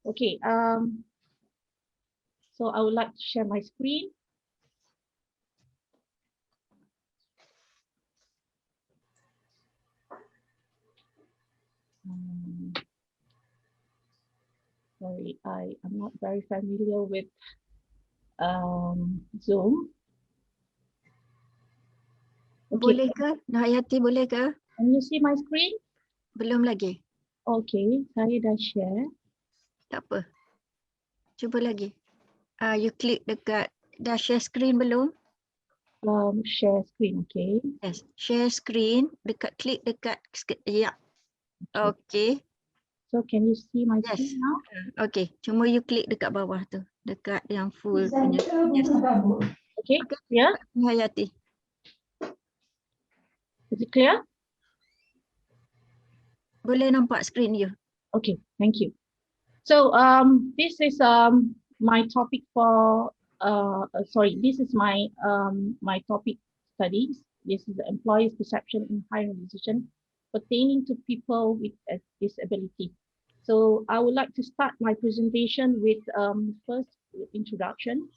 Okay, so I would like to share my screen. Sorry, I am not very familiar with Zoom. Okay. Boleh ke? Nurhayati boleh ke? Can you see my screen? Belum lagi. Okay, saya dah share. Tak apa. Cuba lagi. You klik dekat, dah share screen belum? Share screen, okay. Yes, share screen, klik dekat, ya. Okay. So can you see my Yes. screen now? Okay, cuma you klik dekat bawah tu. Dekat yang full punya. Yes. Okay, clear? Nurhayati. Is it clear? Boleh nampak screen you. Okay, thank you. So this is my topic for this is my my topic studies. This is the employees' perception in hiring decision pertaining to people with a disability. So I would like to start my presentation with first with introduction,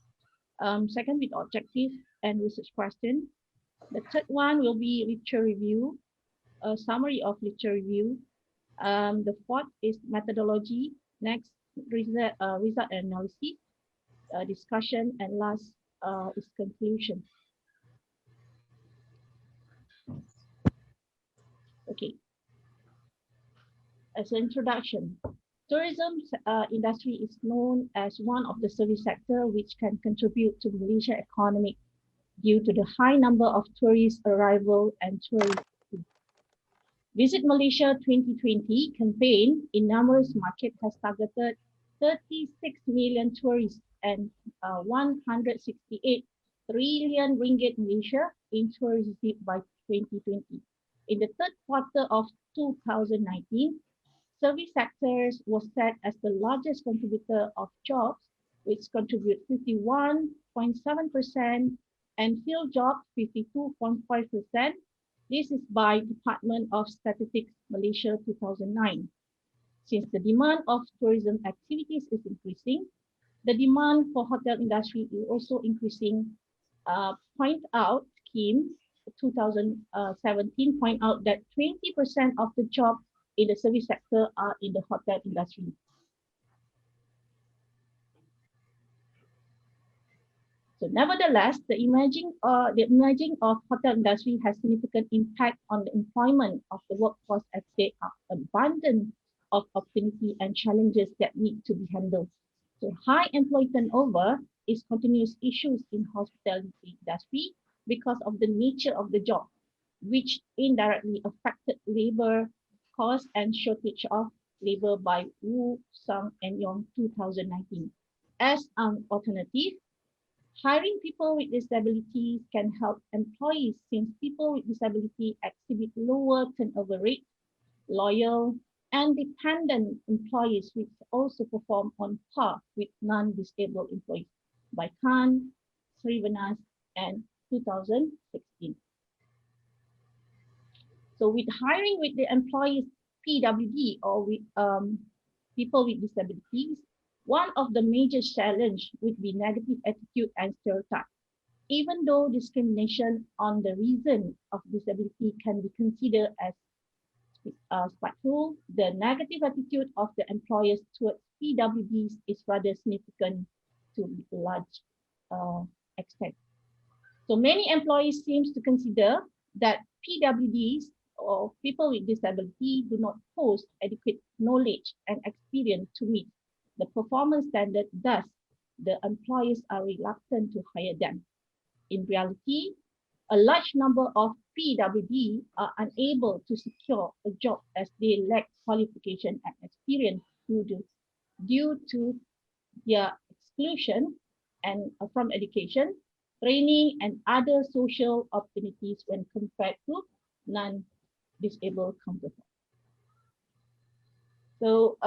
second with objective and research question. The third one will be literature review, a summary of literature review. The fourth is methodology. Next, result analysis, discussion, and last is conclusion. Okay. As an introduction, tourism industry is known as one of the service sector which can contribute to Malaysia economy due to the high number of tourist arrival and tourists. Visit Malaysia 2020 campaign in numerous markets has targeted 36 million tourists and 168 trillion ringgit Malaysia in tourism by 2020. In the third quarter of 2019, service sectors was set as the largest contributor of jobs, which contribute 51.7% and field jobs 52.5%. This is by Department of Statistics Malaysia 2009. Since the demand of tourism activities is increasing, the demand for hotel industry is also increasing. Point out Kim 2017 point out that 20% of the jobs in the service sector are in the hotel industry. So nevertheless, the emerging of hotel industry has significant impact on the employment of the workforce as there are abundant of opportunity and challenges that need to be handled. So high employee turnover is continuous issues in hospitality industry because of the nature of the job, which indirectly affected labor cost and shortage of labor by Wu, Sung, and Yong 2019. As an alternative, hiring people with disabilities can help employees since people with disability exhibit lower turnover rate, loyal, and dependent employees which also perform on par with non-disabled employees by Khan, Srivanas, and 2016. So with hiring with the employees PWD or with people with disabilities, one of the major challenges would be negative attitude and stereotype. Even though discrimination on the reason of disability can be considered as spiteful, the negative attitude of the employers towards PWDs is rather significant to a large extent. So many employees seem to consider that PWDs or people with disability do not possess adequate knowledge and experience to meet the performance standard, thus the employers are reluctant to hire them. In reality, a large number of PWD are unable to secure a job as they lack qualification and experience due to their exclusion and from education, training, and other social opportunities when compared to non-disabled counterparts. So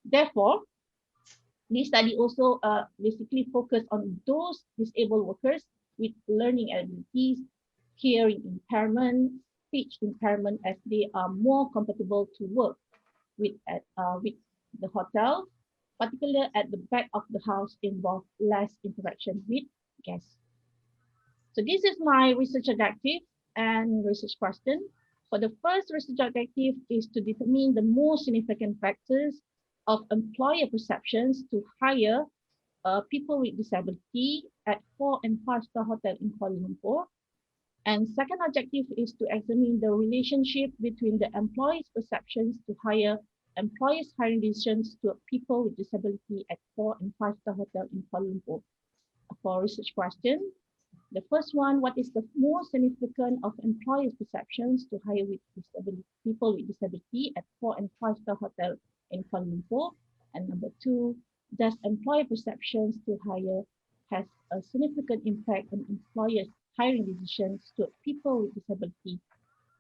therefore, this study also basically focused on those disabled workers with learning abilities, hearing impairment, speech impairment, as they are more compatible to work with the hotel particularly at the back of the house, involve less interaction with guests. So this is my research objective and research question. For the first research objective is to determine the most significant factors of employer perceptions to hire people with disability at 4 and 5-star hotel in Kuala Lumpur. And second objective is to examine the relationship between the employees' perceptions to hire employers' hiring decisions to people with disability at 4 and 5-star hotel in Kuala Lumpur. For research question, the first one, what is the most significant of employers' perceptions to hire with disability, people with disability at 4 and 5-star hotel in Kuala Lumpur? And number two, does employer perceptions to hire has a significant impact on employers' hiring decisions to people with disability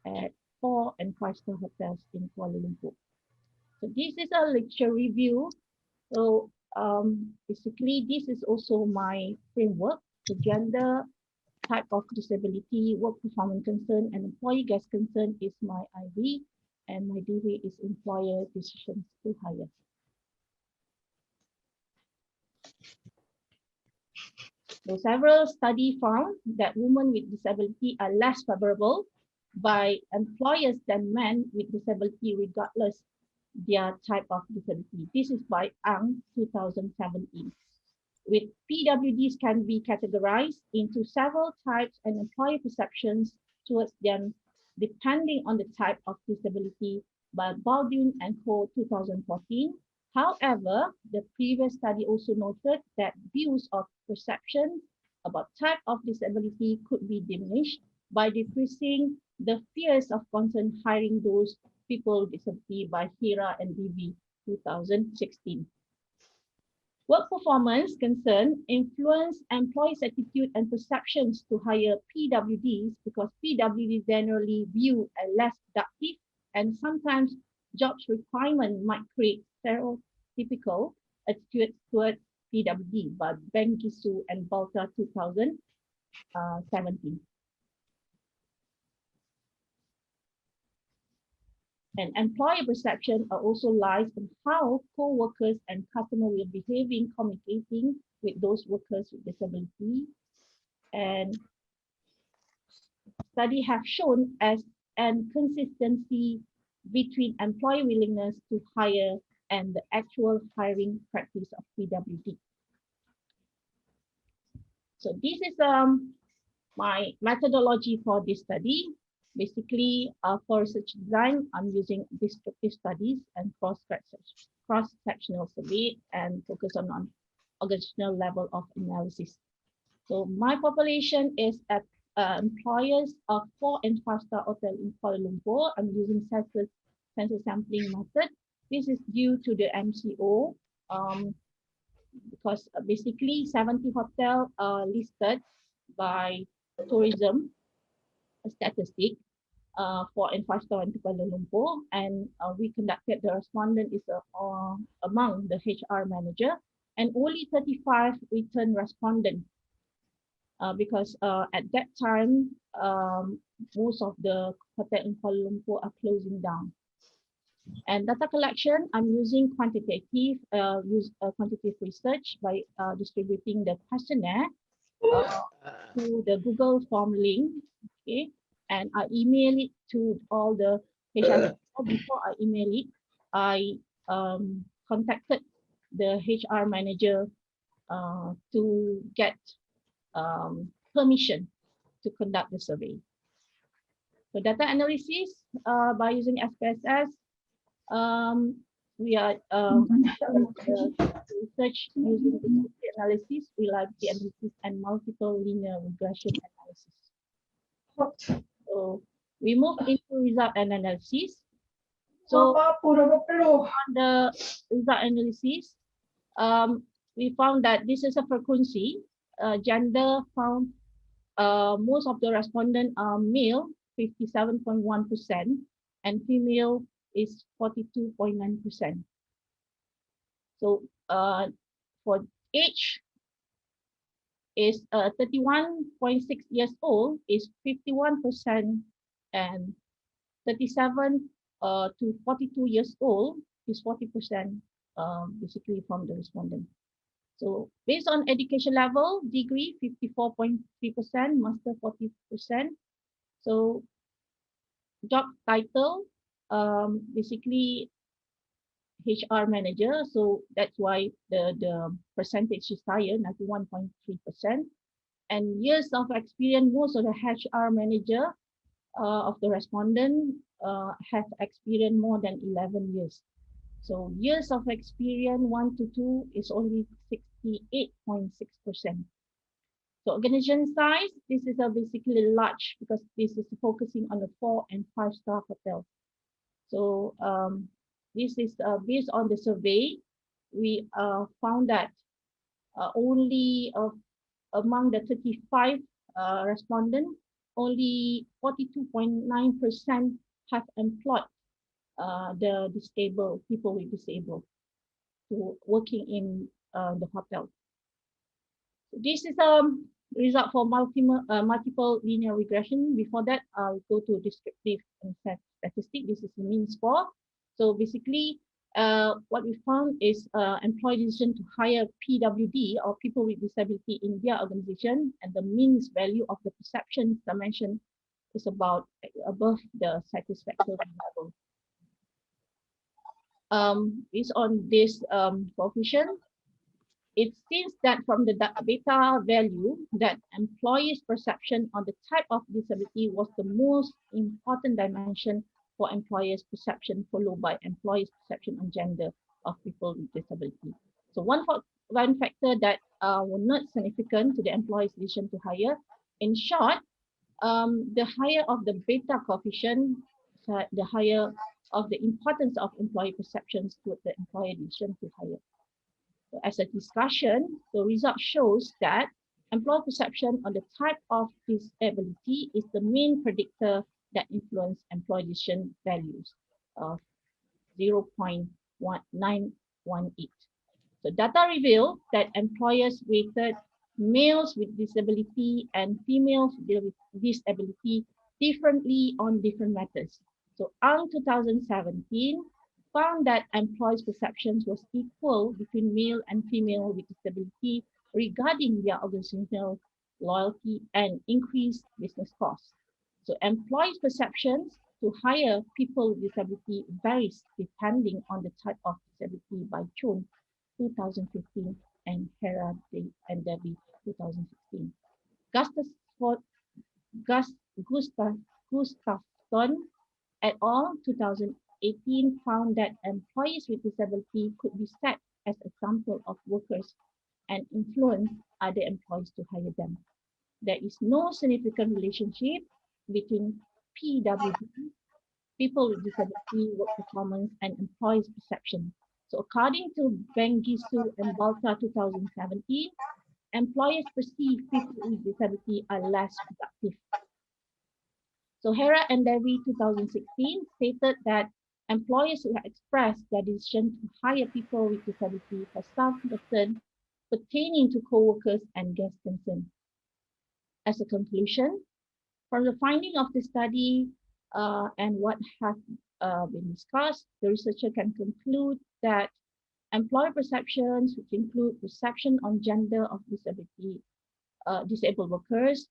at 4 and 5-star hotels in Kuala Lumpur? So this is a lecture review. So basically, this is also my framework. The gender, type of disability, work performance concern, and employee guest concern is my IV, and my DV is employer decisions to hire. So several studies found that women with disability are less favorable by employers than men with disability, regardless their type of disability. This is by Ang 2017. With PWDs can be categorized into several types and employer perceptions towards them depending on the type of disability by Baldwin and Co. 2014. However, the previous study also noted that views of perception about type of disability could be diminished by decreasing the fears of concern hiring those people with disability by Hira and DV 2016. Work performance concern influence employees' attitude and perceptions to hire PWDs because PWDs generally viewed as less productive, and sometimes jobs requirement might create stereotypical attitudes toward PWD by Bengisu and Balta 2017. And employer perception are also lies in how co-workers and customers will behave in communicating with those workers with disability. And studies have shown as an consistency between employee willingness to hire and the actual hiring practice of PWD. So this is my methodology for this study. Basically, for research design, I'm using descriptive studies and cross-sectional survey and focus on organizational level of analysis. So my population is at employers of 4 and 5-star hotel in Kuala Lumpur. I'm using sensor sampling method. This is due to the MCO because basically 70 hotels are listed by tourism statistic 4 and 5-star in Kuala Lumpur, and we conducted the respondent is among the HR manager, and only 35 return respondent because at that time most of the hotel in Kuala Lumpur are closing down. And data collection, I'm using quantitative research by distributing the questionnaire to the Google form link, okay, and I email it to all the HR. Before I email it, I contacted the HR manager to get permission to conduct the survey. So data analysis by using SPSS, we are research using the analysis, reliability analysis, and multiple linear regression analysis. So we move into result analysis. So on the result analysis, we found that this is a frequency. Gender found most of the respondents are male, 57.1%, and female is 42.9%. So for age is 31.6 years old is 51%, and 37 to 42 years old is 40%, basically from the respondent. So based on education level, degree 54.3%, master 40%. So job title, basically HR manager. So that's why the percentage is higher, 91.3%. And years of experience, most of the HR manager of the respondent have experience more than 11 years. So years of experience, 1 to 2 is only 68.6%. So organization size, this is a basically large because this is focusing on the 4 and 5-star hotel. So this is based on the survey, we found that only among the 35 respondents, only 42.9% have employed the disabled people with disabled to working in the hotel. So this is a result for multiple linear regression. Before that, I'll go to descriptive and statistic. This is the mean score. So basically, what we found is employee decision to hire PWD or people with disability in their organization, and the means value of the perception dimension is about above the satisfactory level. Based on this coefficient, it seems that from the beta value that employees' perception on the type of disability was the most important dimension for employers' perception, followed by employees' perception on gender of people with disability. So one factor that were not significant to the employees' decision to hire. In short, the higher of the beta coefficient, the higher of the importance of employee perceptions to the employer decision to hire. So as a discussion, the result shows that employer perception on the type of disability is the main predictor that influence employee decision values of 0.918. So data reveal that employers weighted males with disability and females with disability differently on different matters. So ANG 2017 found that employees' perceptions was equal between male and female with disability regarding their organizational loyalty and increased business costs. So employees' perceptions to hire people with disability varies depending on the type of disability by Chun 2015 and Hera and Debbie 2016. Gustafsson et al. 2018 found that employees with disability could be set as example of workers and influence other employees to hire them. There is no significant relationship between PWD, people with disability, work performance, and employees' perception. So according to Bengisu and Balta 2017, employers perceive people with disability are less productive. So Hera and Devi 2016 stated that employers who have expressed their decision to hire people with disability for some concern pertaining to co-workers and guest concern. As a conclusion, from the finding of the study and what has been discussed, the researcher can conclude that employer perceptions, which include perception on gender of disability, disabled workers,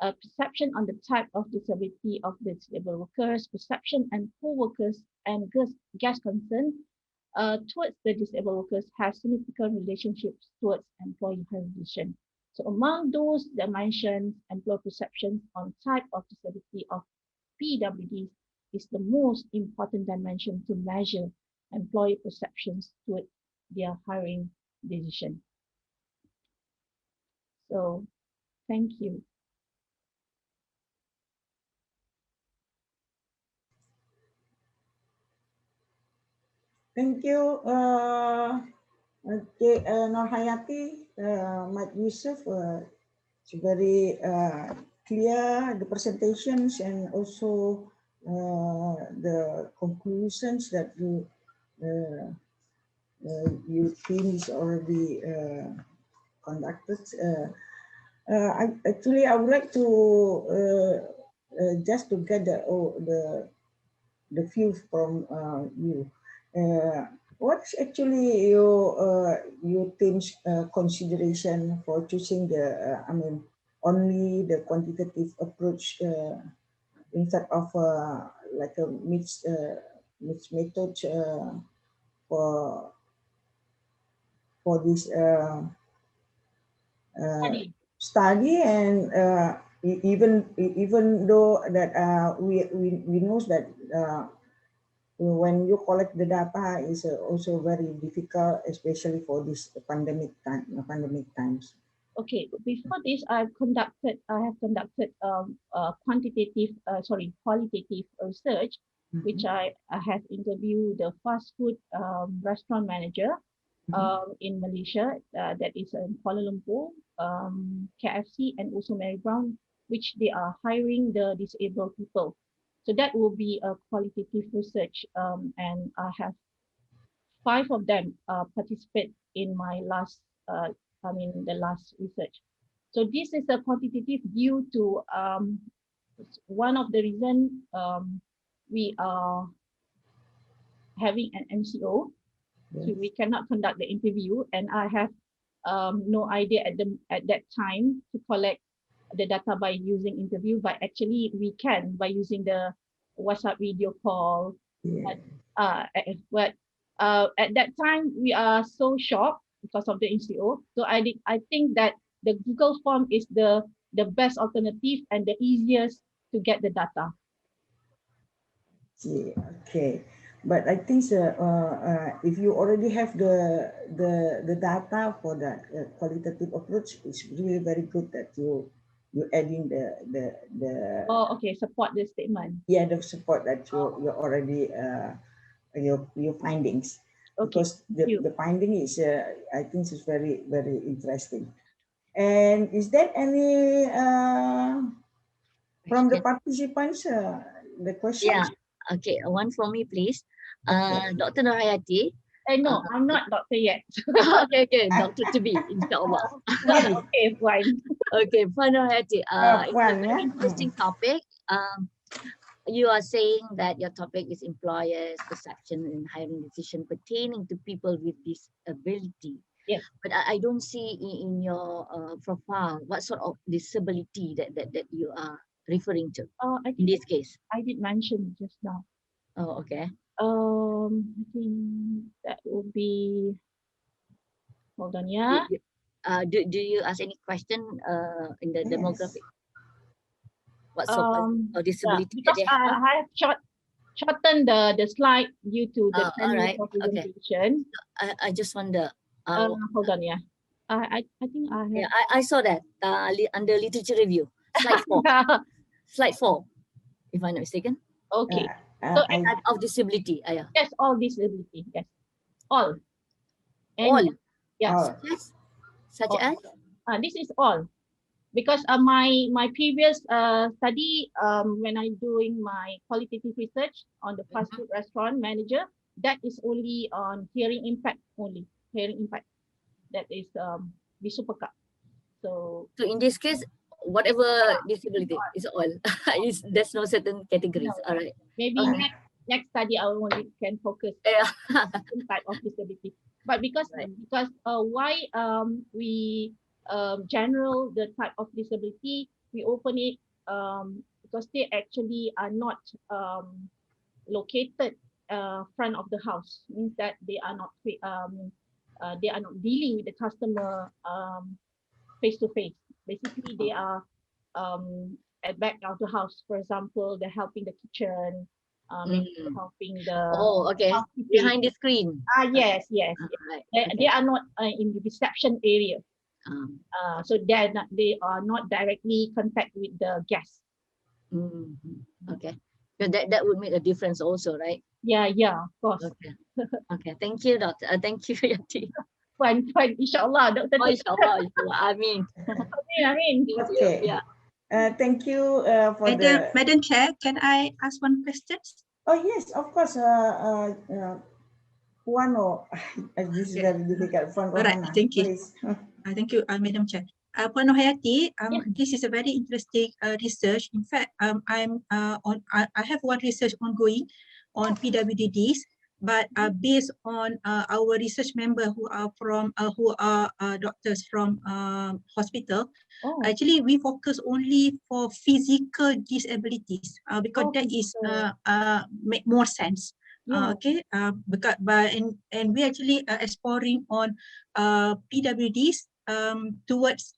perception on the type of disability of the disabled workers, perception and co-workers and guest concern towards the disabled workers have significant relationships towards employee hiring decision. So among those dimensions, employer perceptions on type of disability of PWDs is the most important dimension to measure employee perceptions toward their hiring decision. So thank you. Thank you, Nurhayati, Mat Yusuf. It's very clear, the presentations and also the conclusions that you teams already conducted. Actually, I would like to just to get the view from you. What's actually your team's consideration for choosing the only the quantitative approach instead of like a mixed method for this Study. study, and even though that we know that when you collect the data is also very difficult, especially for this pandemic times. Okay, before this, I have conducted qualitative research, which I have interviewed the fast food restaurant manager in Malaysia, that is in Kuala Lumpur, KFC, and also Mary Brown, which they are hiring the disabled people. So that will be a qualitative research, and I have 5 of them participate in my last, the last research. So this is a quantitative due to one of the reason we are having an MCO, so we cannot conduct the interview, and I have no idea at that time to collect the data by using interview, but actually we can by using the WhatsApp video call. Yeah. But at that time we are so shocked because of the MCO. So I think that the Google form is the best alternative and the easiest to get the data. Yeah, okay, but I think if you already have the data for that qualitative approach, it's really very good that you adding the Oh, okay, support the statement. yeah, the support that you already your findings, Okay, because thank you. the finding is I think is very very interesting. And is there any from the Question. participants the questions? Yeah. Okay. One for me, please. Okay. Dr. Nurhayati. No, I'm not doctor yet. Okay. Doctor to be, inshallah. Okay, fine. Okay. Puan Nurhayati. It's a Puan, very yeah. interesting topic. You are saying that your topic is employers' perception and hiring decision pertaining to people with disability. Yes. But I don't see in your profile what sort of disability that you are referring to I in think this case. I did mention just now. Oh, okay. I think that would be, hold on, yeah. Do you ask any question in the Yes. demographic? What sort of disability because that they have? I have shortened the slide due to the 10 All minutes right. of Okay. presentation. I just wonder. Hold on, yeah. I think I have. Yeah, I saw that under literature review, slide 4. Slide 4, if I'm not mistaken. Okay. So Type of disability. Yeah. yes, all disability. Yes, all. All. Yes. Such as? This is all. Because my previous study, when I'm doing my qualitative research on the fast food restaurant manager, that is only on hearing impact only. Hearing impact. That is visual pekat. So in this case, whatever disability is all. There's no certain categories. No. All right. Maybe Okay. next study I only can focus Yeah. on type of disability. But because why we general the type of disability, we open it because they actually are not located front of the house, means that they are not dealing with the customer face to face. Basically they are at back of the house. For example, they're helping the kitchen, maybe helping the Oh, okay. housekeeping. Behind the screen. Yes. Right. They are not in the reception area. So they are not directly contact with the guests. Okay. So that would make a difference also, right? Yeah, of course. Okay. Okay. Thank you, Doctor. Thank you, Yati. Fine, inshallah, Dr. Oh, inshallah. I mean. Okay. Yeah. Thank you for Madam Chair, can I ask one question? Oh yes, of course. One or this is very difficult. All right, thank you. Please. Thank you, Madam Chair. Puan Nurhayati, this is a very interesting research. In fact, I have one research ongoing on PWDDs. but based on our research member who are doctors from hospital, Oh, actually we focus only for physical disabilities because oh, that is physical. make more sense. Yeah. Okay, because and we actually exploring on PWDs towards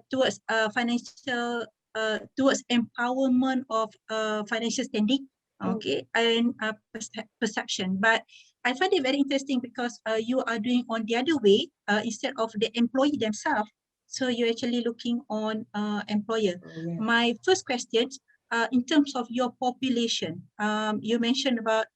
towards financial towards empowerment of financial standing, Oh, okay, and perception. But I find it very interesting because you are doing on the other way, instead of the employee themselves. So you're actually looking on employer. Oh, yeah. My first question, in terms of your population, you mentioned about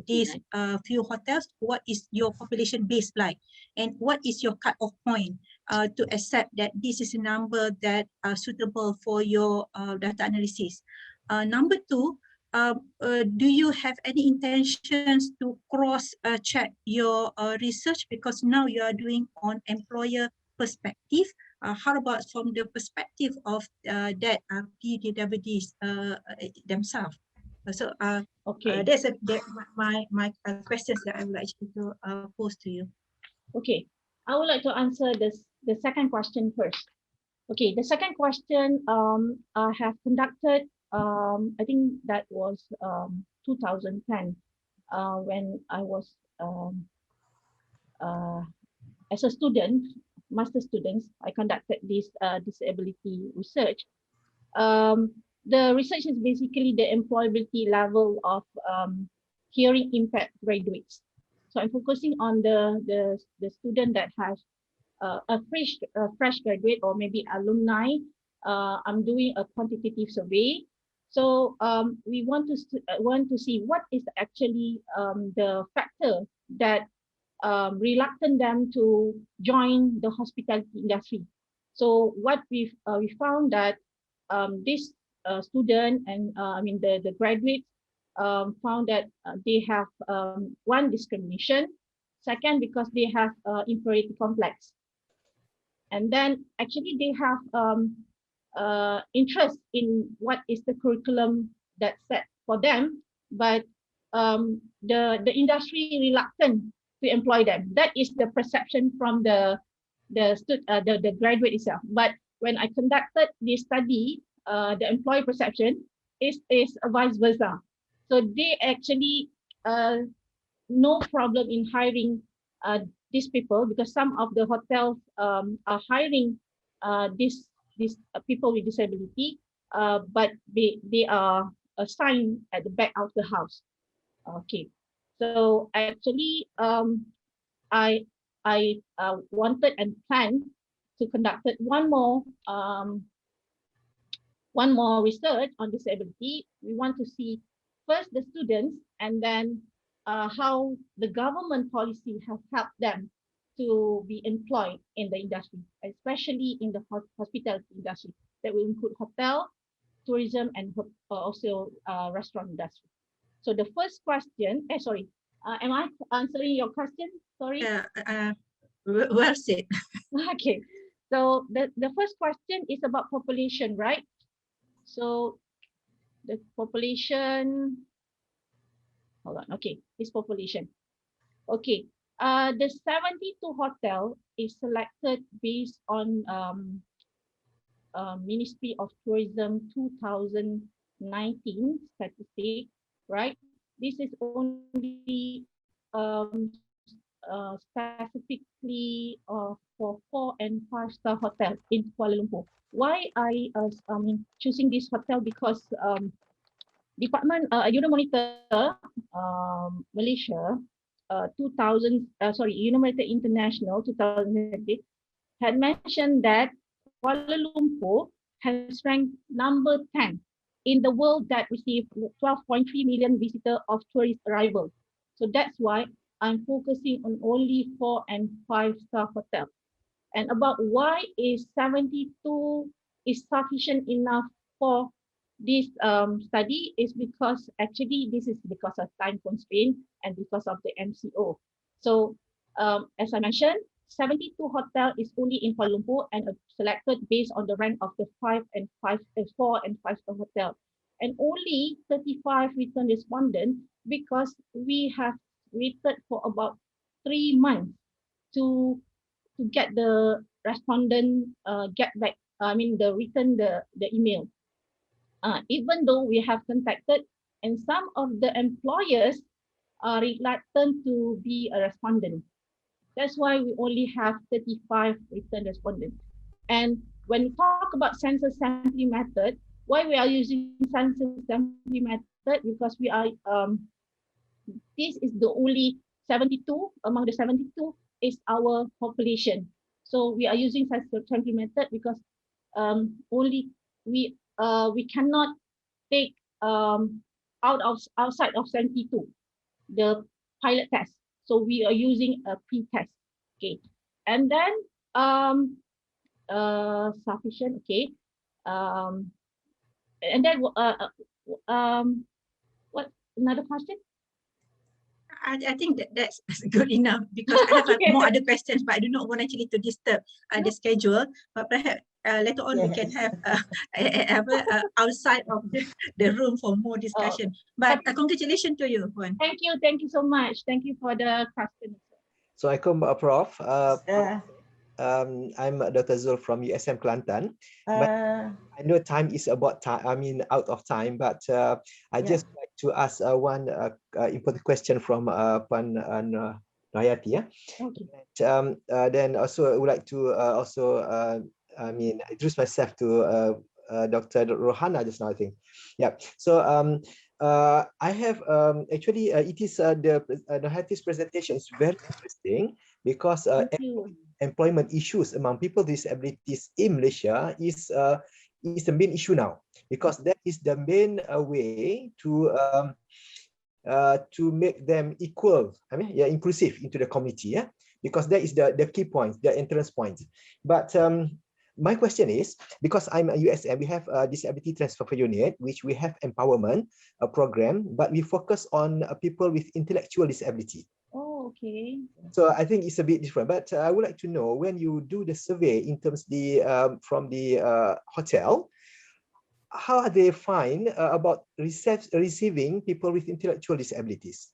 these few hotels. What is your population base like, and what is your cut-off point to accept that this is a number that are suitable for your data analysis? Number two, do you have any intentions to cross check your research, because now you are doing on employer perspective? How about from the perspective of that PWDs themselves? okay. That's my questions that I would like to pose to you. Okay. I would like to answer the second question first. Okay, the second question, I have conducted, I think that was 2010, when I was uh, as a student, master students, I conducted this disability research. The research is basically the employability level of hearing impact graduates. So I'm focusing on the student that has a fresh graduate or maybe alumni. I'm doing a quantitative survey. So we want to see what is actually the factor that reluctant them to join the hospitality industry. So what we found that this student and I mean the graduates found that they have one discrimination, second because they have inferiority complex, and then actually they have interest in what is the curriculum that's set for them, but the industry reluctant to employ them. That is the perception from the graduate itself. But when I conducted this study, the employee perception is vice versa. So they actually no problem in hiring uh, these people, because some of the hotels are hiring these people with disability, but they are assigned at the back of the house. Okay, so actually I wanted and planned to conduct one more research on disability. We want to see first the students, and then how the government policy has helped them to be employed in the industry, especially in the hospitality industry. That will include hotel, tourism, and also restaurant industry. So the first question, sorry, am I answering your question? Sorry. Yeah, well said. Okay. So the first question is about population, right? So the population, hold on, okay, this population. Okay, the 72 hotel is selected based on Ministry of Tourism 2019 statistic, right? This is only specifically for 4 and 5 star hotel in Kuala Lumpur. Why I mean choosing this hotel, because Department Euromonitor Malaysia 2000 sorry Euromonitor International 2020 had mentioned that Kuala Lumpur has ranked number 10 in the world that received 12.3 million visitor of tourist arrival. So that's why I'm focusing on only 4 and 5 star hotels. And about why is 72 is sufficient enough for this study is because actually this is because of time constraint and because of the MCO. So as I mentioned, 72 hotel is only in Kuala Lumpur and selected based on the rank of the 4 and 5 star hotel. and only 35 written respondents because we have waited for about 3 months to get the respondent get back. I mean the written the email. Even though we have contacted, and some of the employers are reluctant to be a respondent. That's why we only have 35 written respondents. And when we talk about census sampling method, why we are using census sampling method? Because we are this is the only 72 among the 72 is our population. So we are using census sampling method because only we cannot take outside of 72 the pilot test. So we are using a pre-test. Okay, and then sufficient. Okay, and then what another question? I think that's good enough because I have Okay. more other questions, but I do not want actually to disturb the schedule. But perhaps later on we can have outside of the room for more discussion. But congratulations to you, Puan. Thank you so much. Thank you for the question. So I come, Prof. Uh, I'm Dr. Zul from USM Kelantan. But I know time is about time. I mean, out of time. But I just like to ask one important question from Puan Nayati. Yeah. Okay. Then also I would like to I mean, introduce myself to Dr. Rohana just now, I think. Yeah. So I have actually it is the Nayati's presentation is very interesting because employment issues among people with disabilities in Malaysia is the main issue now, because that is the main way to make them equal. I mean, inclusive into the community. Yeah, because that is the key point, the entrance point. But my question is, because I'm a USM, we have a disability transfer unit, which we have empowerment program, but we focus on people with intellectual disability. Oh, okay. So I think it's a bit different, but I would like to know, when you do the survey in terms from the hotel, how they find about receiving people with intellectual disabilities?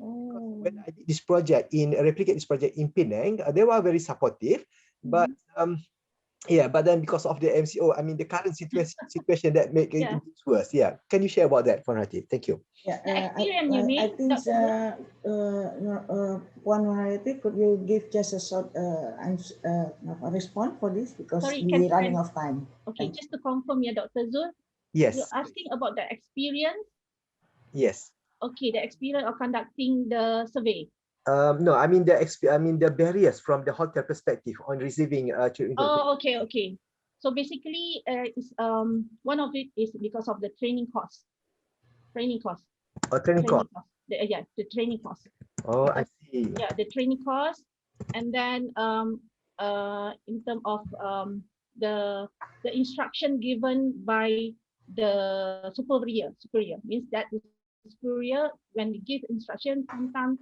Oh. When I did this project replicate this project in Penang, they were very supportive, but but then because of the MCO, I mean the current situation that make it worse. Yeah, can you share about that, Fanati? Thank you. Yeah, I think Puan Nayati, could you give just a short response for this, because we're running out of time. Okay, just to confirm, Dr. Zul. Yes. You're asking about the experience. Yes. Okay, the experience of conducting the survey. No, I mean the barriers from the hotel perspective on receiving children. Oh, okay. So basically, one of it is because of the training cost. Oh, training cost. The training cost. Oh, I see. Yeah, the training cost, and then in terms of the instruction given by the superior means that the superior, when they give instruction, sometimes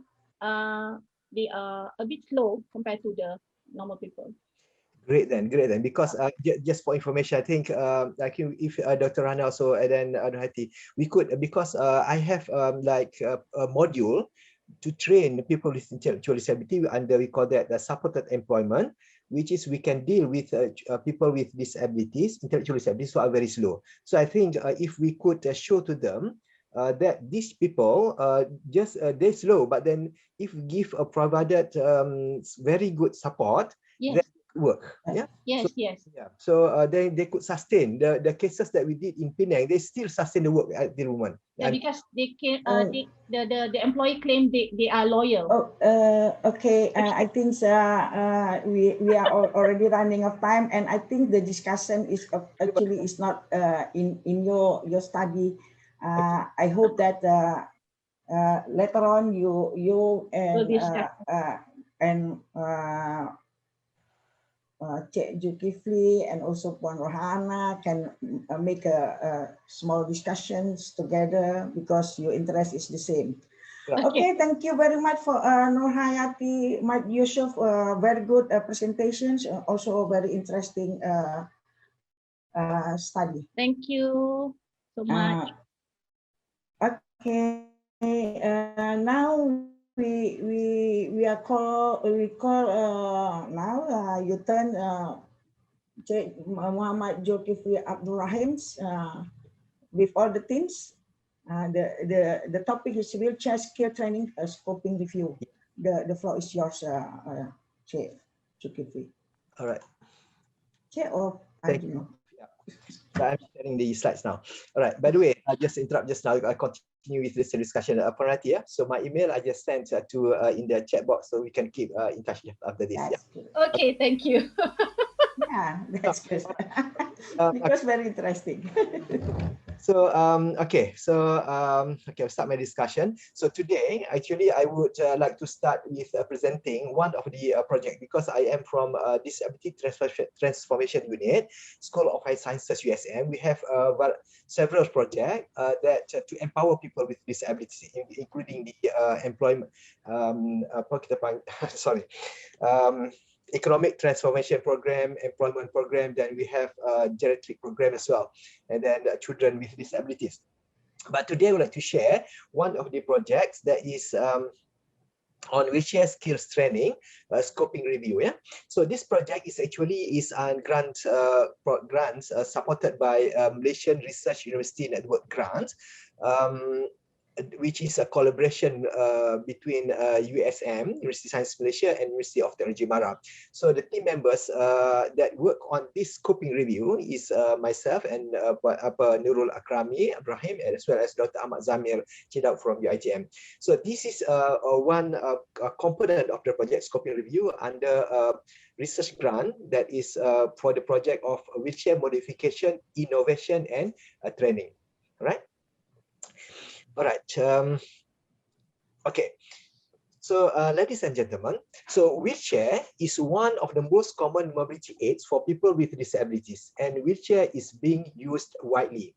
they are a bit slow compared to the normal people. Great then, because just for information, I think if Dr. Rana also and then Hati, we could, because I have like a module to train people with intellectual disability under, we call that the supported employment, which is we can deal with people with disabilities, intellectual disabilities who are very slow. So I think if we could show to them that these people they're slow, but then if we give a provided very good support, that work. Yeah. Yes. So they could sustain the cases that we did in Penang. They still sustain the work at the moment. Yeah, because they can the employee claim they are loyal. Oh, okay. I think we are already running out of time, and I think the discussion is actually is not in your study. I hope that later on you and Cik Zulkifli and also Puan Rohana can make a small discussions together, because your interest is the same. Okay, thank you very much for Nur Hayati, Mike Yusuf, very good presentations, also very interesting study. Thank you. so much. Okay. Now we call now you turn Cik Muhammad Zulkifli Abdul Rahim with all the teams. The topic is wheelchair skill training scoping review. The floor is yours, Cik Zulkifli. All right. Cik, or I Thank don't you. know. Yeah. So I'm sharing the slides now. All right. By the way, I just interrupt just now. I continue with this discussion. Penalty, yeah. So my email I just sent to in the chat box, so we can keep in touch after this. That's Yeah. good. Okay, thank you. Yeah, that's good. Okay. Because very interesting. So okay, I'll start my discussion. So today, actually, I would like to start with presenting one of the project, because I am from Disability Transformation Unit, School of High Sciences USM. We have several projects that to empower people with disabilities, including the employment, sorry. Economic transformation program, employment program, then we have geriatric program as well, and then children with disabilities. But today I would like to share one of the projects that is on wheelchair skills training, scoping review. Yeah, so this project is actually grants supported by Malaysian Research University Network grants, which is a collaboration between USM, University of Science Malaysia, and University of Technology Mara. So the team members that work on this scoping review is myself and Nurul Akrami Ibrahim, as well as Dr. Ahmad Zamir Chidaw from UITM. So this is one component of the project scoping review under research grant that is for the project of wheelchair modification, innovation, and training. All right. All right. Okay. So, ladies and gentlemen, so wheelchair is one of the most common mobility aids for people with disabilities, and wheelchair is being used widely.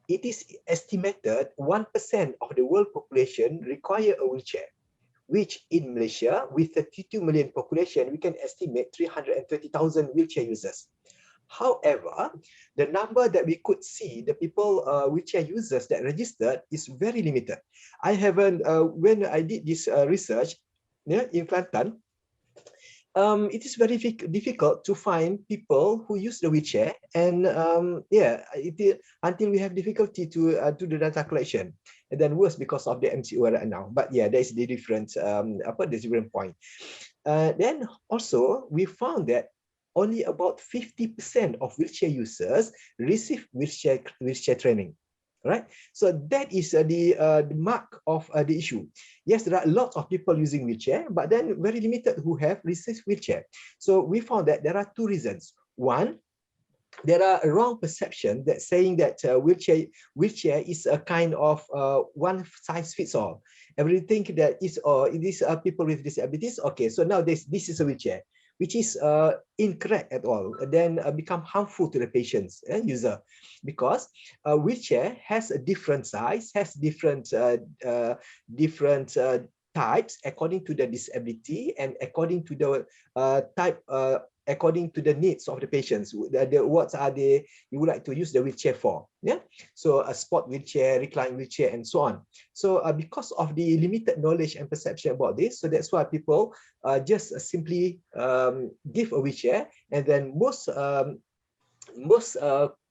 It is estimated 1% of the world population require a wheelchair, which in Malaysia, with 32 million population, we can estimate 330,000 wheelchair users. However, the number that we could see, the people wheelchair users that registered, is very limited. I haven't, when I did this research, yeah, in Kelantan, it is very difficult to find people who use the wheelchair, and until we have difficulty to do the data collection, and then worse because of the MCO right now. But yeah, that is the different the different point. Then also we found that only about 50% of wheelchair users receive wheelchair training. Right, so that is the mark of the issue. Yes, there are lots of people using wheelchair, but then very limited who have received wheelchair. So we found that there are two reasons. One, there are a wrong perception that saying that wheelchair is a kind of one size fits all. Everything that is it is people with disabilities. Okay, so now this is a wheelchair, which is incorrect at all, then become harmful to the patients and user, because a wheelchair has a different size, has different types according to the disability and according to the type. According to the needs of the patients, what are they you would like to use the wheelchair for? Yeah, so a sport wheelchair, recline wheelchair, and so on. So because of the limited knowledge and perception about this, so that's why people just simply give a wheelchair, and then most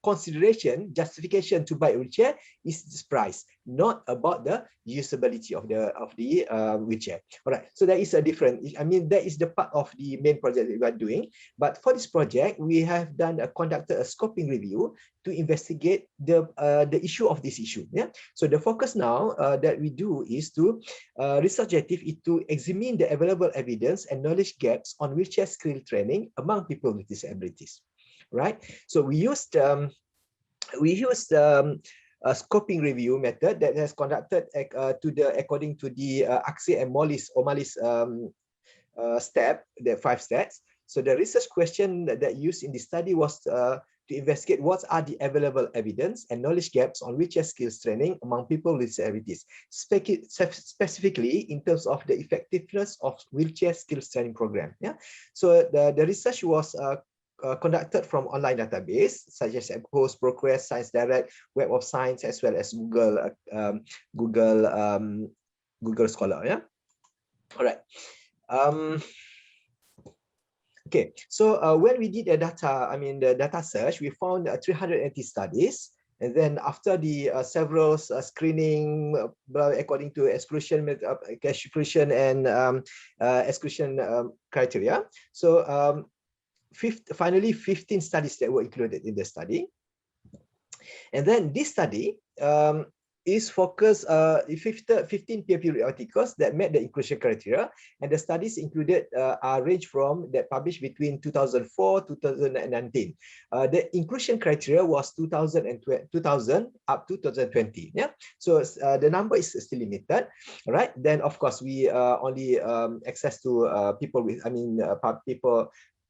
consideration, justification to buy a wheelchair is this price, not about the usability of the wheelchair. All right, so there is a different, I mean, that is the part of the main project that we are doing. But for this project, we have conducted a scoping review to investigate the issue of this issue. Yeah, so the focus now that we do is to research objective is to examine the available evidence and knowledge gaps on wheelchair skill training among people with disabilities. Right, so we used a scoping review method that has conducted according to the AcE and O'Malley's step, the 5 steps. So the research question that used in the study was to investigate what are the available evidence and knowledge gaps on wheelchair skills training among people with disabilities, specifically in terms of the effectiveness of wheelchair skills training program. Yeah, so the research was conducted from online database such as Post, Progress, Science Direct, Web of Science, as well as Google Scholar. Yeah. All right. Okay. So when we did the data search, we found 380 studies. And then after the several screening according to exclusion and exclusion criteria. So finally 15 studies that were included in the study. And then this study is focused 15 peer-reviewed articles that met the inclusion criteria, and the studies included are range from that published between 2004 to 2019. The inclusion criteria was 2000 up to 2020. Yeah, so the number is still limited, right? Then of course we only access to people with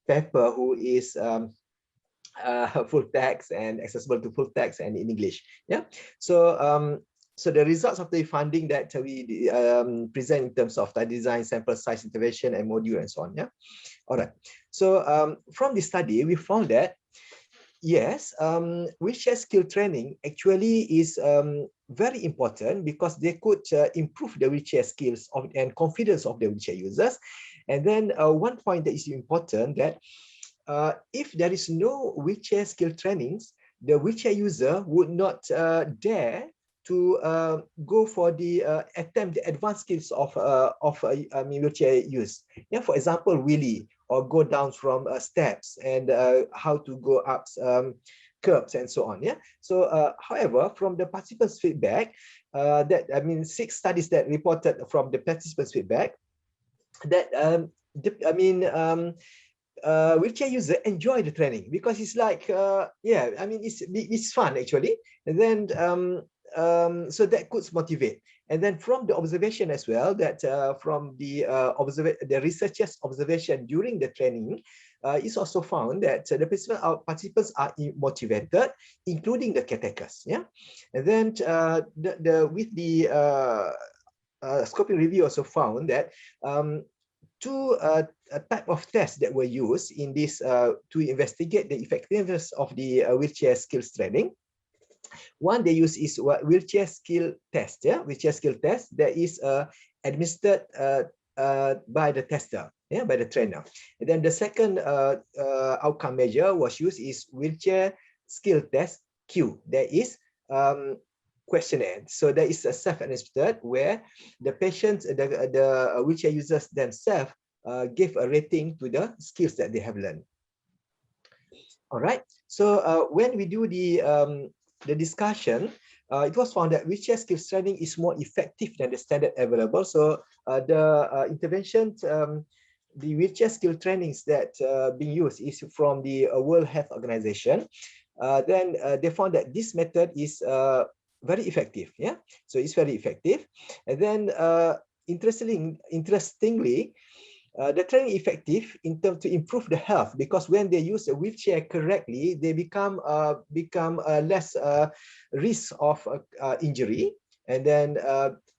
paper who is full text and accessible to full text and in English. Yeah. So so the results of the funding that we present in terms of study design, sample size, intervention, and module, and so on. Yeah. All right. So from this study, we found that yes, wheelchair skill training actually is very important because they could improve the wheelchair skills and confidence of the wheelchair users. And then one point that is important that if there is no wheelchair skill trainings, the wheelchair user would not dare to go for the attempt the advanced skills of wheelchair use. Yeah, for example, wheelie or go down from steps and how to go up curbs and so on. Yeah. So, however, from the participants' feedback, 6 studies that reported from the participants' feedback, that wheelchair user enjoy the training because it's like it's fun actually, and then so that could motivate. And then from the observation as well, that from the researchers' observation during the training, it's also found that the participants are motivated, including the caretakers. Yeah, and then with the scoping review also found that 2 type of tests that were used in this to investigate the effectiveness of the wheelchair skills training. One they use is wheelchair skill test. Yeah, wheelchair skill test that is administered by the tester, yeah, by the trainer. And then the second outcome measure was used is wheelchair skill test Q. That is questionnaire. So there is a self-administered where the patients, the wheelchair users themselves give a rating to the skills that they have learned. All right. So when we do the discussion, it was found that wheelchair skills training is more effective than the standard available. So the interventions, the wheelchair skill trainings that being used is from the World Health Organization. Then they found that this method is very effective. Yeah, so it's very effective. And then interestingly, the training effective in terms to improve the health, because when they use a wheelchair correctly, they become less risk of injury, and then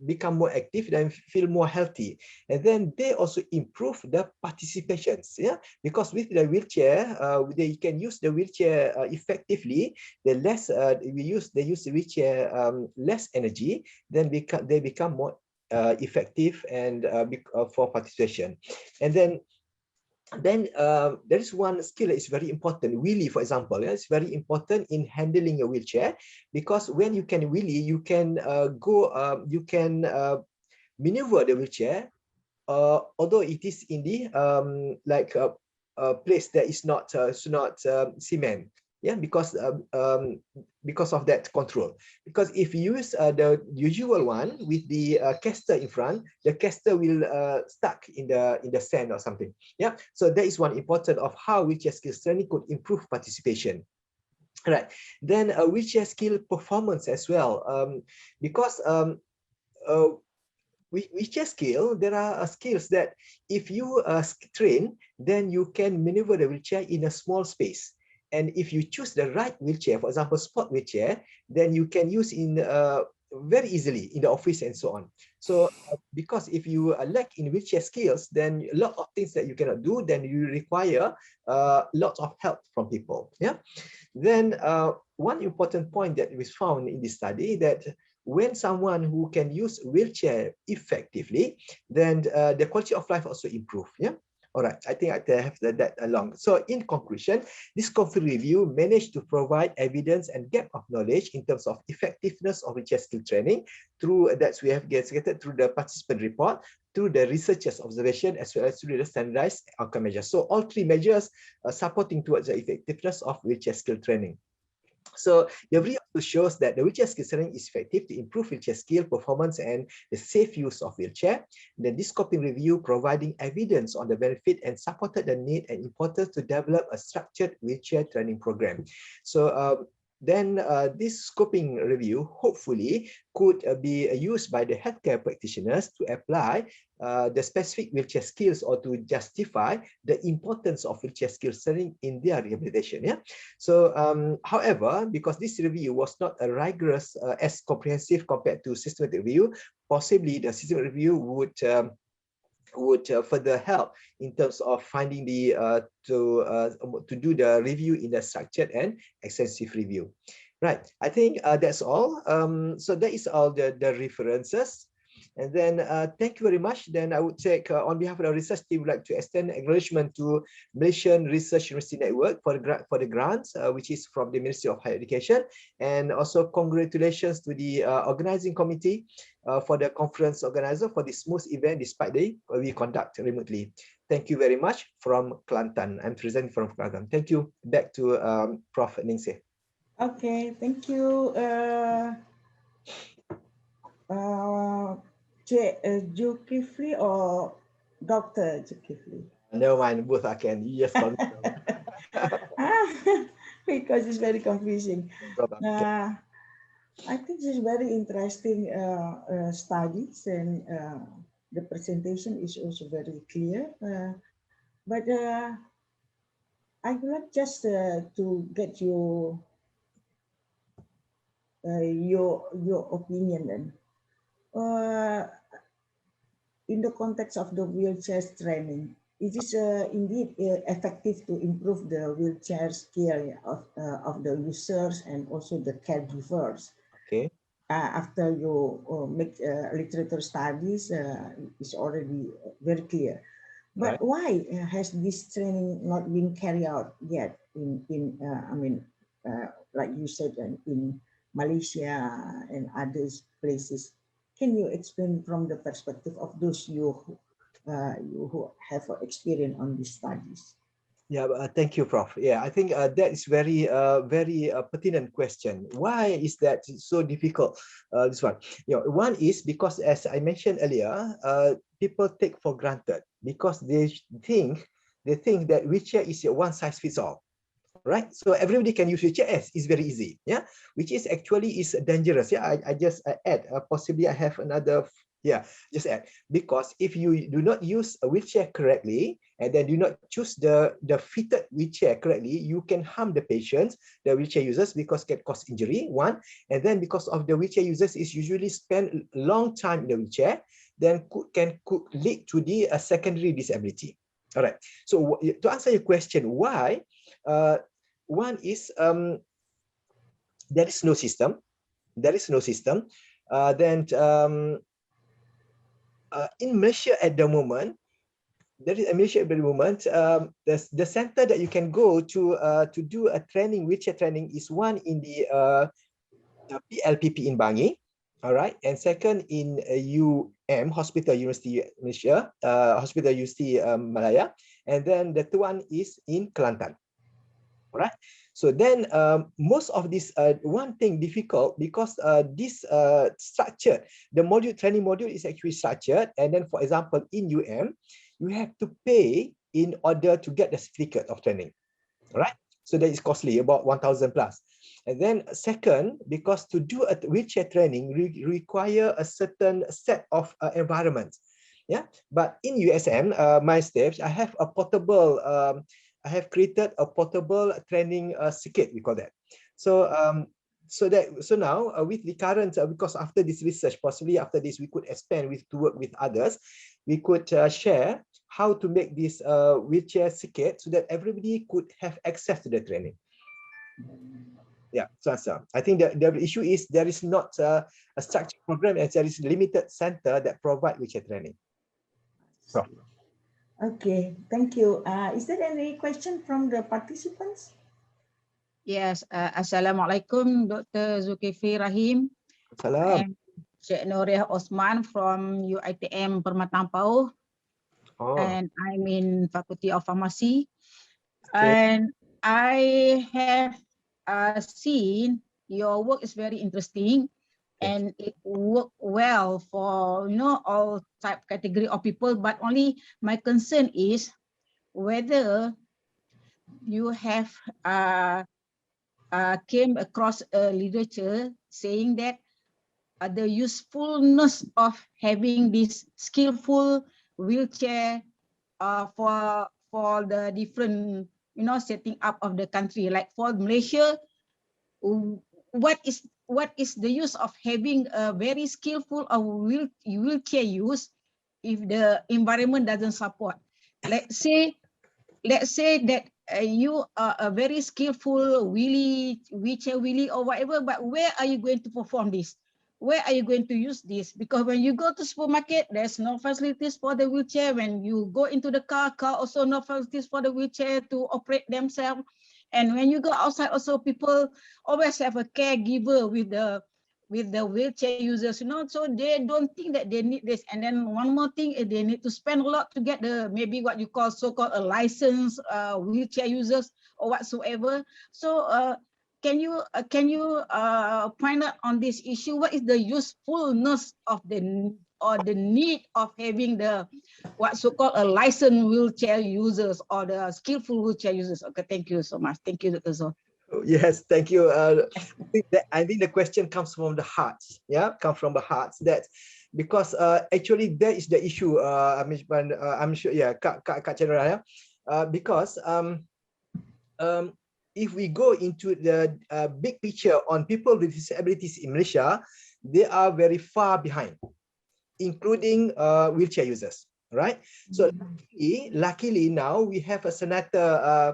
become more active and feel more healthy. And then they also improve the participations. Yeah, because with the wheelchair, they can use the wheelchair effectively. The less they use the wheelchair less energy, then they become more effective and for participation. And then there is one skill that is very important. Wheelie, for example, yeah, it's very important in handling a wheelchair, because when you can wheelie, you can maneuver the wheelchair, although it is in the place that is not cement. Yeah, because of that control. Because if you use the usual one with the caster in front, the caster will stuck in the sand or something. Yeah, so that is one important of how wheelchair skills training could improve participation. Right. Then wheelchair skill performance as well, because wheelchair skill, there are skills that if you train, then you can maneuver the wheelchair in a small space. And if you choose the right wheelchair, for example, sport wheelchair, then you can use in very easily in the office and so on. So because if you lack in wheelchair skills, then a lot of things that you cannot do, then you require lots of help from people. Yeah. Then one important point that was found in this study that when someone who can use wheelchair effectively, then the quality of life also improve. Yeah. All right, I think I have that along. So in conclusion, this coffee review managed to provide evidence and gap of knowledge in terms of effectiveness of wheelchair skill training through that we have gathered through the participant report, through the researchers' observation, as well as through the standardized outcome measures. So all three measures are supporting towards the effectiveness of wheelchair skill training. So the review also shows that the wheelchair skill training is effective to improve wheelchair skill performance and the safe use of wheelchair. Then this scoping review providing evidence on the benefit and supported the need and importance to develop a structured wheelchair training program. So then this scoping review hopefully could be used by the healthcare practitioners to apply the specific wheelchair skills or to justify the importance of wheelchair skills training in their rehabilitation. Yeah. So, however, because this review was not a rigorous as comprehensive compared to systematic review, possibly the systematic review would further help in terms of finding the to do the review in a structured and extensive review. Right, I think that's all. So that is all the references. And then thank you very much. Then I would take on behalf of the research team, would like to extend acknowledgement to Malaysian Research University Network for the grants, which is from the Ministry of Higher Education, and also congratulations to the organizing committee for the conference organizer for this smooth event, despite we conduct remotely. Thank you very much from Kelantan. I'm presenting from Kelantan. Thank you. Back to Prof. Ningsih. Okay, thank you. Zulkifli or Dr. Zulkifli? Never mind, both I can. You just call me. Because it's very confusing. No problem. I think it's very interesting studies, and the presentation is also very clear. But I would like just to get your opinion then. In the context of the wheelchair training, it is indeed effective to improve the wheelchair skill of the users and also the caregivers. Okay. After you make literature studies, it's already very clear. But Right. why has this training not been carried out yet like you said, in Malaysia and other places? Can you explain from the perspective of those you who have experience on these studies? Yeah, thank you, Prof. Yeah, I think that is very pertinent question. Why is that so difficult? This one, one is because, as I mentioned earlier, people take for granted because they think that wheelchair is a one size fits all, right? So everybody can use wheelchair. It's very easy, yeah. Which is actually is dangerous. Yeah, I just add. Possibly I have another. Yeah, just add, because if you do not use a wheelchair correctly and then do not choose the fitted wheelchair correctly, you can harm the patients, the wheelchair users, because can cause injury, one. And then because of the wheelchair users is usually spend long time in the wheelchair, then could lead to the secondary disability. All right. So to answer your question, why? One is there is no system. There is no system. In Malaysia at the moment, there is a Malaysia at the moment. The center that you can go to do a training, wheelchair training, is one in the PLPP in Bangi, all right, and second in Hospital University Malaysia, Hospital University Malaya, and then the third one is in Kelantan. All right. So then most of this one thing difficult because this structured, the training module is actually structured, and then for example in you have to pay in order to get the certificate of training. All right. So that is costly, about 1,000 plus. And then second, because to do a wheelchair training require a certain set of environments. Yeah. But in USM, my staff, I have a portable. I have created a portable training circuit, we call that. So so now with the current because after this research, possibly after this we could expand to work with others. We could share how to make this wheelchair ticket so that everybody could have access to the training. Yeah, so I think that the issue is there is not a structured program, and there is limited center that provide wheelchair training. So. Okay, thank you. Is there any question from the participants? Yes, Assalamualaikum, Dr. Zulkifli Rahim. Salam. I'm Cik Nuriah Osman from UiTM Permatang Pauh, and I'm in Faculty of Pharmacy. Okay. And I have seen your work is very interesting, and it work well for all type category of people. But only my concern is whether you have came across a literature saying that the usefulness of having this skillful wheelchair for the different setting up of the country. Like for Malaysia, what is the use of having a very skillful wheelchair use if the environment doesn't support? Let's say that you are a very skillful wheelchair wheelie or whatever, but where are you going to perform this? Where are you going to use this? Because when you go to supermarket, there's no facilities for the wheelchair. When you go into the car also no facilities for the wheelchair to operate themselves. And when you go outside also, people always have a caregiver with the wheelchair users, so they don't think that they need this. And then one more thing is they need to spend a lot to get the maybe what you call so-called a license wheelchair users or whatsoever. So can you point out on this issue? What is the usefulness of the need of having the what so-called a licensed wheelchair users or the skillful wheelchair users? Okay, thank you so much. Thank you, Dr. Zul. Yes, thank you. I think the question comes from the hearts. Yeah, come from the hearts. That because actually that is the issue. I'm sure. Yeah, Kak Chandra. Yeah, because if we go into the big picture on people with disabilities in Malaysia, they are very far behind, including wheelchair users. Right. So luckily now we have a Senator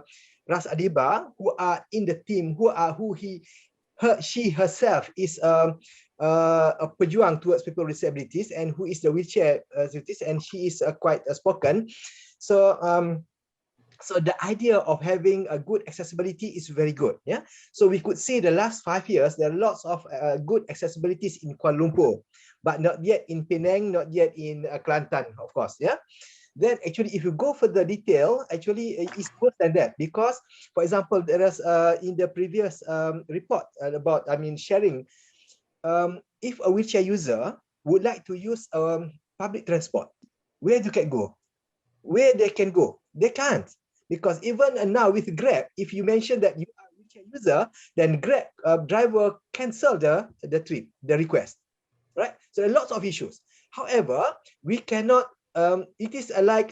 Ras Adiba, who are in the team, she herself is a pejuang towards people with disabilities, and who is the wheelchair disabilities, and she is quite spoken. So so the idea of having a good accessibility is very good. Yeah. So we could see the last 5 years there are lots of good accessibilities in Kuala Lumpur, but not yet in Penang, not yet in Kelantan, of course. Yeah. Then actually, if you go for the detail, actually it's worse than that, because, for example, there is in the previous report about, sharing, if a wheelchair user would like to use public transport, where they can go? Where they can go? They can't, because even now with Grab, if you mention that you are a wheelchair user, then Grab driver cancel the trip, the request, right? So there are lots of issues. However, we cannot. It is like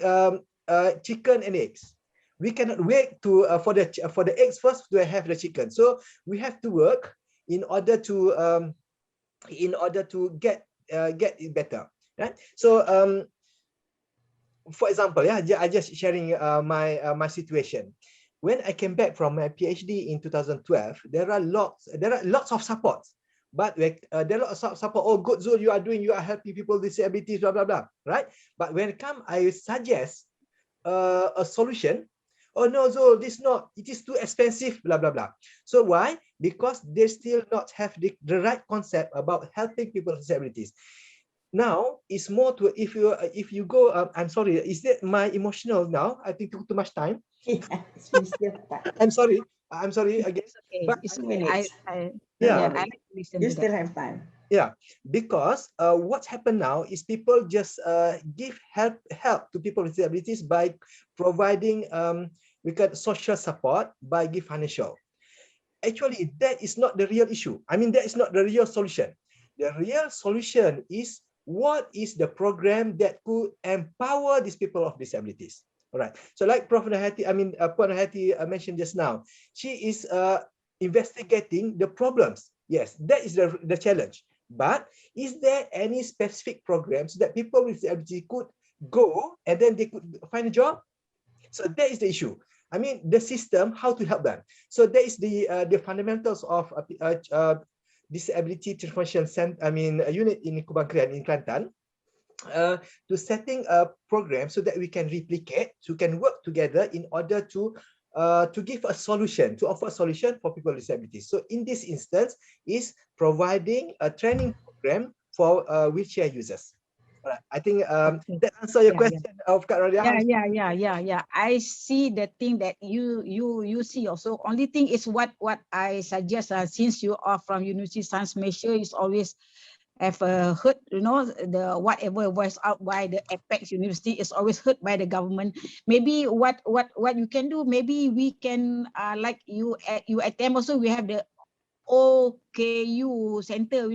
chicken and eggs. We cannot wait to for the eggs first to have the chicken. So we have to work in order to get it better. Right? So for example, yeah, I just sharing my situation. When I came back from my PhD in 2012, there are lots of supports. But there are lots of support. Oh, good, Zul, you are helping people with disabilities, blah, blah, blah, right? But when it comes, I suggest a solution. Oh, no, Zul, it is too expensive, blah, blah, blah. So why? Because they still not have the right concept about helping people with disabilities. Now, it's more to, if you go, I'm sorry, is that my emotional now? I think took too much time. I'm sorry again. Okay. But It's okay. I like to listen You to still that. have time. Yeah, because what's happened now is people just give help to people with disabilities by providing we got social support by give financial. Actually, that is not the real issue. That is not the real solution. The real solution is what is the program that could empower these people of disabilities. All right. So like Prof. Nurhati, Puan Nurhati mentioned just now, she is investigating the problems Yes, that is the challenge. But is there any specific programs that people with disability could go and then they could find a job? So that is the issue. I mean, the system, how to help them. So that is the fundamentals of disability transformation unit in Kubangkrean in Kelantan. To setting a program so that we can replicate, so can work together in order to give a solution, to offer a solution for people with disabilities. So in this instance is providing a training program for wheelchair users. All right. I think Okay. that answer your Yeah, yeah. question of Kak Radia. Yeah. I see the thing that you see also. Only thing is what I suggest, since you are from University Science Malaysia, is always have heard, the whatever was out by the Apex University is always heard by the government. Maybe what you can do, maybe we can like you attend also, we have the OKU center,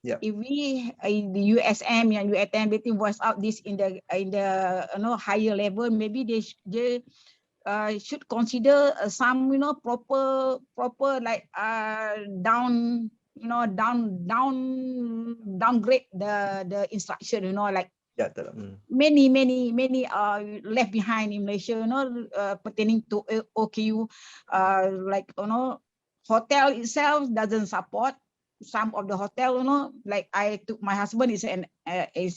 Yeah. if we in the USM and you attend meeting voice out this in the higher level, maybe they should consider some proper like downgrade the instruction, like Yeah. many left behind in Malaysia, pertaining to OKU, like hotel itself doesn't support some of the hotel, like I took my husband is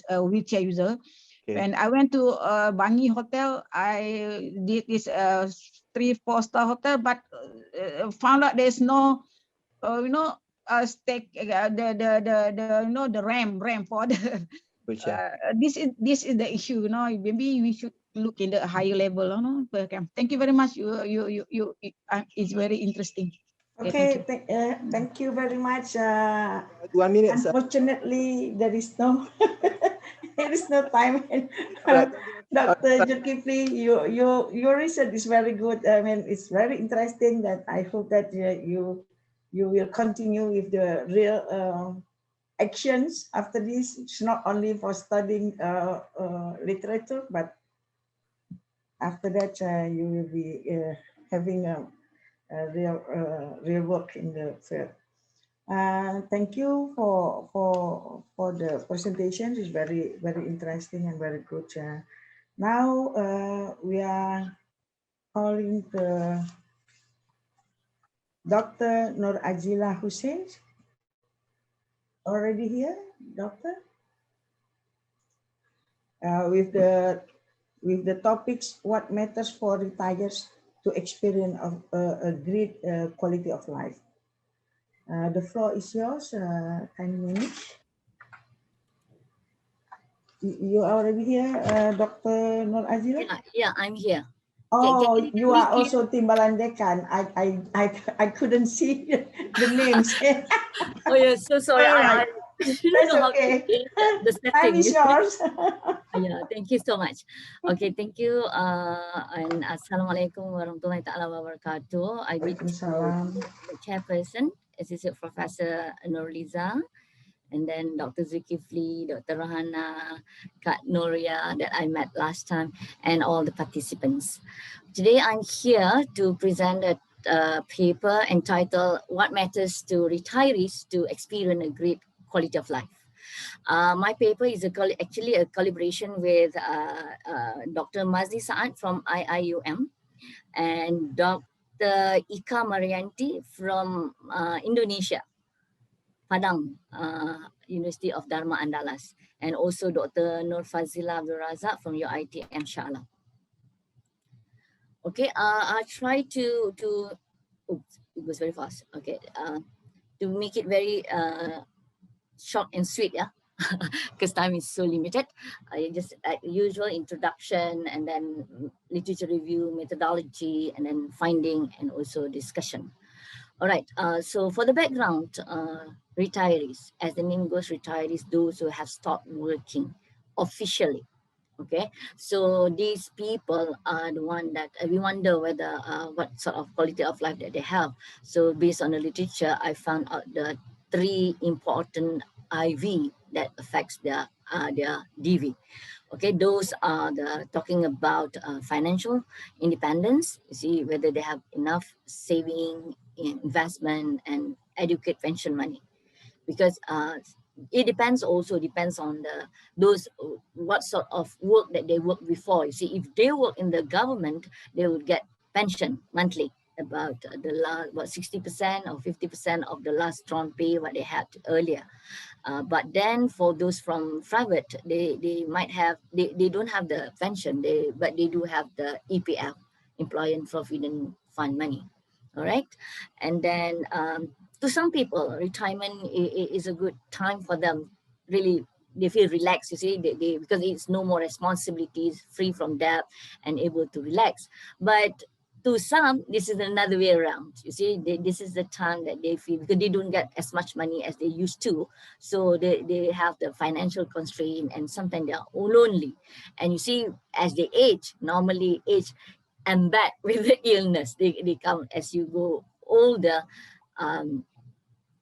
a wheelchair user. Okay. When I went to Bangi Hotel, I did this 3-4 star hotel, but found out there's no stake the ramp for the this is the issue, maybe we should look in the higher level, Thank you very much. You it's very interesting. Okay, thank you very much. 1 minute. Unfortunately, there is no time. Dr. Zulkifli, your research is very good. I mean, it's very interesting. That I hope that you will continue with the real actions after this. It's not only for studying literature, but after that you will be having a real work in the field. Thank you for the presentation. It's very interesting and very good. Now we are calling the Dr. Nur Ajila Hussein. Already here, doctor? With the topics, what matters for retirees to experience a great quality of life. The floor is yours. Can you manage? You are already here, Dr. Nur Azila? Yeah, I'm here. Oh, you are also Timbalan Dekan. I couldn't see the names. Oh, yeah, so sorry. All right. That's okay. The setting. Time is yours. Yeah, thank you so much. Okay, thank you. And Assalamualaikum warahmatullahi ta'ala wabarakatuh. I greet the chairperson, Assistant Professor Nurliza, and then Dr. Zulkifli, Dr. Rahana, Kak Nuria that I met last time, and all the participants. Today I'm here to present a paper entitled What Matters to Retirees to Experience a Great Quality of Life. My paper is actually a collaboration with Dr. Mazli Saad from IIUM and Dr. Ika Marianti from Indonesia, Padang University of Dharma Andalas, and also Dr. Nur Fazila Abdul Razak from UiTM Shah Alam. Okay, I try to oops, it was very fast. Okay, to make it very short and sweet, yeah, because time is so limited. Just usual introduction, and then literature review, methodology, and then finding, and also discussion. All right, so for the background, retirees, as the name goes, retirees, those who have stopped working officially. Okay, so these people are the one that we wonder whether what sort of quality of life that they have. So based on the literature, I found out the 3 important IV that affects their DV. Okay, those are the talking about financial independence. You see whether they have enough saving, investment, and adequate pension money, because it depends on the those what sort of work that they work before. You see, if they work in the government, they will get pension monthly about the last, about 60% or 50% of the last drawn pay what they had earlier. But then for those from private, they might have, they don't have the pension, but they do have the EPF, Employee Provident Fund money. All right. And then to some people, retirement is a good time for them. Really, they feel relaxed, you see, because it's no more responsibilities, free from debt and able to relax. But to some, this is another way around. You see, this is the time that they feel, because they don't get as much money as they used to. So they have the financial constraint, and sometimes they are lonely. And you see, as they age, normally age and back with the illness, they come as you go older.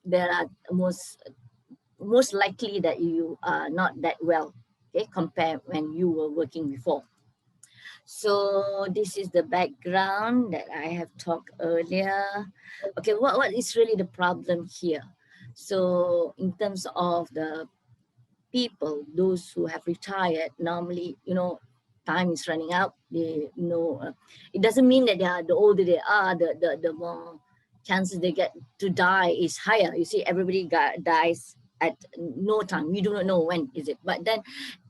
There are most likely that you are not that well, okay, compared when you were working before. So this is the background that I have talked earlier. Okay, what is really the problem here? So in terms of the people, those who have retired, normally, you know, time is running out. They know it doesn't mean that they are, the older they are, the more chances they get to die is higher. You see, everybody dies at no time. We do not know when is it, but then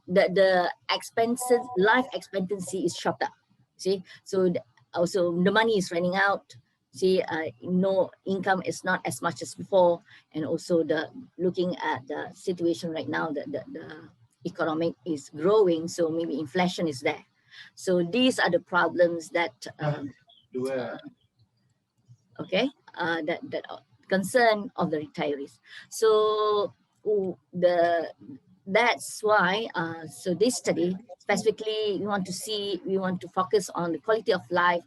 the expenses, life expectancy is shorter. See, so also the money is running out. See, no income is not as much as before, and also the looking at the situation right now, the economic is growing, so maybe inflation is there. So these are the problems that that concern of the retirees. So that's why so this study specifically we want to focus on the quality of life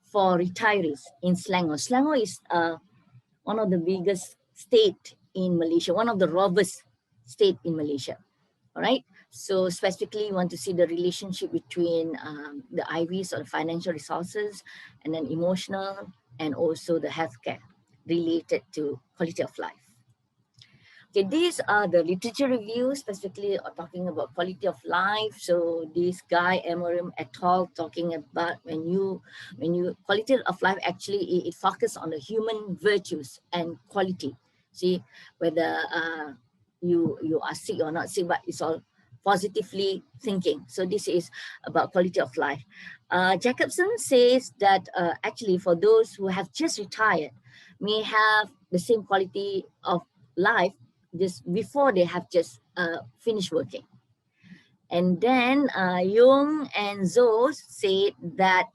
for retirees in Selangor. Selangor is one of the biggest state in Malaysia, one of the robust state in Malaysia. All right. So specifically, we want to see the relationship between the IVs or the financial resources, and then emotional, and also the healthcare related to quality of life. Okay, these are the literature reviews specifically talking about quality of life. So this guy Amorim et al. Talking about when you quality of life, actually it focuses on the human virtues and quality. See whether you are sick or not sick, but it's all positively thinking. So this is about quality of life. Jacobson says that actually for those who have just retired may have the same quality of life just before they have just finished working. And then Jung and Zoe said that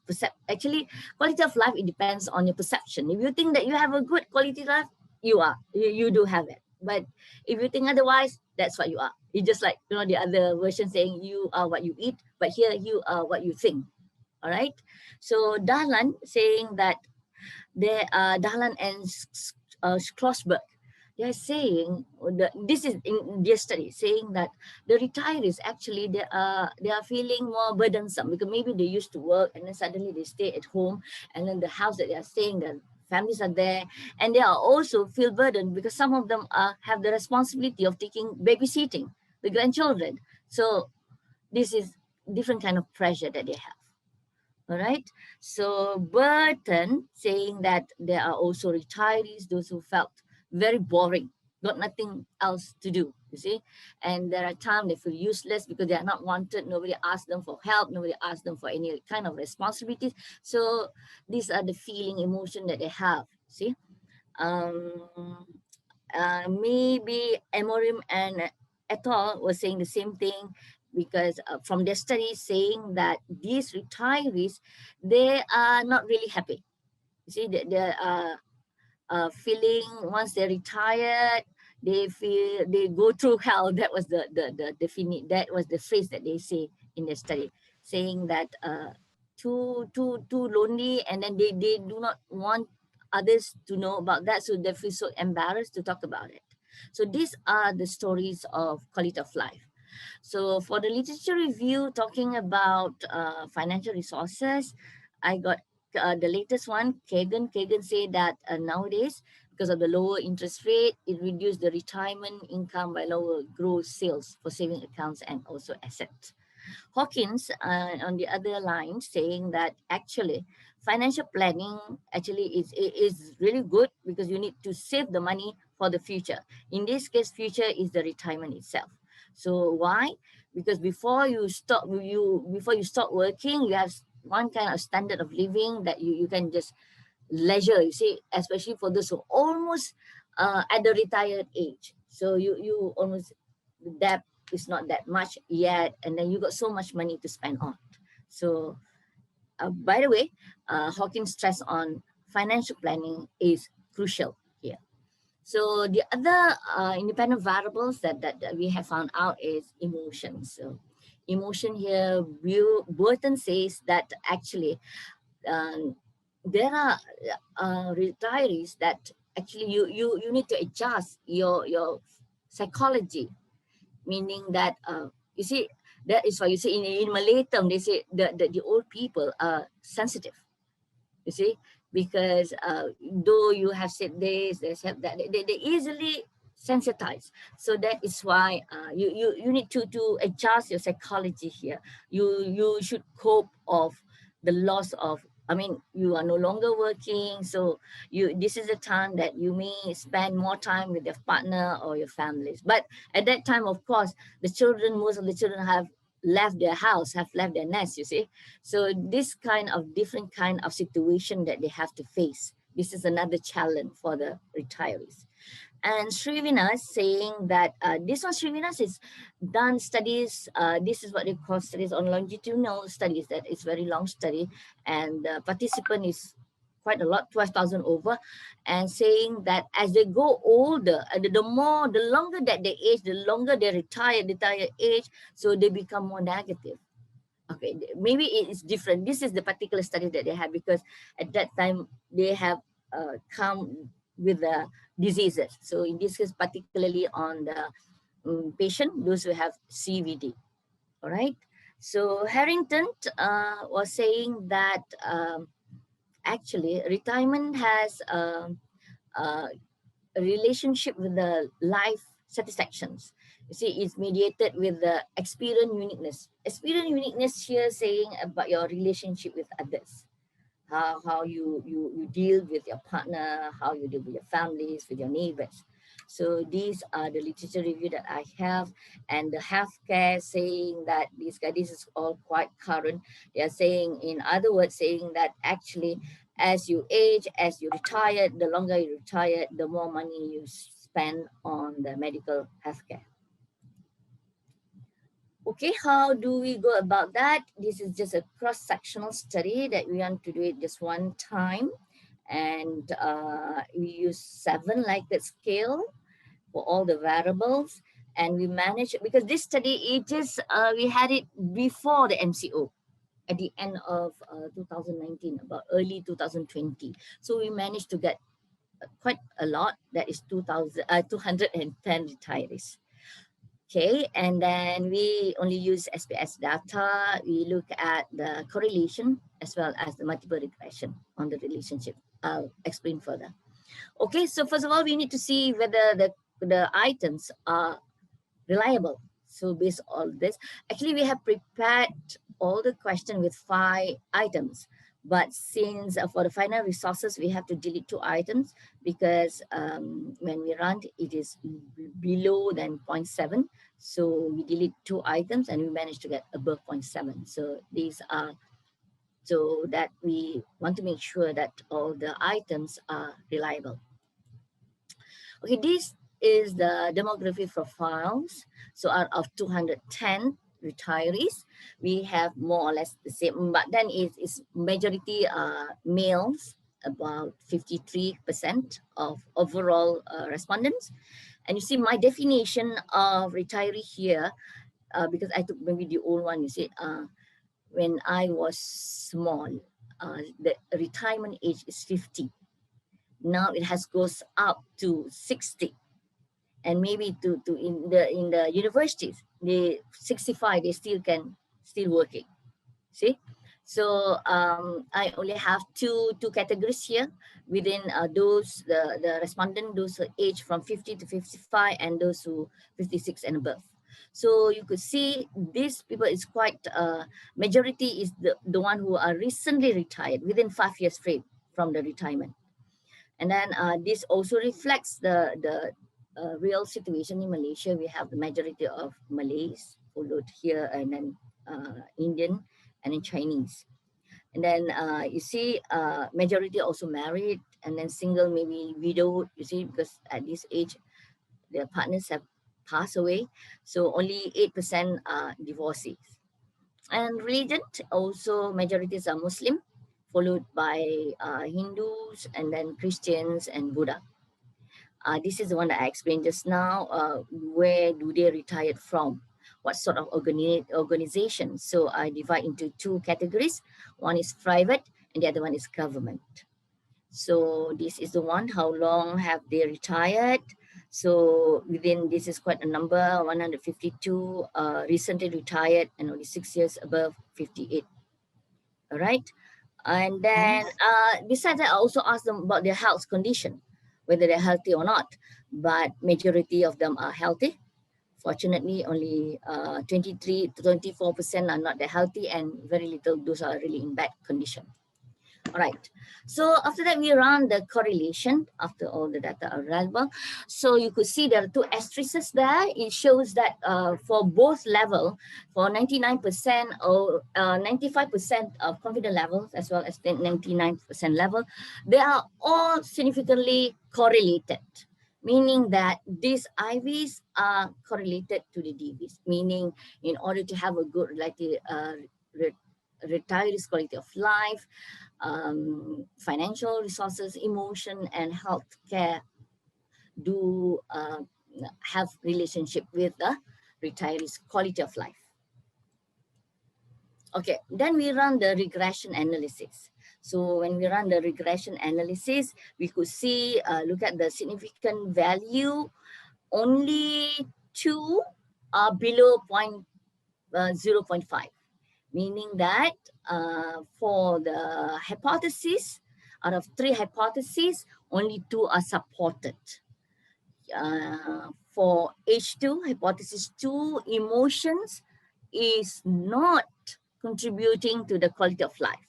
actually quality of life, it depends on your perception. If you think that you have a good quality life, you do have it. But if you think otherwise, that's what you are. It's just like, you know, the other version saying you are what you eat, but here you are what you think. All right. So Dahlan saying that there are Dahlan and Schlossberg. They are saying this is in their study saying that the retirees actually they are feeling more burdensome because maybe they used to work and then suddenly they stay at home, and then the house that they are staying, the families are there, and they are also feel burdened because some of them have the responsibility of taking babysitting the grandchildren. So this is different kind of pressure that they have. All right. So Burton saying that there are also retirees, those who felt very boring, got nothing else to do, you see. And there are times they feel useless because they are not wanted. Nobody asks them for help. Nobody asks them for any kind of responsibilities. So these are the feeling, emotion that they have, see. Maybe Amorim and et al. Was saying the same thing, because from their studies saying that these retirees, they are not really happy. You see, they are feeling once they're retired, they feel they go through hell. That was that was the phrase that they say in the study, saying that too lonely, and then they do not want others to know about that, so they feel so embarrassed to talk about it. So these are the stories of quality of life. So for the literature review talking about financial resources, I got the latest one. Kagan say that nowadays Because of the lower interest rate, it reduced the retirement income by lower gross sales for saving accounts and also assets. Hawkins, on the other line, saying that actually financial planning actually is really good because you need to save the money for the future. In this case, future is the retirement itself. So why? Because before you stop working, you have one kind of standard of living that you can just leisure, you see, especially for those who almost at the retired age. So you almost, the debt is not that much yet, and then you got so much money to spend on. So by the way, Hawkins stress on financial planning is crucial here. So the other independent variables that we have found out is emotions. So emotion here, Burton says that actually there are retirees that actually you need to adjust your psychology, meaning that you see, that is why you see in Malay term they say the old people are sensitive, you see, because though you have said this, they have that, they easily sensitize. So that is why you need to adjust your psychology here. You should cope of the loss of, I mean, you are no longer working, so this is the time that you may spend more time with your partner or your families. But at that time, of course, most of the children have left their house, have left their nest, you see. So this kind of different kind of situation that they have to face. This is another challenge for the retirees. And Srivinas saying that Srivinas is done studies. This is what they call studies on longitudinal studies. That is very long study, and participant is quite a lot, 12,000 over, and saying that as they go older, the longer that they age, the longer they retire age, so they become more negative. Okay, maybe it is different. This is the particular study that they have, because at that time they have come with the diseases. So in this case, particularly on the patient, those who have CVD. All right. So Harrington was saying that actually retirement has a relationship with the life satisfactions. You see, it's mediated with the experience uniqueness. Experience uniqueness here saying about your relationship with others. How you deal with your partner, how you deal with your families, with your neighbors. So these are the literature review that I have, and the healthcare saying that this is all quite current. They are saying, in other words, saying that actually as you age, as you retire, the longer you retire, the more money you spend on the medical healthcare. Okay, how do we go about that? This is just a cross-sectional study that we want to do it just one time. And we use 7 Likert scale for all the variables. And we manage, because this study, we had it before the MCO at the end of 2019, about early 2020. So we managed to get quite a lot, that is 210 retirees. Okay, and then we only use SPS data. We look at the correlation as well as the multiple regression on the relationship. I'll explain further. Okay, so first of all, we need to see whether the items are reliable. So based on this, actually we have prepared all the question with 5 items. But since for the final resources, we have to delete 2 items because when we run, it is below than 0.7. So we delete 2 items and we managed to get above 0.7. So these are, so that we want to make sure that all the items are reliable. Okay, this is the demographic profiles. So out of 210 retirees, we have more or less the same, but then it's majority males, about 53% of overall respondents. And you see my definition of retiree here, because I took maybe the old one, you see, when I was small, the retirement age is 50. Now it has goes up to 60. And maybe to in the universities, they 65, they still working. See, So I only have two categories here within those the respondent, those who age from 50 to 55 and those who 56 and above. So you could see these people is quite majority is the one who are recently retired within 5 years frame from the retirement. And then this also reflects the real situation in Malaysia. We have the majority of Malays followed here, and then Indian and then Chinese. And then you see majority also married, and then single, maybe widowed, you see, because at this age, their partners have passed away. So only 8% are divorcees. And religion, also majorities are Muslim, followed by Hindus, and then Christians and Buddha. This is the one that I explained just now. Where do they retire from? What sort of organization? So I divide into two categories. One is private and the other one is government. So this is the one, how long have they retired? So within, this is quite a number, 152 recently retired and only 6 years above 58. All right. And then besides that, I also ask them about their health condition, whether they're healthy or not. But majority of them are healthy. Fortunately, only 23 to 24% are not that healthy, and very little, those are really in bad condition. All right. So after that, we run the correlation after all the data are available. So you could see there are two asterisks there. It shows that for both level, for 99% or 95% of confidence levels, as well as the 99% level, they are all significantly correlated, meaning that these IVs are correlated to the DVs, meaning in order to have a good retirees quality of life, financial resources, emotion, and health care do have relationship with the retirees' quality of life. Okay, then we run the regression analysis. So when we run the regression analysis, we could see, look at the significant value, only two are below 0.5. Meaning that for the hypothesis, out of 3 hypotheses, only 2 are supported. For H2, hypothesis 2, emotions is not contributing to the quality of life.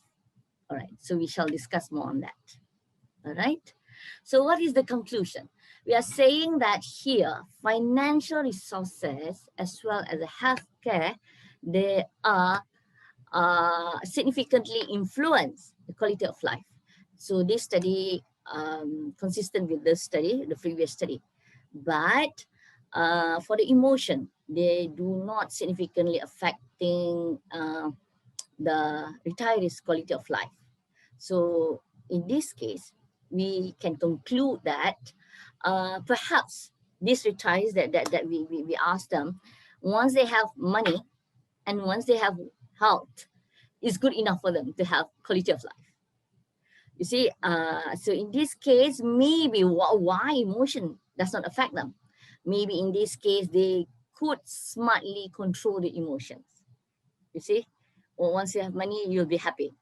All right, so we shall discuss more on that. All right, so what is the conclusion? We are saying that here, financial resources as well as the healthcare, they are significantly influence the quality of life. So this study consistent with the study, the previous study, but for the emotion, they do not significantly affecting the retirees' quality of life. So in this case, we can conclude that perhaps these retirees that we asked them, once they have money and once they have health, is good enough for them to have quality of life. You see, so in this case, maybe why emotion does not affect them. Maybe in this case, they could smartly control the emotions. You see, well, once you have money, you'll be happy.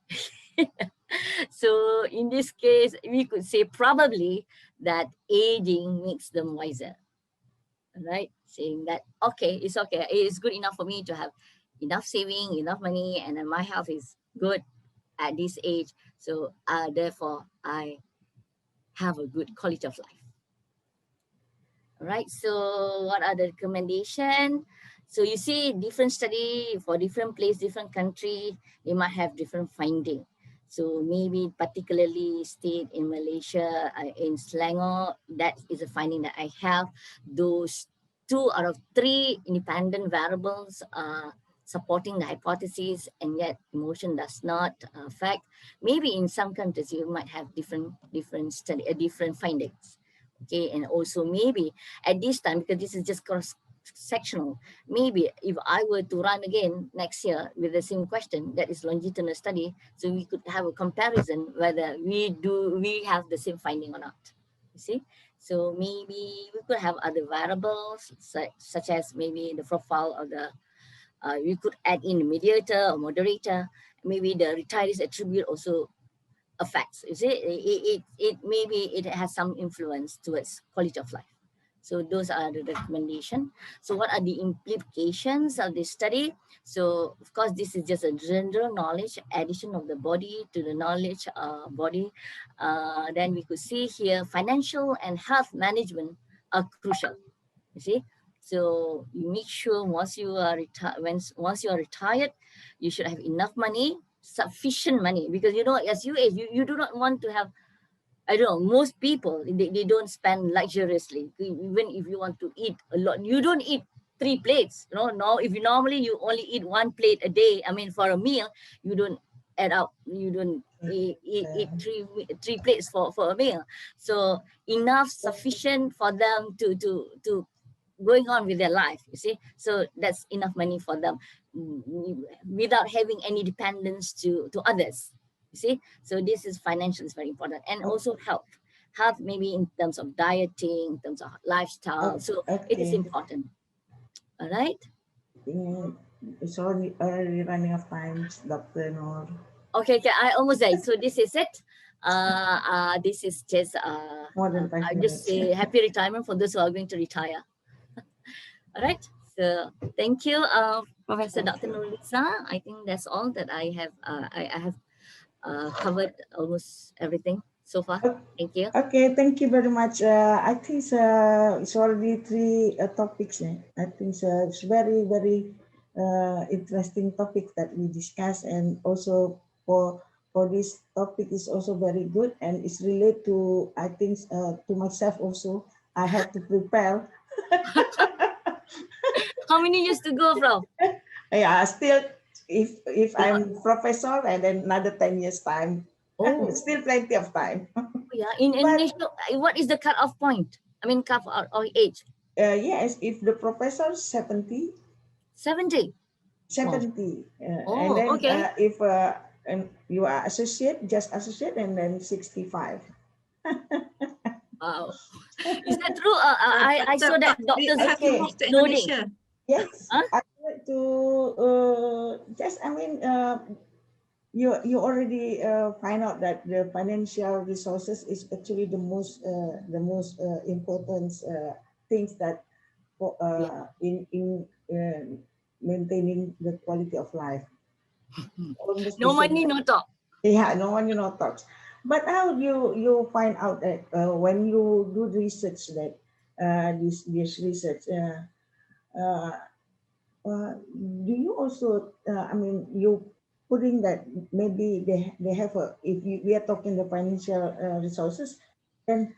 So in this case, we could say probably that aging makes them wiser. Right? Saying that, okay, it's good enough for me to have enough saving, enough money, and then my health is good at this age. So therefore, I have a good quality of life. All right, so what are the recommendations? So you see different study for different place, different country, they might have different finding. So maybe particularly state in Malaysia, in Selangor, that is a finding that I have. Those 2 out of 3 independent variables are supporting the hypothesis, and yet emotion does not affect. Maybe in some countries you might have different study, different findings. Okay, and also maybe at this time, because this is just cross-sectional, maybe if I were to run again next year with the same question, that is longitudinal study, so we could have a comparison whether we have the same finding or not. You see, so maybe we could have other variables such as maybe the profile of the We could add in mediator or moderator. Maybe the retirees attribute also affects. You see, it maybe it has some influence towards quality of life. So those are the recommendation. So what are the implications of this study? So of course, this is just a general knowledge, addition of the body to the knowledge body. Then we could see here financial and health management are crucial. You see, so you make sure once you are once you are retired, you should have enough money, sufficient money, because you know as you age, you do not want to have, I don't know, most people, they don't spend luxuriously. Even if you want to eat a lot, you don't eat 3 plates. You know, no, if you normally you only eat 1 plate a day, I mean, for a meal, you don't add up, you don't eat three plates for a meal. So enough, sufficient for them to going on with their life, you see. So that's enough money for them without having any dependence to others. You see, so this is financial is very important, and also health maybe in terms of dieting, in terms of lifestyle. So it is important. All right. Sorry, already running out of time, Dr. Noor. Okay, I almost there. So this is it. This is just More than 5 I minutes. just say happy retirement for those who are going to retire. All right. So thank you, Professor Dr. Nurlisa. I think that's all that I have. I have covered almost everything so far. Thank you. Okay, thank you very much. I think it's already 3 topics. I think it's very, very interesting topic that we discuss, and also for this topic is also very good, and it's related to, I think, to myself also. I have to prepare. How many years to go, Prof? Yeah, still, if I'm professor, and then another 10 years time. Oh, Still plenty of time. yeah. In Indonesia, what is the cutoff point? I mean, cutoff or age? Yes, if the professor 70. 70. 70. And Oh, then okay. if you are associate, just associate, and then 65. Wow. Is that true? I saw that doctors have you Okay. moved to loading. Indonesia? Yes, Huh? I want to just, I mean, you already find out that the financial resources is actually the most important things that for in maintaining the quality of life. Almost the No same. money, no talk. Yeah, no one talks. But how do you find out that when you do research that this research? Uh, do you also, I mean, you putting that maybe they have a, if we are talking the financial resources, then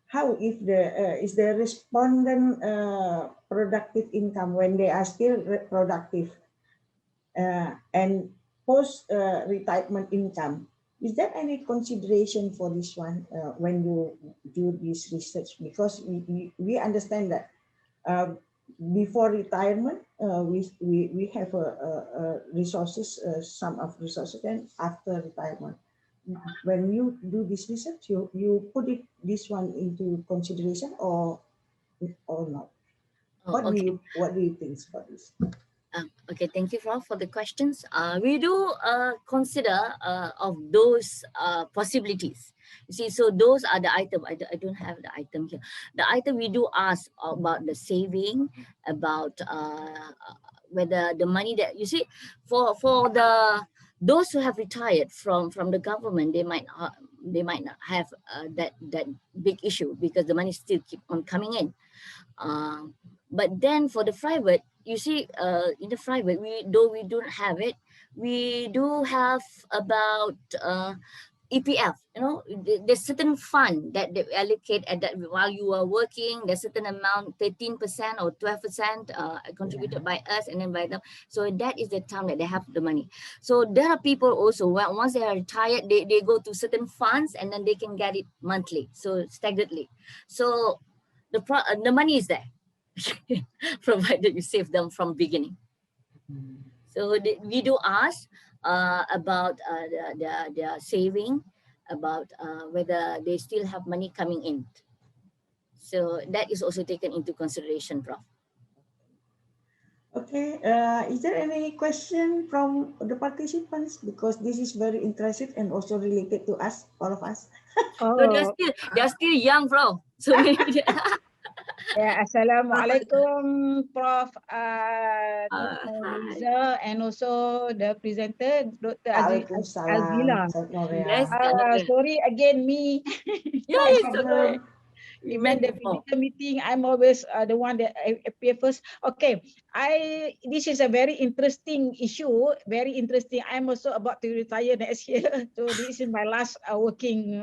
how if the is the respondent productive income when they are still productive and post retirement income, is there any consideration for this one when you do this research? Because we understand that before retirement, we have resources, some of resources, and after retirement. When you do this research, you put this one into consideration or not? Oh, okay. What do you think about this? Okay, thank you, Prof, for the questions. We do consider of those possibilities. You see, so those are the item. I don't have the item here. The item we do ask about the saving, about whether the money that you see for the those who have retired from the government, they might not have that big issue because the money still keep on coming in. But then for the private, you see, in the private, we don't have it, we do have about EPF. You know, there's certain fund that they allocate at that while you are working. There's certain amount, 13% or 12% contributed by us and then by them. So that is the time that they have the money. So there are people also once they are retired, they go to certain funds and then they can get it monthly, so staggeredly. So the money is there, provided you save them from beginning. So we do ask about their saving, about whether they still have money coming in. So that is also taken into consideration, Prof. Okay, is there any question from the participants? Because this is very interesting and also related to us, all of us. No, Oh, they are still young, bro. So maybe yeah, Assalamualaikum, Prof. hi. Nurhaliza, and also the presenter, Dr. Waalaikumsalam, Azila. Ustaz Yes, Noria. Kak Nurul. Sorry again, me. Yeah, No it's okay. problem. We Even met the before. physical meeting, I'm always the one that appear first. Okay, this is a very interesting issue, very interesting. I'm also about to retire next year, so this is my last working.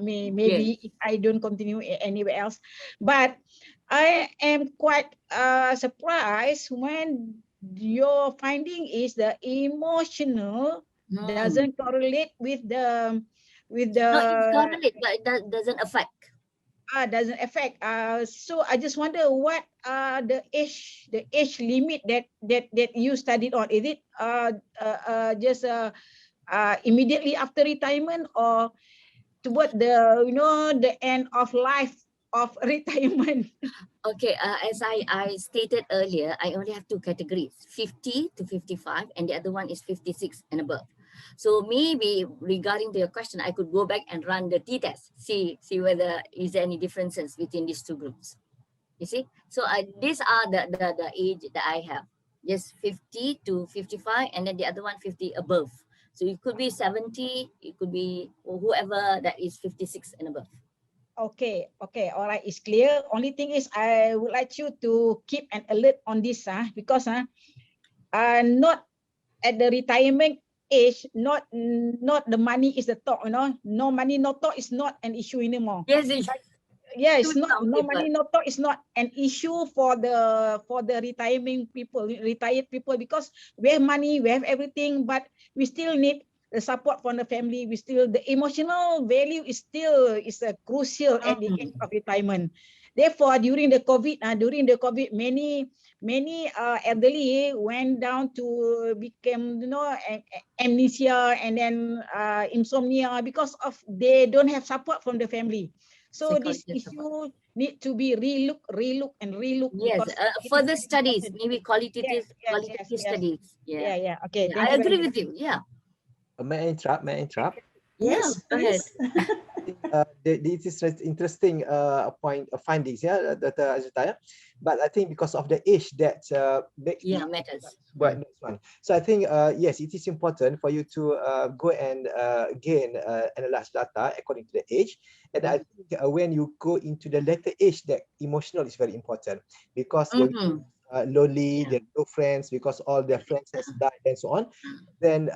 Maybe if I don't continue anywhere else, but I am quite surprised when your finding is the emotional doesn't correlate with the No, it's correlate, but it doesn't affect. doesn't affect. So I just wonder what the age limit that you studied on. Is it just immediately after retirement or toward the end of life of retirement? Okay, as I stated earlier, I only have two categories, 50 to 55, and the other one is 56 and above. So maybe regarding to your question, I could go back and run the t-test, see whether is there any differences between these two groups. You see, so these are the age that I have, just 50 to 55, and then the other one 50 above. So it could be 70, it could be whoever that is 56 and above. Okay, all right, it's clear. Only thing is I would like you to keep an alert on this, because not at the retirement age, not the money is the talk, no money, no talk is not an issue anymore. Yes, Yeah, it's Choose not, some no people. money, no talk is not an issue for the retired people, because we have money, we have everything, but we still need the support from the family. The emotional value is still a crucial at the end of retirement. Therefore, during the COVID, many elderly went down to become amnesia and then insomnia because of they don't have support from the family. So this Psychological support. issue need to be relook. Yes, Because further studies, maybe yes, qualitative studies. Yeah, yeah. Okay, yeah, thank I you very agree much. with you. Yeah, May I interrupt? yeah, Yes, go ahead. please. This is interesting point findings, yeah, Dr. Azutaya. But I think because of the age that makes Yeah, the matters. next one. So I think yes, it is important for you to go and again analyze data according to the age. And I think when you go into the later age, that emotional is very important because they lonely, Yeah. they have no friends because all their friends has died and so on. Then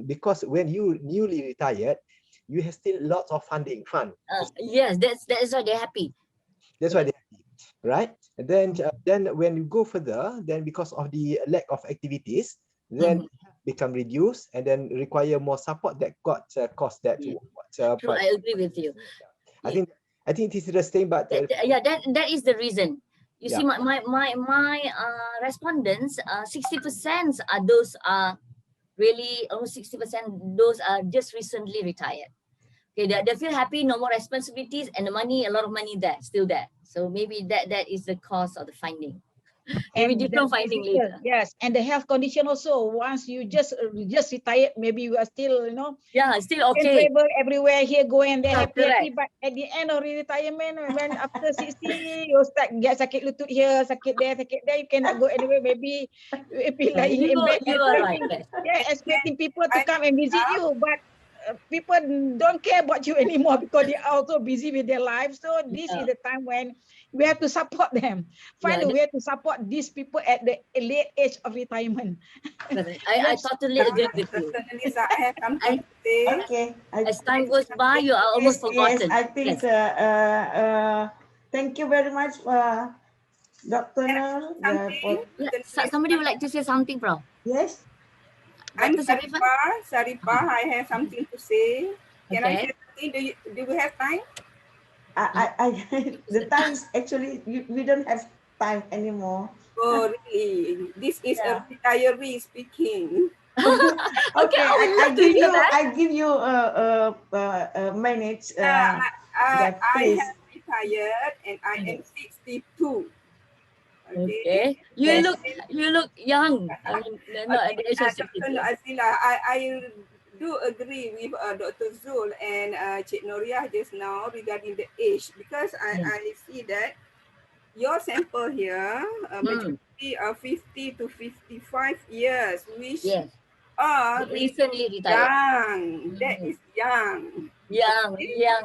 because when you newly retired, you have still lots of fun. Yes, that's why they're happy. That's why they're happy, right? And then when you go further, then because of the lack of activities, then become reduced and then require more support that got cost that. Yeah. True, I agree with you. I think it is interesting, but Yeah, that is the reason. You yeah. see, my respondents, 60% are those are really almost 60%. Those are just recently retired. Okay, they feel happy, no more responsibilities, and the money, a lot of money there, still there. So maybe that is the cause of the finding. Maybe And different finding later. yes, and the health condition also. Once you just retired, maybe you are still, Yeah, still can okay. travel everywhere, here, go and there, Yeah, happy. correct. But at the end of retirement, when after 60, you start get sakit lutut here, sakit there, you cannot go anywhere. Maybe you feel lying in bed, You are right. expecting people to come and visit you, but people don't care about you anymore because they are also busy with their lives. So this is the time when we have to support them. Find a way to support these people at the late age of retirement. I totally agree with you. Lisa, I have something to say. Okay. As time goes by, you are almost forgotten. Yes, I think thank you very much, Dr. Nel. Somebody would like to say something, bro. Yes. I'm Dr. Sarifa. I have something to say. Can I say something? Do we have time? The time is actually we don't have time anymore. Oh, really? This is a retiree speaking. Okay, I give you a minute. I have retired and I am 62. Okay. You look young. I mean, not at the age of Dr. 62. Azila, I do agree with Dr. Zul and Cik Noria just now regarding the age, because I see that your sample here, majority are 50 to 55 years, which Yes. are really Recently retired. young. That is young. Young,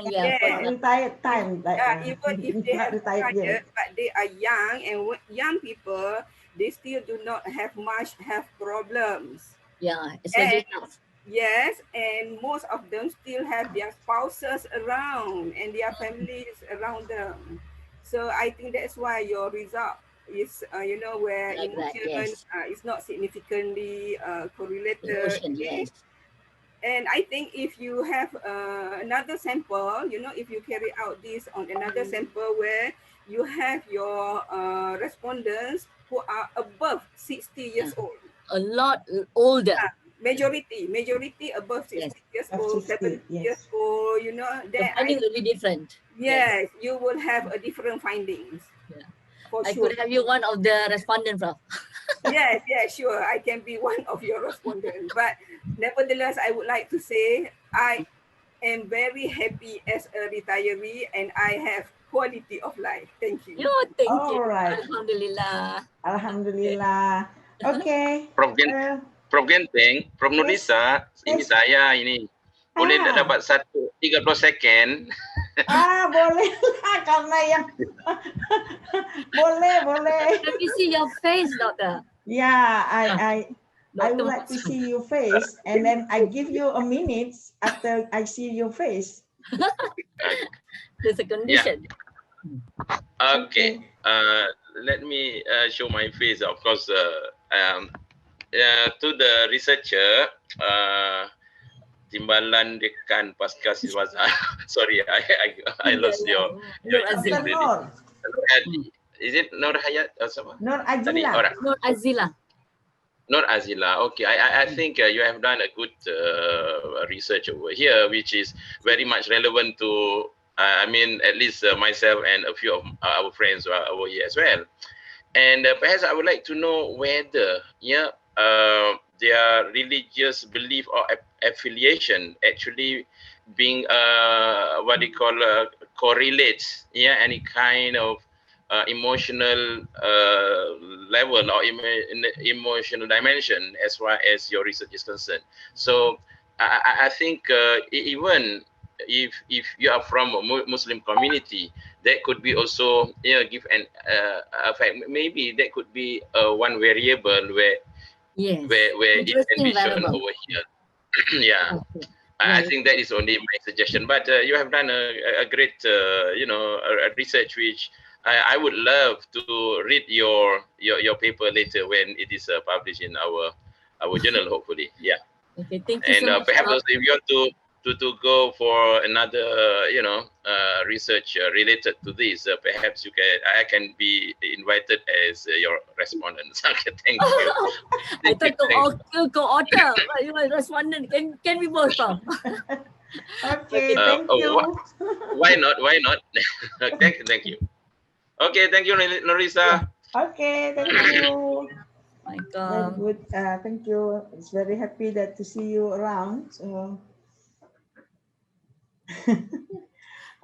Yes. Not retired time, like Even if they not have retired retired, yet. but they are young, and young people, they still do not have much health problems. Yeah, And especially health. yes, and most of them still have their spouses around and their families around them. So I think that's why your result is, where Like that, emotion yes. is not significantly correlated. Emotion, yes. And I think if you have another sample, if you carry out this on another sample where you have your respondents who are above 60 years old. A lot older. Majority above 60 years old, 70 years yes. old, The then finding will be different. yes, you will have a different findings. Yeah. For I sure. could have you one of the respondents, Prof. Yes, sure. I can be one of your respondents. But nevertheless, I would like to say I am very happy as a retiree and I have quality of life. Thank you. Thank All you. right. Alhamdulillah. Alhamdulillah. Okay. Prof Genting, Prof Nurisa, ini saya ini. Boleh tak dapat 30 second? Boleh lah, karena yang boleh. Let me see your face, doctor. Yeah, I would like to see your face, and then I give you a minute after I see your face. There's a condition. Yeah. Okay. Let me show my face. Of course, to the researcher, Timbalan Dekan Pasca Silvaza. Sorry, I lost your Nur. Is it Nur Hayat or someone? Nur Azila. Right. Nur Azila. Nur Azila. Okay, I think you have done a good research over here, which is very much relevant to, I mean, at least myself and a few of our friends are over here as well. And perhaps I would like to know whether, their religious belief or affiliation actually being what they call correlates, any kind of emotional level or emotional dimension as far as your research is concerned. So I think even if you are from a Muslim community, that could be also give an effect. Maybe that could be one variable where it can be shown over here. Yeah. Okay. I think that is only my suggestion. But you have done a great research which I would love to read your paper later when it is published in our journal, hopefully. Yeah. Okay, thank you so much. Perhaps also if you want to go for another research related to this, perhaps I can be invited as your respondent. Okay, thank you. I thought co-author, but you are respondent. Can we both come? Okay, thank you. Why not? Thank you. Okay, thank you, Norisa. Okay, thank you. Very good. Thank you. It's very happy to see you around. So.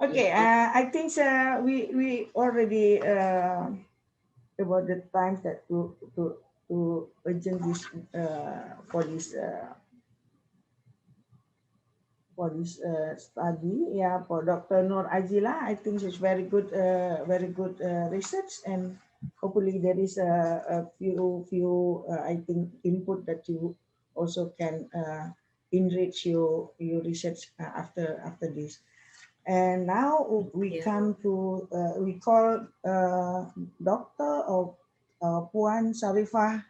Okay, I think we already about the times that to urgent this for this study. Yeah, for Dr. Nur Azila, I think it's very good research, and hopefully there is a few I think input that you also can enrich your research after this. And now we come to we call Doctor or Puan Sarifah.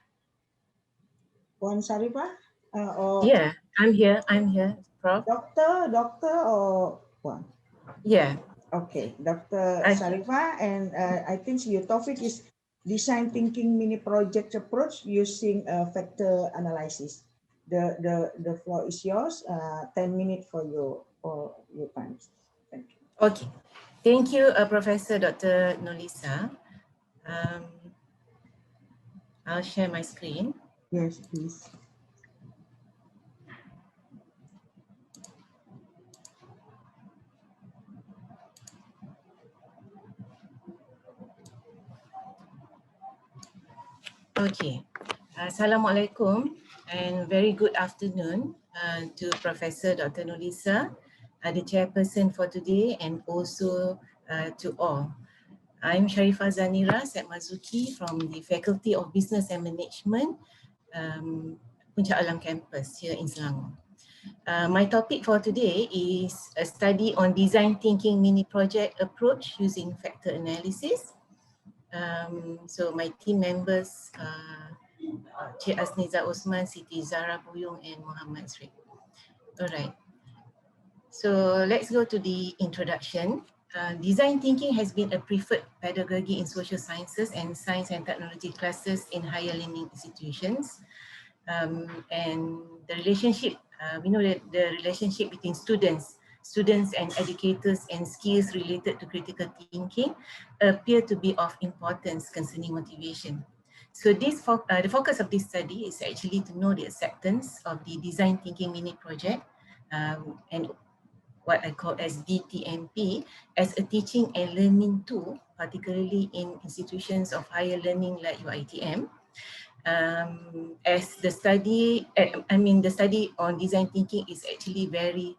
Puan Sarifah? Yeah, I'm here, Prof. Doctor or Puan? Yeah. Okay, Dr. Sarifah, and I think your topic is design thinking mini project approach using factor analysis. The floor is yours. 10 minutes for your time. Thank you. Okay, thank you, Professor Dr. Nolisa. I'll share my screen. Yes, please. Okay. Assalamualaikum and very good afternoon to Professor Dr. Nolisa, the chairperson for today, and also to all. I'm Sharifah Zanira Setmazuki from the Faculty of Business and Management, Puncak Alam campus here in Selangor. My topic for today is a study on design thinking mini project approach using factor analysis. So my team members, Cik Asniza Osman, Siti Zara Buyung, and Muhammad Sri. All right. So let's go to the introduction. Design thinking has been a preferred pedagogy in social sciences and science and technology classes in higher learning institutions. And the relationship, we know that the relationship between students and educators and skills related to critical thinking appear to be of importance concerning motivation. So the focus of this study is actually to know the acceptance of the design thinking mini project and what I call as DTMP as a teaching and learning tool, particularly in institutions of higher learning like UiTM. As the study, the study on design thinking is actually very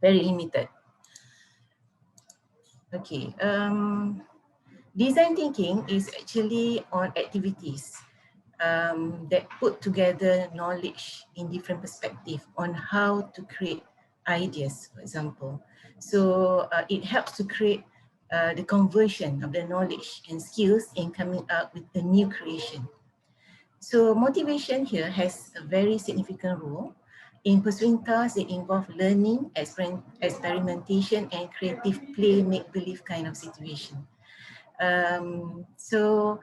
limited. Okay, design thinking is actually on activities that put together knowledge in different perspectives on how to create ideas, for example. So it helps to create the conversion of the knowledge and skills in coming up with a new creation. So motivation here has a very significant role in pursuing tasks that involve learning, experimentation, and creative play, make-believe kind of situation. So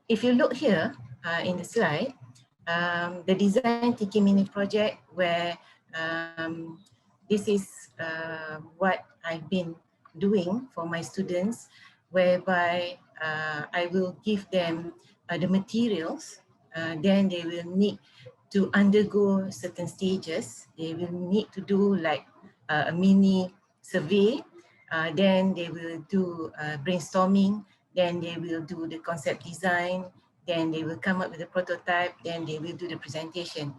if you look here in the slide, the design thinking mini project where this is what I've been doing for my students, whereby I will give them the materials, then they will need to undergo certain stages. They will need to do like a mini survey, then they will do brainstorming, then they will do the concept design, then they will come up with a prototype, then they will do the presentation.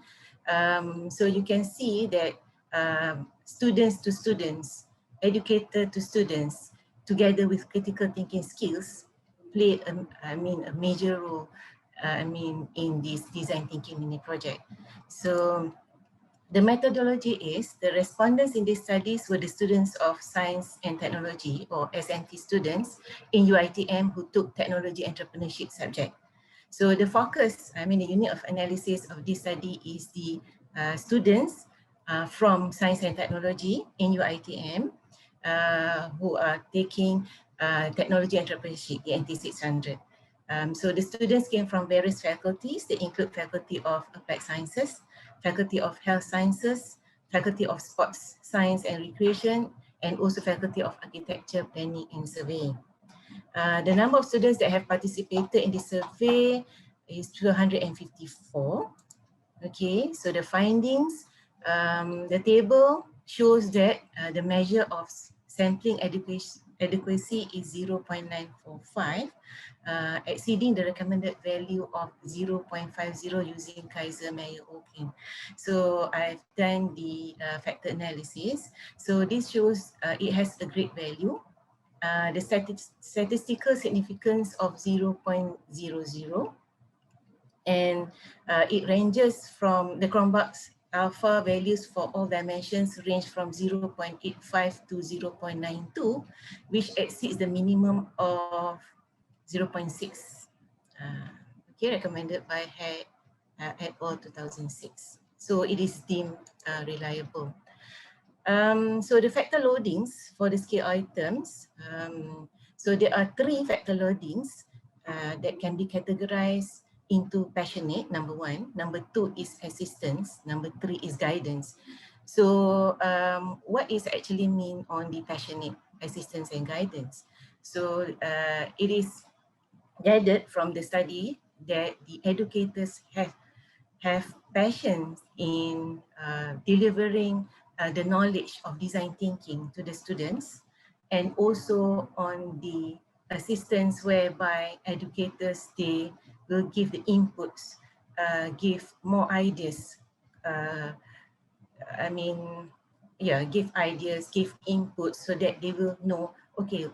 So you can see that students to students, educator to students, together with critical thinking skills, play a major role in this design thinking mini project. So the methodology is the respondents in these studies were the students of science and technology, or SNT students in UiTM who took technology entrepreneurship subject. So the focus, the unit of analysis of this study is the students from science and technology in UiTM who are taking technology entrepreneurship, the NT600. So the students came from various faculties. They include Faculty of Applied Sciences, Faculty of Health Sciences, Faculty of Sports Science and Recreation, and also Faculty of Architecture, Planning and Surveying. The number of students that have participated in this survey is 254. Okay, so the findings, the table shows that the measure of sampling adequacy is 0.945, exceeding the recommended value of 0.50 using Kaiser-Meyer-Okin. So I've done the factor analysis. So this shows it has a great value. The statistical significance of 0.00, and it ranges from the Cronbach's alpha values for all dimensions range from 0.85 to 0.92, which exceeds the minimum of 0.6. Okay, recommended by Head et al. 2006. So it is deemed reliable. So the factor loadings for the scale items, so there are 3 factor loadings that can be categorized into passionate, number 1, number 2 is assistance, number 3 is guidance. So what is actually mean on the passionate, assistance and guidance? So it is gathered from the study that the educators have passion in delivering the knowledge of design thinking to the students, and also on the assistance whereby educators, they will give the inputs, give more ideas, uh, I mean, yeah, give ideas, give inputs so that they will know, okay,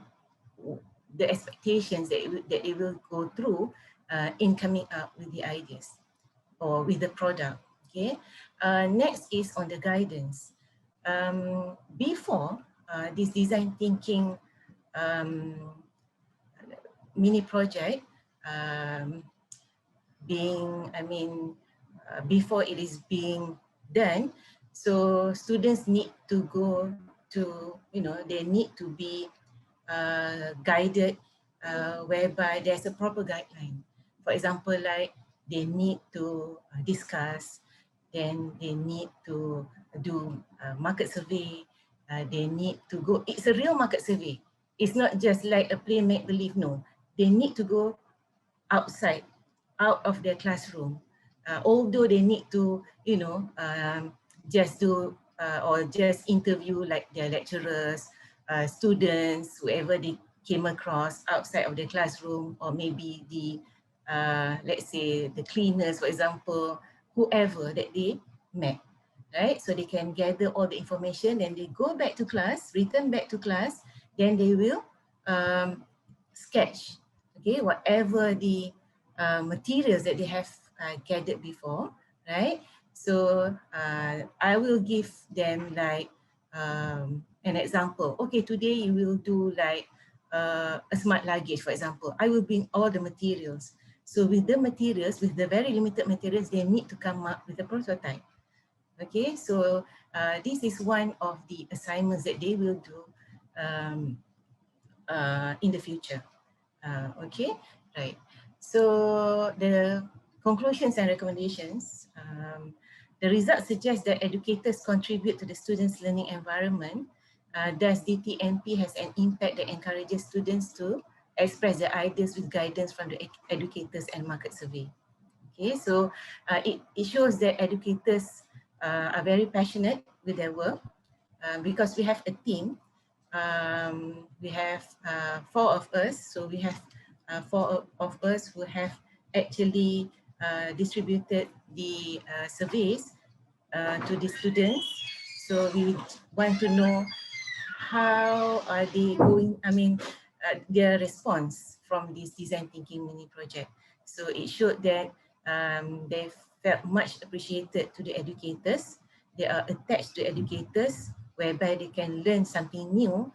the expectations that they will go through in coming up with the ideas or with the product. Okay. Next is on the guidance. Before this design thinking um, mini project before it is being done, so students need to go to, they need to be guided whereby there's a proper guideline. For example, like they need to discuss, then they need to do market survey, they need to go, it's a real market survey. It's not just like a play make believe, no. They need to go outside, out of their classroom. Although they need to, just do or just interview like their lecturers, students, whoever they came across outside of the classroom, or maybe the, let's say the cleaners, for example, whoever that they met, right? So they can gather all the information and they go back to class, return back to class, then they will sketch, okay, whatever the materials that they have gathered before, right? So I will give them like an example. Okay, today you will do like a smart luggage, for example. I will bring all the materials. So with the materials, with the very limited materials, they need to come up with a prototype. Okay, so this is one of the assignments that they will do in the future. Okay, right. So the conclusions and recommendations, the results suggest that educators contribute to the students' learning environment. Thus, DTNP has an impact that encourages students to express their ideas with guidance from the educators and market survey. Okay, so it shows that educators are very passionate with their work because we have a team. We have 4 of us, so we have 4 of us who have actually distributed the surveys to the students. So we want to know how are they going, their response from this design thinking mini project. So it showed that they felt much appreciated to the educators. They are attached to educators, whereby they can learn something new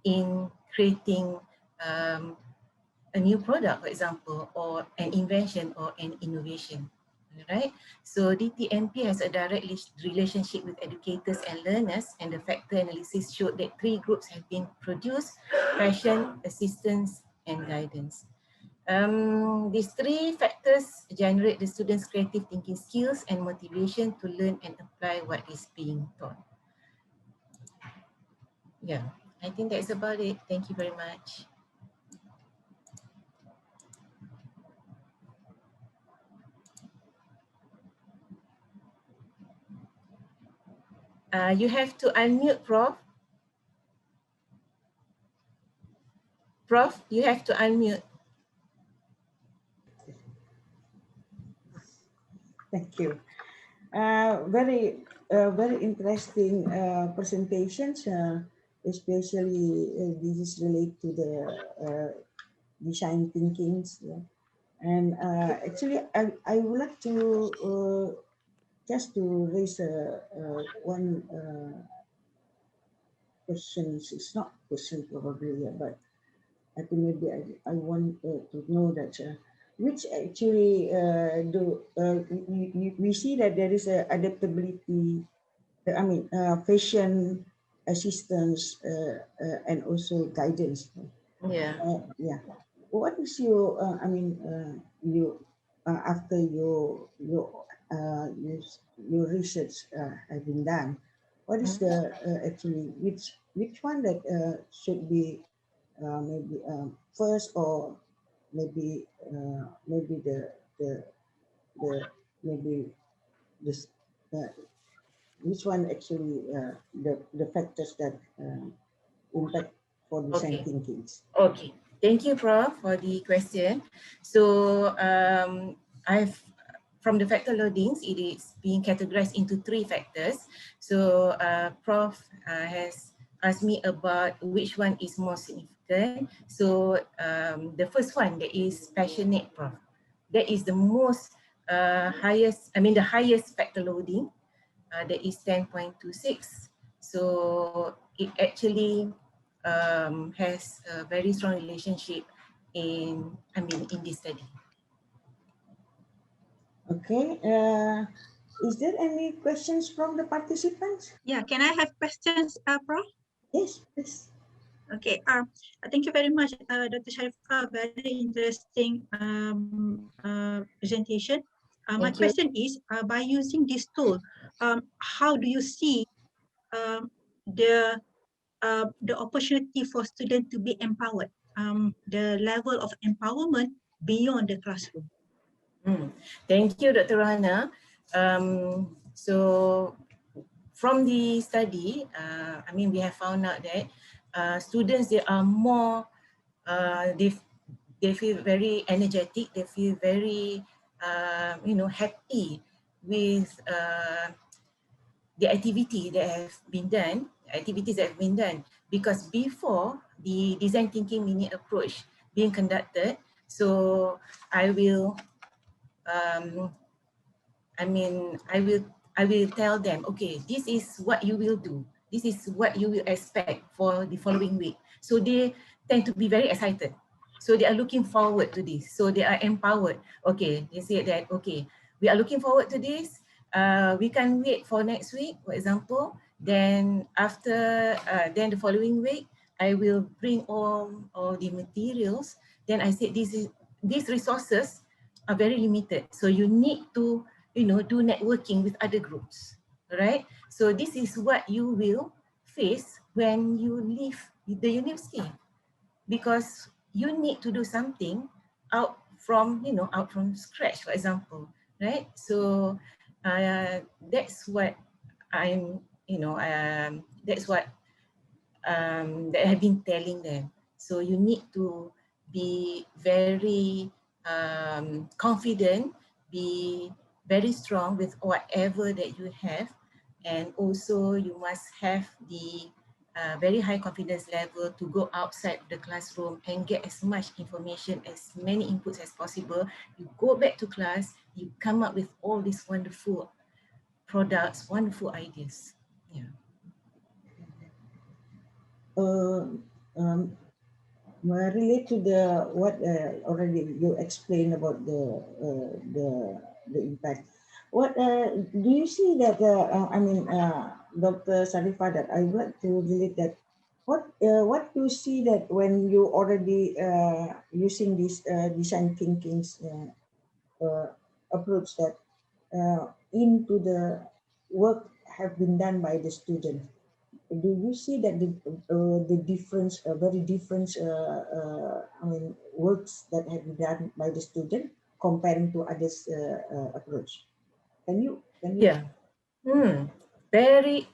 in creating a new product, for example, or an invention or an innovation, right? So DTNP has a direct relationship with educators and learners, and the factor analysis showed that 3 groups have been produced: passion, assistance, and guidance. These 3 factors generate the students' creative thinking skills and motivation to learn and apply what is being taught. Yeah, I think that's about it. Thank you very much. You have to unmute, Prof. Prof, you have to unmute. Thank you. Very interesting presentations, especially this is related to the design thinkings. Yeah. And actually, I would like to just to raise one question. It's not question probably, yeah, but I think maybe I want to know that which actually we see that there is a adaptability. Fashion assistance and also guidance. Yeah. Yeah. What is your? You after your research has been done. What is the actually which one that should be maybe first, or maybe maybe the maybe this which one actually the factors that impact for design Okay. thinkings. Okay. Thank you, Prof, for the question. So from the factor loadings, it is being categorized into 3 factors. So Prof has asked me about which one is more significant. So the first one, that is passionate, Prof. That is the most the highest factor loading. That is 10.26. So it actually has a very strong relationship in this study. Okay. Is there any questions from the participants? Yeah, can I have questions, Prof? Yes, please. Okay, thank you very much, Dr. Sharifah. Very interesting presentation. My Thank you. question is, by using this tool, how do you see the opportunity for students to be empowered, the level of empowerment beyond the classroom? Thank you, Dr. Rohana. So from the study, we have found out that students, they are more, they feel very energetic, they feel very, happy with the activities that have been done, because before the design thinking mini approach being conducted, so I will I will tell them, okay, this is what you will do. This is what you will expect for the following week. So they tend to be very excited. So they are looking forward to this. So they are empowered. Okay, they say that, okay, we are looking forward to this. We can wait for next week, for example. Then after, then the following week, I will bring all the materials. Then I said, these resources are very limited. So you need to do networking with other groups, right? So this is what you will face when you leave the university, because you need to do something out from scratch, for example, right? So that's what that's what that I've been telling them. So you need to be very confident, be very strong with whatever that you have, and also you must have the very high confidence level to go outside the classroom and get as much information, as many inputs as possible. You go back to class, you come up with all these wonderful products, wonderful ideas. Yeah. Relate to the what already you explained about the impact. What do you see that? Dr. Sharifah, that I would like to relate that. What do you see that when you already using this design thinking approach that into the work have been done by the student? Do you see that the difference, very different, works that have been done by the student comparing to others approach? Can you? Yeah. Very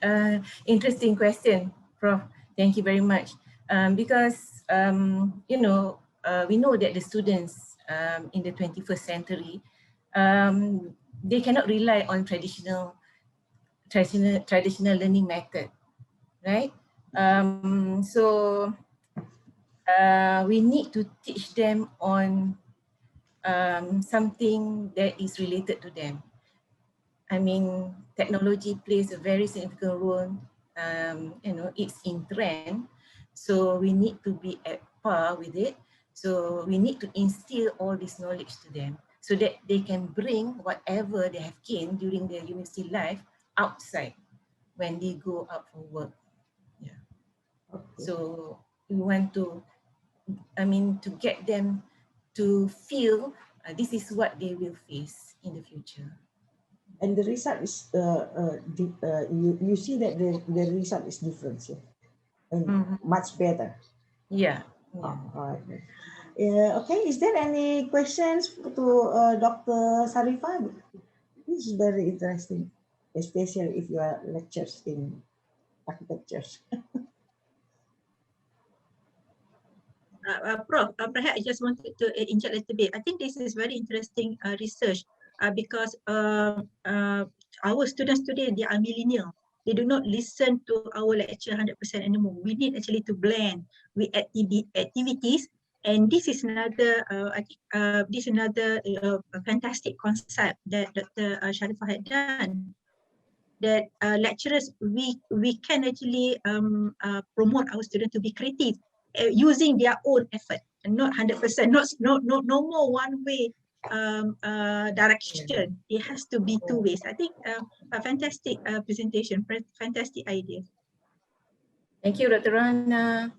interesting question, Prof. Thank you very much. Because we know that the students in the 21st century, they cannot rely on traditional learning method, right? So we need to teach them on something that is related to them. Technology plays a very significant role. It's in trend, so we need to be at par with it. So we need to instill all this knowledge to them so that they can bring whatever they have gained during their university life outside when they go out for work. Yeah. Okay. So we want to, to get them to feel this is what they will face in the future. And the result is you see that the result is different, and much better. Yeah. All right. Okay, is there any questions to Dr. Sarifah? This is very interesting, especially if you are lectures in architecture. Prof, perhaps I just wanted to inject a little bit. I think this is very interesting research because our students today, they are millennial. They do not listen to our lecture 100% anymore. We need actually to blend with activities. And this is another, I think, this is another fantastic concept that Dr. Sharifah had done. That lecturers, we can actually promote our students to be creative using their own effort and not 100%, no more one way direction. It has to be two ways. I think a fantastic presentation, fantastic idea. Thank you, Dr. Rana.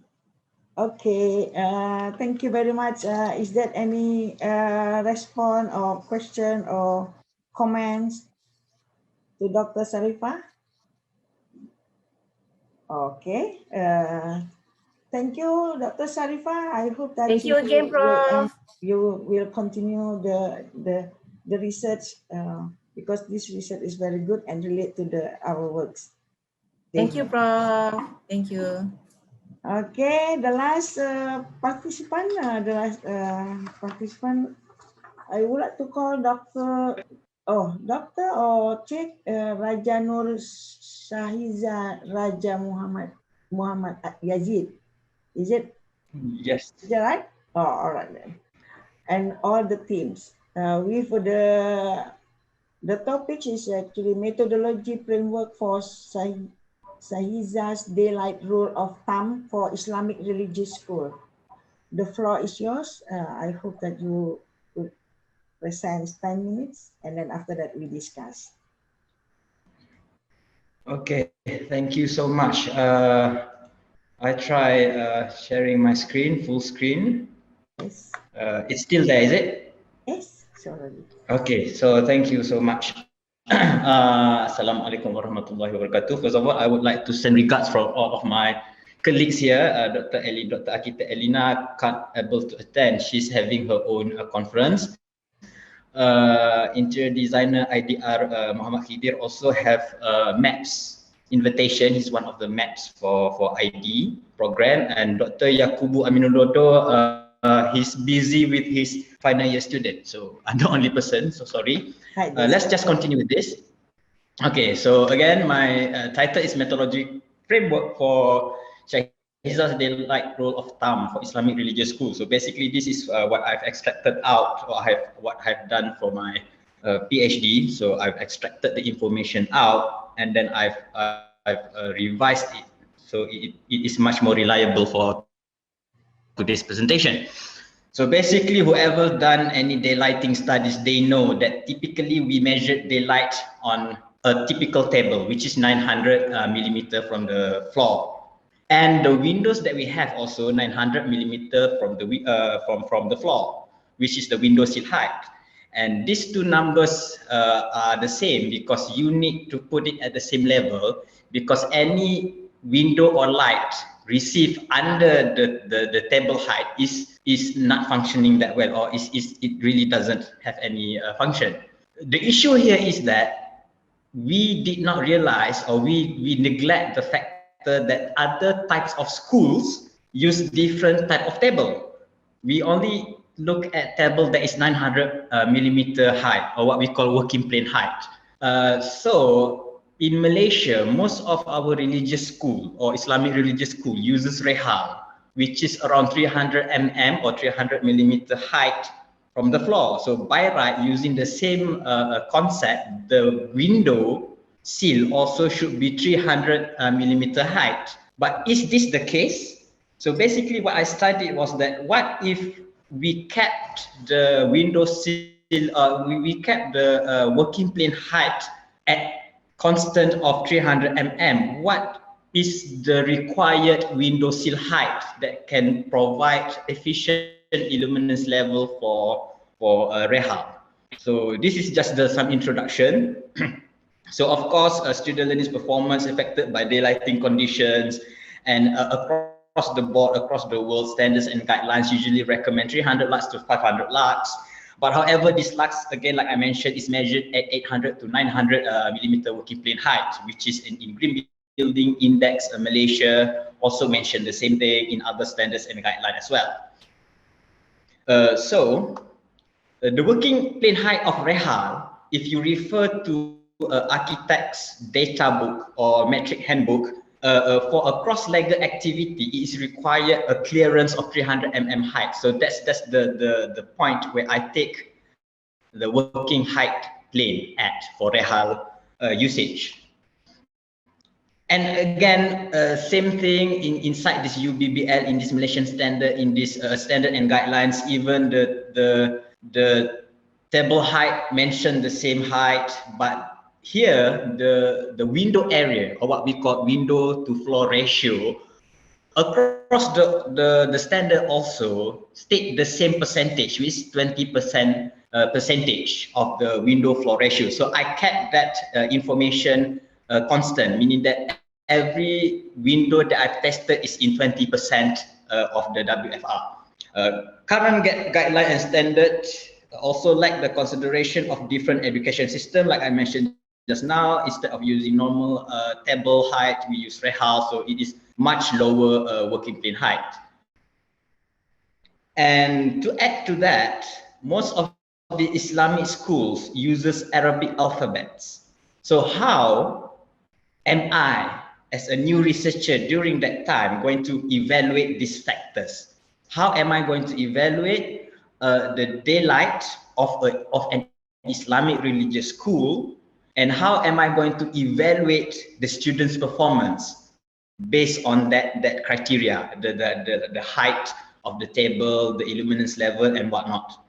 Okay, thank you very much. Is there any response or question or comments to Dr. Sarifah? Okay, thank you, Dr. Sarifah. I hope that Thank you again, Prof. You will continue the research because this research is very good and relate to our works. Thank you, Prof. Thank you. Okay, the last participant, I would like to call Dr. Dr. or Cik Raja Nur Shahiza Raja Muhammad Yazid. Is it? Yes. Is that right? Oh, all right then. And all the teams. With the topic is actually methodology framework for Sahiza's daylight rule of thumb for Islamic religious school. The floor is yours. I hope that you will present 10 minutes and then after that we discuss. Okay, thank you so much. I try sharing my screen, full screen. Yes. It's still there, is it? Yes, sorry. Okay, so thank you so much. Assalamualaikum warahmatullahi wabarakatuh. First of all, I would like to send regards from all of my colleagues here. Dr. Ellie, Dr. Architect Elina can't able to attend. She's having her own conference. Interior designer IDR Muhammad Khidir also have maps invitation. He's one of the maps for ID program, and Dr. Yakubu Aminulodo he's busy with his final year student, so I'm the only person, so sorry. Let's just continue with this. Okay, so again, my title is methodology framework for Shahiza's daylight rule of thumb for Islamic religious school. So basically, this is what I've extracted out, or what I've done for my PhD. So I've extracted the information out, and then I've revised it, so it is much more reliable for today's presentation. So basically, whoever done any daylighting studies, they know that typically we measure daylight on a typical table, which is 900 millimeter from the floor. And the windows that we have also 900 millimeter from the floor, which is the window sill height. And these two numbers are the same because you need to put it at the same level, because any window or light received under the table height is not functioning that well, or it really doesn't have any function. The issue here is that we did not realize, or we neglect the fact that other types of schools use different type of table. We only look at table that is 900 millimeter height, or what we call working plane height. So in Malaysia, most of our religious school or Islamic religious school uses rehal, which is around 300 mm or 300 millimeter height from the floor. So by right, using the same concept, the window sill also should be 300 millimeter height. But is this the case? So basically what I studied was that what if we kept the window sill, we kept the working plane height at constant of 300 mm. What is the required window sill height that can provide efficient illuminance level for rehab? So this is just some introduction. So of course, student learning performance affected by daylighting conditions, and a across the board, across the world, standards and guidelines usually recommend 300 lux to 500 lux. But however, this lux, again, like I mentioned, is measured at 800 to 900 millimeter working plane height, which is in Green Building Index Malaysia, also mentioned the same thing in other standards and guidelines as well. The working plane height of REHAL, if you refer to architect's data book or metric handbook, for a cross-legged activity, it is required a clearance of 300 mm height. So that's the point where I take the working height plane at for REHAL usage. And again, same thing inside this UBBL, in this Malaysian standard, in this standard and guidelines, even the table height mentioned the same height, but here the window area, or what we call window to floor ratio, across the standard also state the same percentage, which is 20% percentage of the window floor ratio. So I kept that information constant, meaning that every window that I've tested is in 20% of the WFR. Current guideline and standard also lack the consideration of different education system, like I mentioned just now. Instead of using normal table height, we use REHAL, so it is much lower working plane height. And to add to that, most of the Islamic schools uses Arabic alphabets. So how am I, as a new researcher during that time, going to evaluate these factors? How am I going to evaluate the daylight of an Islamic religious school, and how am I going to evaluate the students' performance based on that criteria, the height of the table, the illuminance level, and whatnot?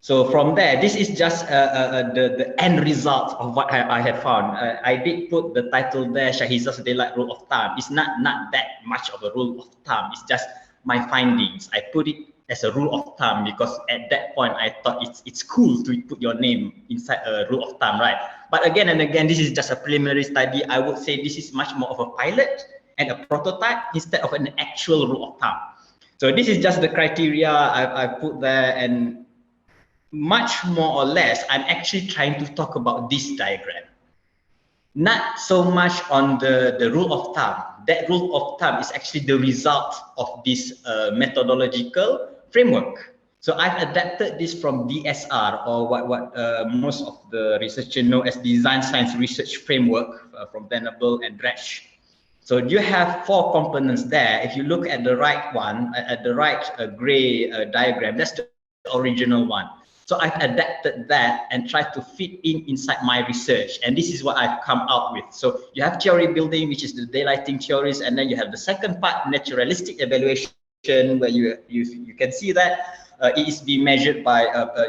So from there, this is just the end result of what I have found. I did put the title there, Shahiza's Daylight Rule of Thumb. It's not that much of a rule of thumb. It's just my findings. I put it as a rule of thumb because at that point I thought it's cool to put your name inside a rule of thumb, right? But again and again, this is just a preliminary study. I would say this is much more of a pilot and a prototype instead of an actual rule of thumb. So this is just the criteria I put there, and much more or less, I'm actually trying to talk about this diagram. Not so much on the rule of thumb. That rule of thumb is actually the result of this methodological framework. So I've adapted this from DSR, or what most of the researchers know as Design Science Research Framework from Venable and Dredge. So you have 4 components there. If you look at the right one, at the right gray diagram, that's the original one. So I've adapted that and tried to fit inside my research, and this is what I've come out with. So you have theory building, which is the daylighting theories, and then you have the second part, naturalistic evaluation, where you can see that it is being measured by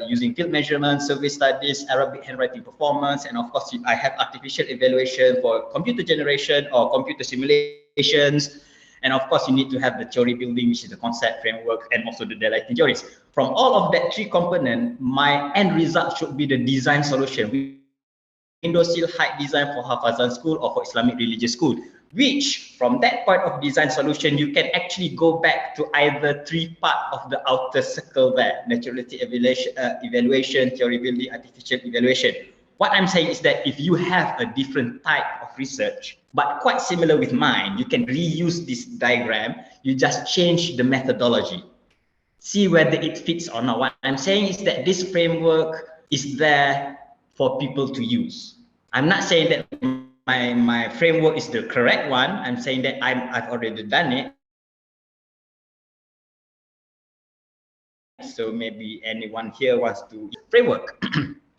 using field measurement, survey studies, Arabic handwriting performance, and of course I have artificial evaluation for computer generation or computer simulations. And of course, you need to have the theory building, which is the concept framework, and also the daylighting theories. From all of that 3 components, my end result should be the design solution. Window sill height design for Hafazan school or for Islamic religious school, which from that part of design solution, you can actually go back to either 3 parts of the outer circle there: naturalistic evaluation, theory building, artificial evaluation. What I'm saying is that if you have a different type of research, but quite similar with mine, you can reuse this diagram. You just change the methodology. See whether it fits or not. What I'm saying is that this framework is there for people to use. I'm not saying that my framework is the correct one. I'm saying that I've already done it. So maybe anyone here wants to use framework.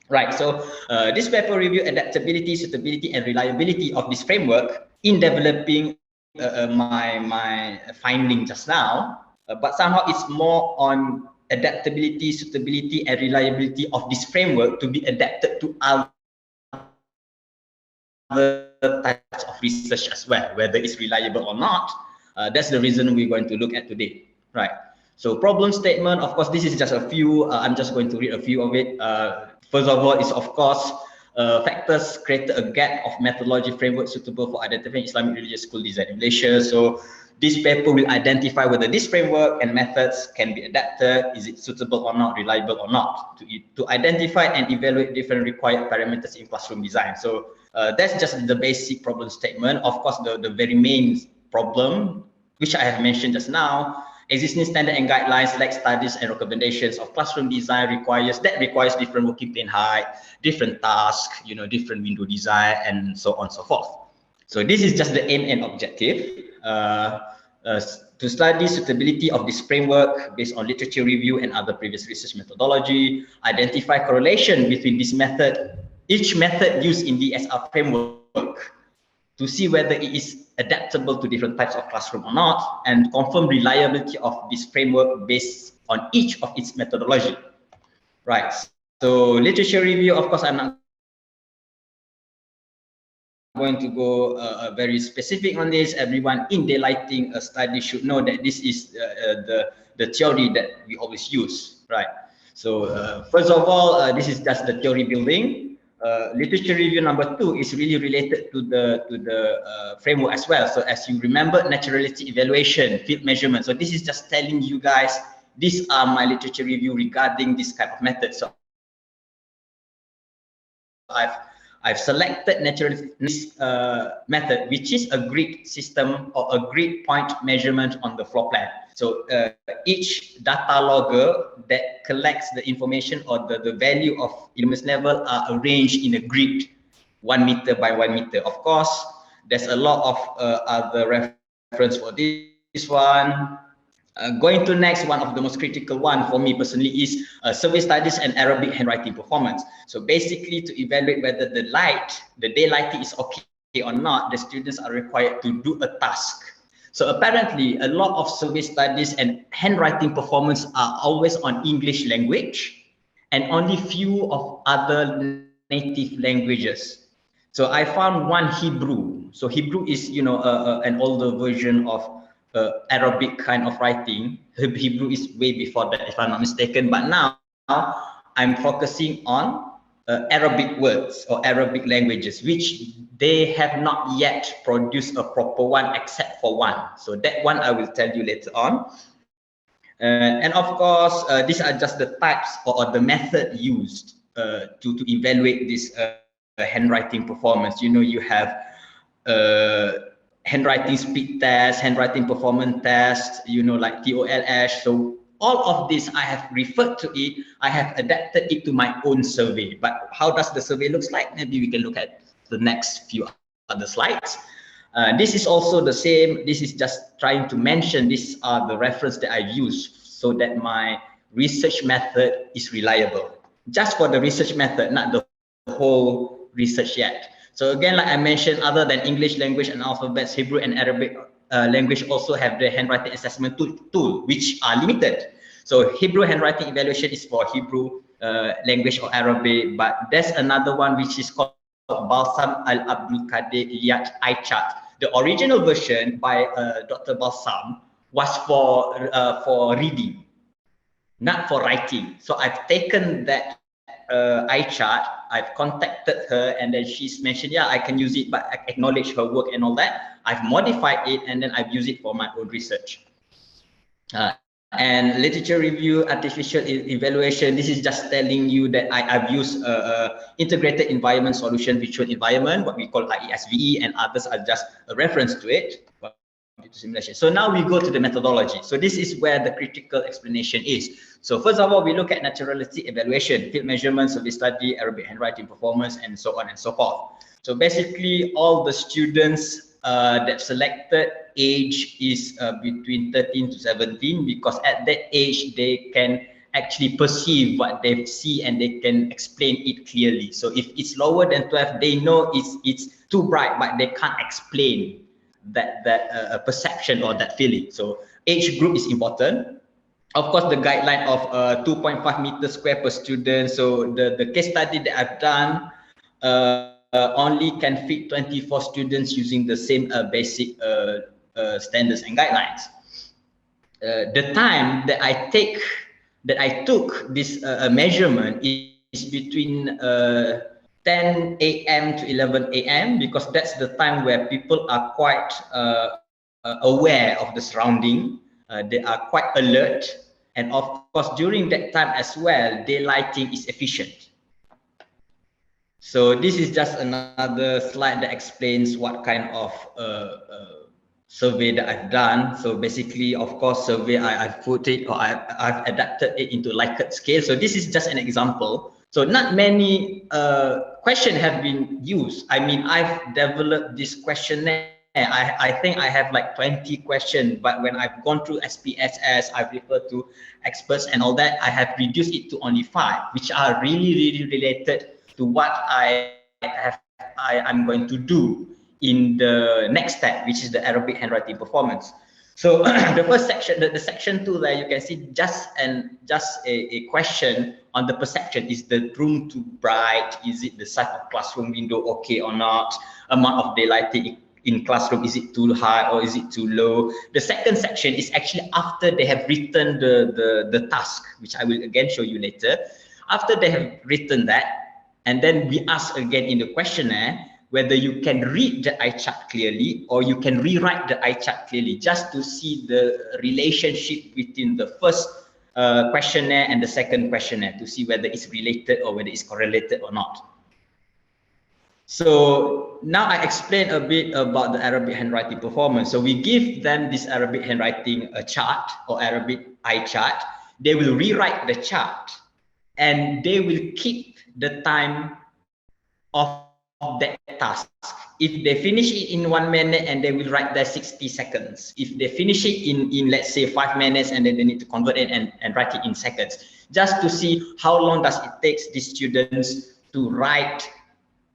Right, so this paper review adaptability, suitability, and reliability of this framework in developing my finding just now, but somehow it's more on adaptability, suitability, and reliability of this framework to be adapted to other types of research as well, whether it's reliable or not. That's the reason we're going to look at today, right? So problem statement, of course, this is just a few. I'm just going to read a few of it. First of all, is of course factors created a gap of methodology framework suitable for identifying Islamic religious school design in Malaysia. So this paper will identify whether this framework and methods can be adapted, is it suitable or not, reliable or not, to identify and evaluate different required parameters in classroom design. So that's just the basic problem statement. Of course, the very main problem, which I have mentioned just now, existing standard and guidelines like studies and recommendations of classroom design requires different working plane height, different tasks, different window design, and so on and so forth. So this is just the aim and objective. To study suitability of this framework based on literature review and other previous research methodology, identify correlation between each method used in the SR framework, to see whether it is adaptable to different types of classroom or not, and confirm reliability of this framework based on each of its methodology. Right. So literature review, of course, I'm not going to go very specific on this. Everyone in daylighting a study should know that this is the theory that we always use, right? So first of all, this is just the theory building. Literature review number 2 is really related to the framework as well. So as you remember, naturality evaluation, field measurement. So this is just telling you guys, these are my literature review regarding this type of method. So I've selected naturalist method, which is a grid system or a grid point measurement on the floor plan. So each data logger that collects the information or the value of illumines level are arranged in a grid, 1 meter by 1 meter. Of course, there's a lot of other reference for this one. Going to next, one of the most critical one for me personally is survey studies and Arabic handwriting performance. So basically, to evaluate whether the daylighting is okay or not, the students are required to do a task. So apparently, a lot of survey studies and handwriting performance are always on English language, and only few of other native languages. So I found one Hebrew. So Hebrew is, an older version of Arabic kind of writing. Hebrew is way before that, if I'm not mistaken. But now I'm focusing on Arabic words or Arabic languages, which they have not yet produced a proper one except for one. So that one I will tell you later on. And of course, these are just the types or the method used to evaluate this handwriting performance. You have handwriting speed test, handwriting performance test, like TOLS. So all of this, I have referred to it. I have adapted it to my own survey. But how does the survey looks like? Maybe we can look at the next few other slides. This is also the same. This is just trying to mention these are the reference that I use so that my research method is reliable. Just for the research method, not the whole research yet. So again, like I mentioned, other than English language and alphabets, Hebrew and Arabic language also have the handwriting assessment tool, which are limited. So Hebrew handwriting evaluation is for Hebrew language or Arabic, but there's another one which is called Balsam Al-Abdul Qadir Iyad eye chart. The original version by Dr. Balsam was for reading, not for writing. So I've taken that eye chart, I've contacted her, and then she's mentioned, yeah, I can use it, but I acknowledge her work and all that. I've modified it, and then I've used it for my own research. And literature review, artificial evaluation, this is just telling you that I've used integrated environment solution visual environment, what we call AcE-Bs2021KotaBharu, and others are just a reference to it. Simulation. So now we go to the methodology. So this is where the critical explanation is. So first of all, we look at naturality evaluation, field measurements, survey study, Arabic handwriting performance, and so on and so forth. So basically, all the students that selected age is between 13 to 17, because at that age, they can actually perceive what they see and they can explain it clearly. So if it's lower than 12, they know it's too bright, but they can't explain that perception or that feeling. So age group is important. Of course, the guideline of 2.5 meters square per student. So the case study that I've done only can fit 24 students using the same basic standards and guidelines. The time that I took this measurement is between 10 10 a.m. to 11 a.m. because that's the time where people are quite aware of the surrounding. They are quite alert, and of course during that time as well, daylighting is efficient. So this is just another slide that explains what kind of survey that I've done. So basically, of course, survey I've put it, or I've adapted it into Likert scale. So this is just an example. So not many questions have been used. I mean, I've developed this questionnaire. I think I have like 20 questions, but when I've gone through SPSS, I've referred to experts and all that, I have reduced it to only 5, which are really related to what I'm going to do in the next step, which is the Arabic handwriting performance. So the first section, the section 2 there, you can see just a question on the perception. Is the room too bright? Is it the size of classroom window okay or not? Amount of daylighting in classroom, is it too high or is it too low? The second section is actually after they have written the task, which I will again show you later. After they have written that, and then we ask again in the questionnaire whether you can read the eye chart clearly or you can rewrite the eye chart clearly, just to see the relationship between the first questionnaire and the second questionnaire, to see whether it's related or whether it's correlated or not. So now I explain a bit about the Arabic handwriting performance. So we give them this Arabic handwriting chart or Arabic eye chart. They will rewrite the chart and they will keep the time of that task. If they finish it in 1 minute and they will write there 60 seconds. If they finish it in let's say 5 minutes and then they need to convert it and write it in seconds, just to see how long does it take the students to write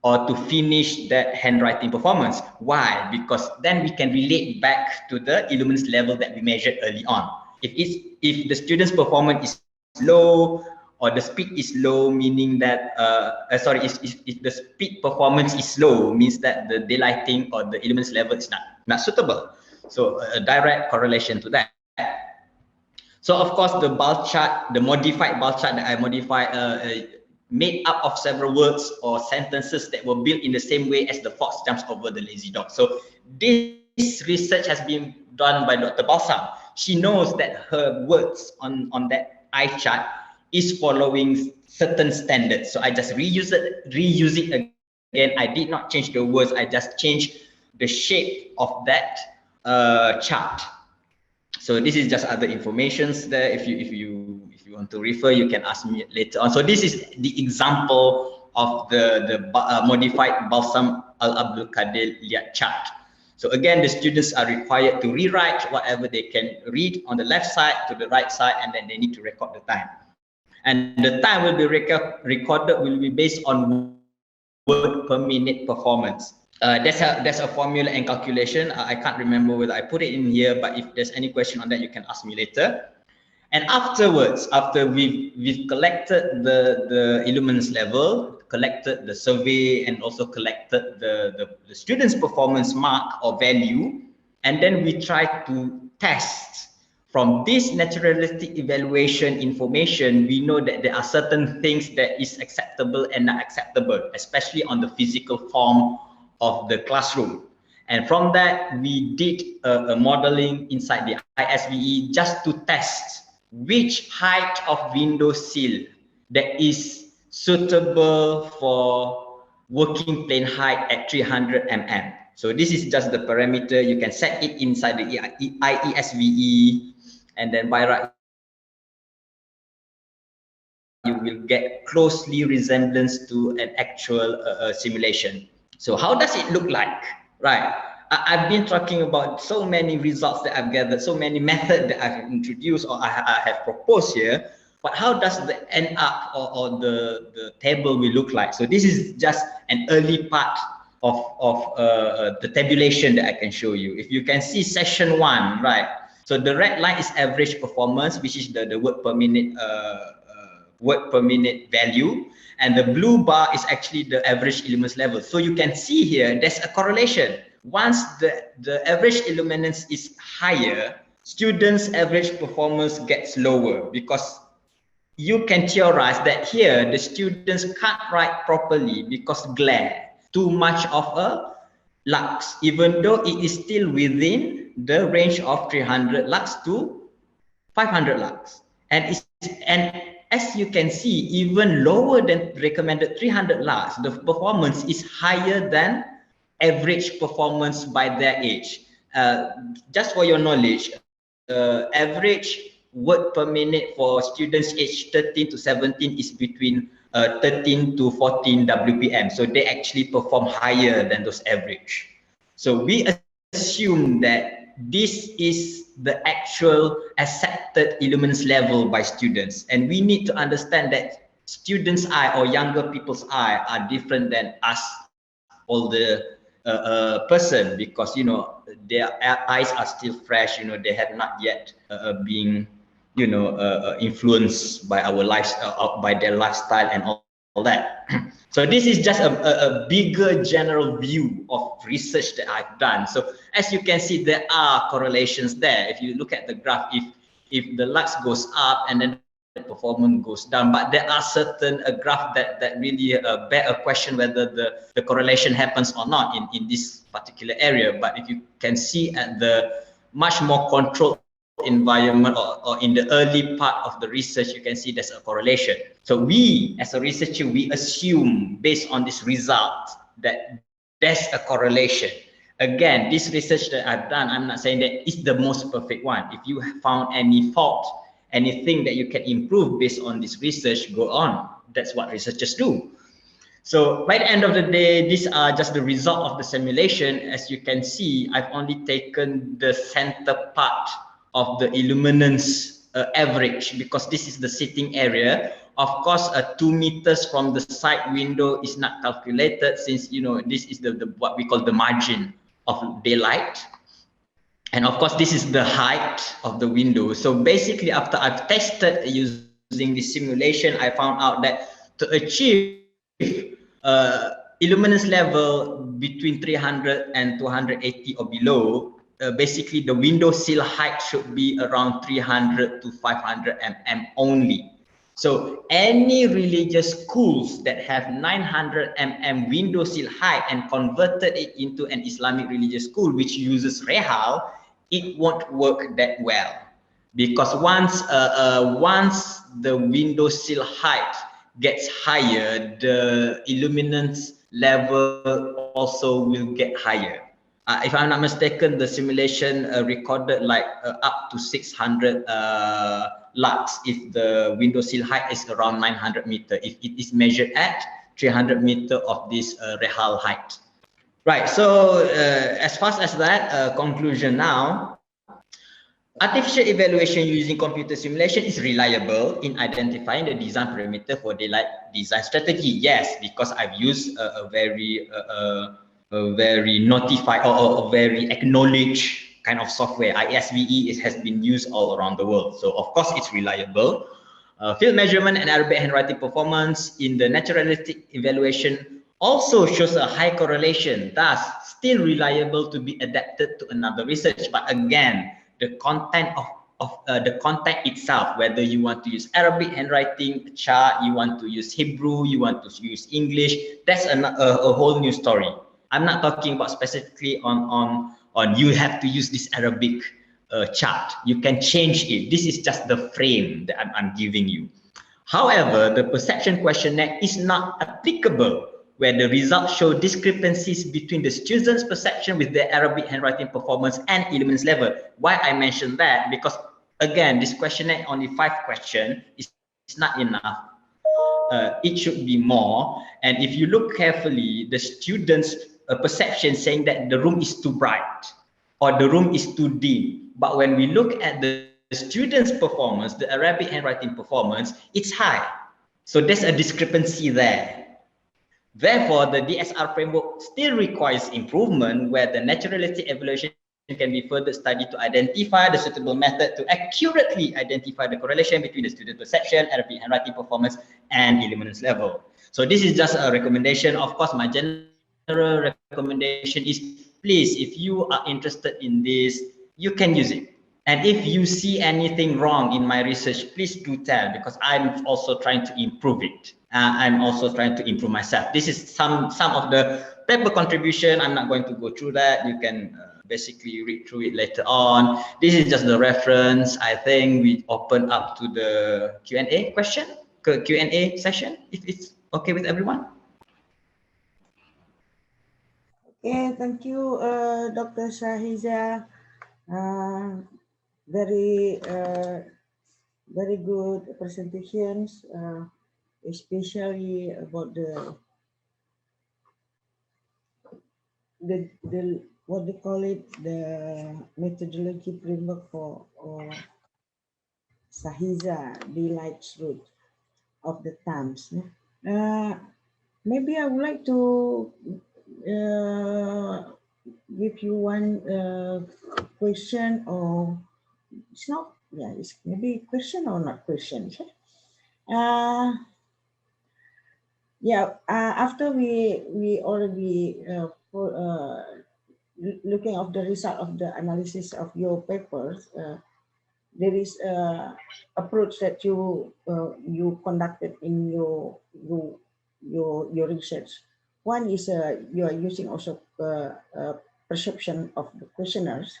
or to finish that handwriting performance. Why? Because then we can relate back to the Illumines level that we measured early on. If the student's performance is low or the speed is low, meaning that if the speed performance is low, means that the daylighting or the Illumines level is not suitable. So a direct correlation to that. So of course the bar chart, the modified bar chart that I modified, made up of several words or sentences that were built in the same way as the fox jumps over the lazy dog. So this research has been done by Dr. Balsam. She knows that her words on that eye chart is following certain standards. So I just reuse it again. I did not change the words. I just changed the shape of that chart. So this is just other informations there. If you want to refer, you can ask me later on. So this is the example of the modified Balsam Al-Abdul Qadir Liat chart. So again, the students are required to rewrite whatever they can read on the left side to the right side, and then they need to record the time. And the time will be recorded will be based on word per minute performance. There's a formula and calculation. I can't remember whether I put it in here, but if there's any question on that, you can ask me later. And afterwards, after we've collected the Illumines level, collected the survey, and also collected the students' performance mark or value, and then we try to test. From this naturalistic evaluation information, we know that there are certain things that is acceptable and not acceptable, especially on the physical form of the classroom. And from that, we did a modeling inside the ISVE just to test which height of window sill that is suitable for working plane height at 300 mm. So this is just the parameter. You can set it inside the IESVE, and then by right, you will get closely resemblance to an actual simulation. So how does it look like, right? I've been talking about so many results that I've gathered, so many methods that I've introduced or I have proposed here, but how does the end up or the table will look like? So this is just an early part of the tabulation that I can show you. If you can see session 1, right? So the red line is average performance, which is the word per minute value, and the blue bar is actually the average Illumines level. So you can see here there's a correlation. Once the average illuminance is higher, students' average performance gets lower because you can theorize that here the students can't write properly because glare, too much of a lux, even though it is still within the range of 300 lux to 500 lux. And as you can see, even lower than recommended 300 lux, the performance is higher than average performance by their age. Just for your knowledge, average word per minute for students aged 13 to 17 is between 13 to 14 WPM. So they actually perform higher than those average. So we assume that this is the actual accepted illuminance level by students. And we need to understand that students' eye or younger people's eye are different than us, older person, because their eyes are still fresh. They have not yet been influenced by our lifestyle, by their lifestyle and all that. So this is just a bigger general view of research that I've done. So as you can see, there are correlations there. If you look at the graph, if the lux goes up and then the performance goes down, but there are certain graph that really bear a question whether the correlation happens or not in this particular area. But if you can see at the much more controlled environment or in the early part of the research, you can see there's a correlation. So we, as a researcher, we assume based on this result that there's a correlation. Again, this research that I've done, I'm not saying that it's the most perfect one. If you have found any fault, anything that you can improve based on this research, go on. That's what researchers do. So by the end of the day, these are just the result of the simulation. As you can see, I've only taken the center part of the illuminance average, because this is the sitting area. Of course, 2 meters from the side window is not calculated, since this is the what we call the margin of daylight. And of course, this is the height of the window. So basically, after I've tested using this simulation, I found out that to achieve illuminance level between 300 and 280 or below, basically the window sill height should be around 300 to 500 mm only. So any religious schools that have 900 mm window sill height and converted it into an Islamic religious school which uses rehal, it won't work that well, because once the window sill height gets higher, the illuminance level also will get higher. If I'm not mistaken, the simulation recorded like up to 600 lux if the window sill height is around 900 meter, if it is measured at 300 meter of this rehal height. Right, so as far as that, conclusion now, artificial evaluation using computer simulation is reliable in identifying the design parameter for daylight design strategy. Yes, because I've used a very notified or a very acknowledged kind of software. AcE-Bs has been used all around the world. So of course it's reliable. Field measurement and Arabic handwriting performance in the naturalistic evaluation also shows a high correlation, thus still reliable to be adapted to another research. But again, the content of the content itself, whether you want to use Arabic handwriting chart, you want to use Hebrew, you want to use English, that's a whole new story. I'm not talking about specifically on you have to use this Arabic chart. You can change it. This is just the frame that I'm giving you. However, the perception questionnaire is not applicable where the results show discrepancies between the students' perception with their Arabic handwriting performance and illuminance level. Why I mentioned that? Because again, this questionnaire only 5 questions is not enough. It should be more. And if you look carefully, the students' perception saying that the room is too bright or the room is too dim. But when we look at the students' performance, the Arabic handwriting performance, it's high. So there's a discrepancy there. Therefore, the DSR framework still requires improvement, where the naturalistic evaluation can be further studied to identify the suitable method to accurately identify the correlation between the student perception, Arabic handwriting performance, and illuminance level. So this is just a recommendation. Of course, my general recommendation is, please, if you are interested in this, you can use it. And if you see anything wrong in my research, please do tell, because I'm also trying to improve it. I'm also trying to improve myself. This is some of the paper contribution. I'm not going to go through that. You can basically read through it later on. This is just the reference. I think we open up to the Q&A session, if it's okay with everyone. Okay, thank you, Dr. Shahiza. Very good presentations, especially about the what they call it, the methodology framework for Shahiza daylight route of the times. Maybe I would like to give you one question, or it's not, yeah, it's maybe question or not question. After we already looking at the result of the analysis of your papers, there is approach that you conducted in your research. One is you are using also perception of the questionnaires,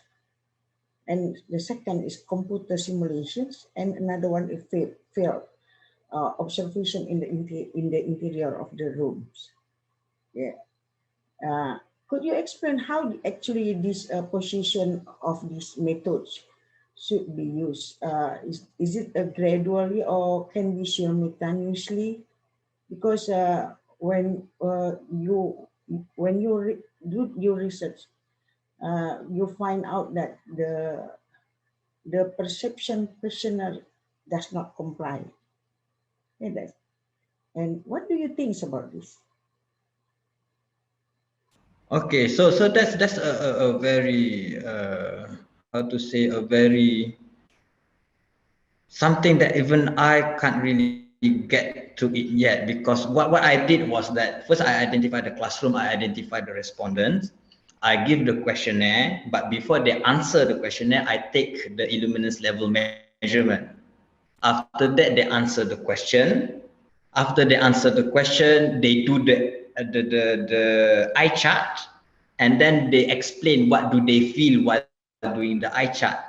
and the second is computer simulations, and another one is field observation in the interior of the rooms. Yeah. Could you explain how actually this position of these methods should be used? Is it gradually or can be simultaneously? Because when you do your research, you find out that the perception questionnaire does not comply. And what do you think about this? Okay, so that's a very how to say, a very something that even I can't really get to it yet, because what I did was that first I identified the classroom, I identified the respondents, I give the questionnaire, but before they answer the questionnaire, I take the illuminance level measurement. After that, they answer the question. After they answer the question, they do the eye chart, and then they explain what do they feel while doing the eye chart.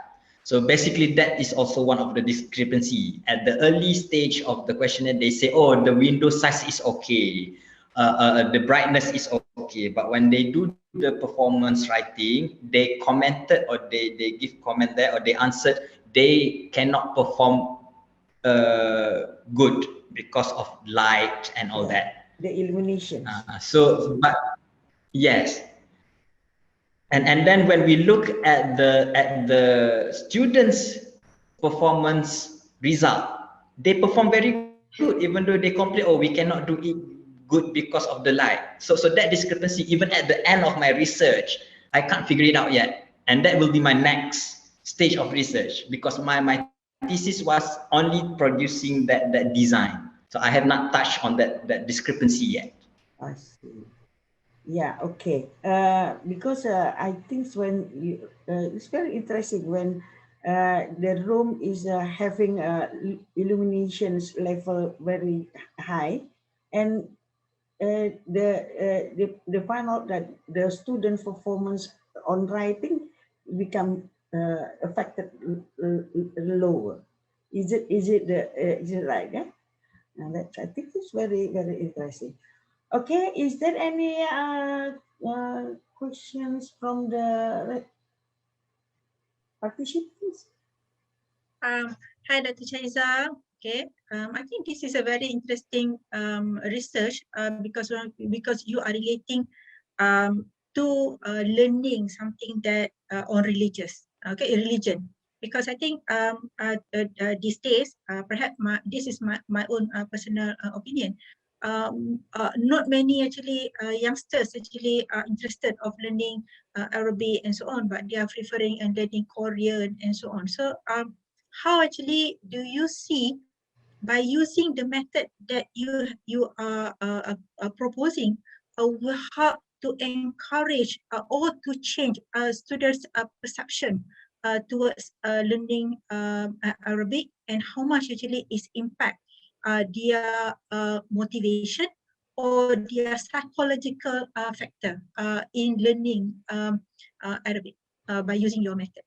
So basically, that is also one of the discrepancy. At the early stage of the questionnaire, they say, "Oh, the window size is okay, the brightness is okay." But when they do the performance writing, they commented, or they give comment there, or they answered they cannot perform good because of light and all that. The illumination. But yes. And then when we look at the students' performance result, they perform very good, even though they complain, "Oh, we cannot do it good because of the light." So that discrepancy, even at the end of my research, I can't figure it out yet. And that will be my next stage of research, because my thesis was only producing that design. So I have not touched on that discrepancy yet. I see. Yeah, okay. Because I think when you, it's very interesting when the room is having illuminations level very high, and they find out that the student performance on writing become affected lower. Is it right? Yeah, and that, I think it's very interesting. Okay, is there any questions from the participants? Hi, Dr. Chaiza. Okay, I think this is a very interesting research because you are relating to learning something that on religion. Because I think these days, perhaps this is my own personal opinion. Not many actually youngsters actually are interested of learning Arabic and so on, but they are preferring and learning Korean and so on. So how actually do you see, by using the method that you are proposing, how to encourage or to change students' perception towards learning Arabic, and how much actually is impact their motivation or their psychological factor in learning Arabic by using your method?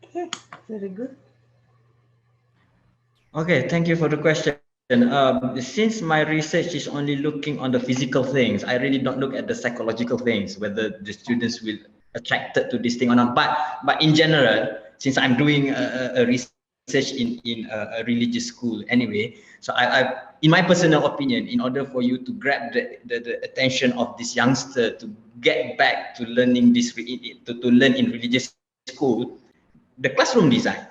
Okay, very good. Okay, thank you for the question. Since my research is only looking on the physical things, I really don't look at the psychological things, whether the students will attracted to this thing or not. But in general, since I'm doing a research in a religious school anyway, so in my personal opinion, in order for you to grab the attention of this youngster to get back to learning this to learn in religious school, the classroom design.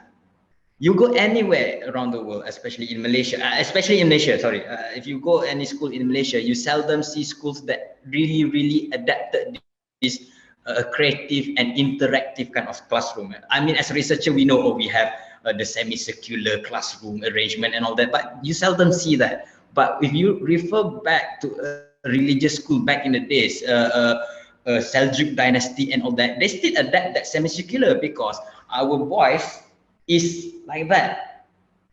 You go anywhere around the world, especially in Malaysia, sorry. If you go any school in Malaysia, you seldom see schools that really adapted this creative and interactive kind of classroom. I mean, as a researcher, we know we have the semicircular classroom arrangement and all that, but you seldom see that. But if you refer back to a religious school back in the days, Seljuk dynasty and all that, they still adapt that semicircular because our boys is like that.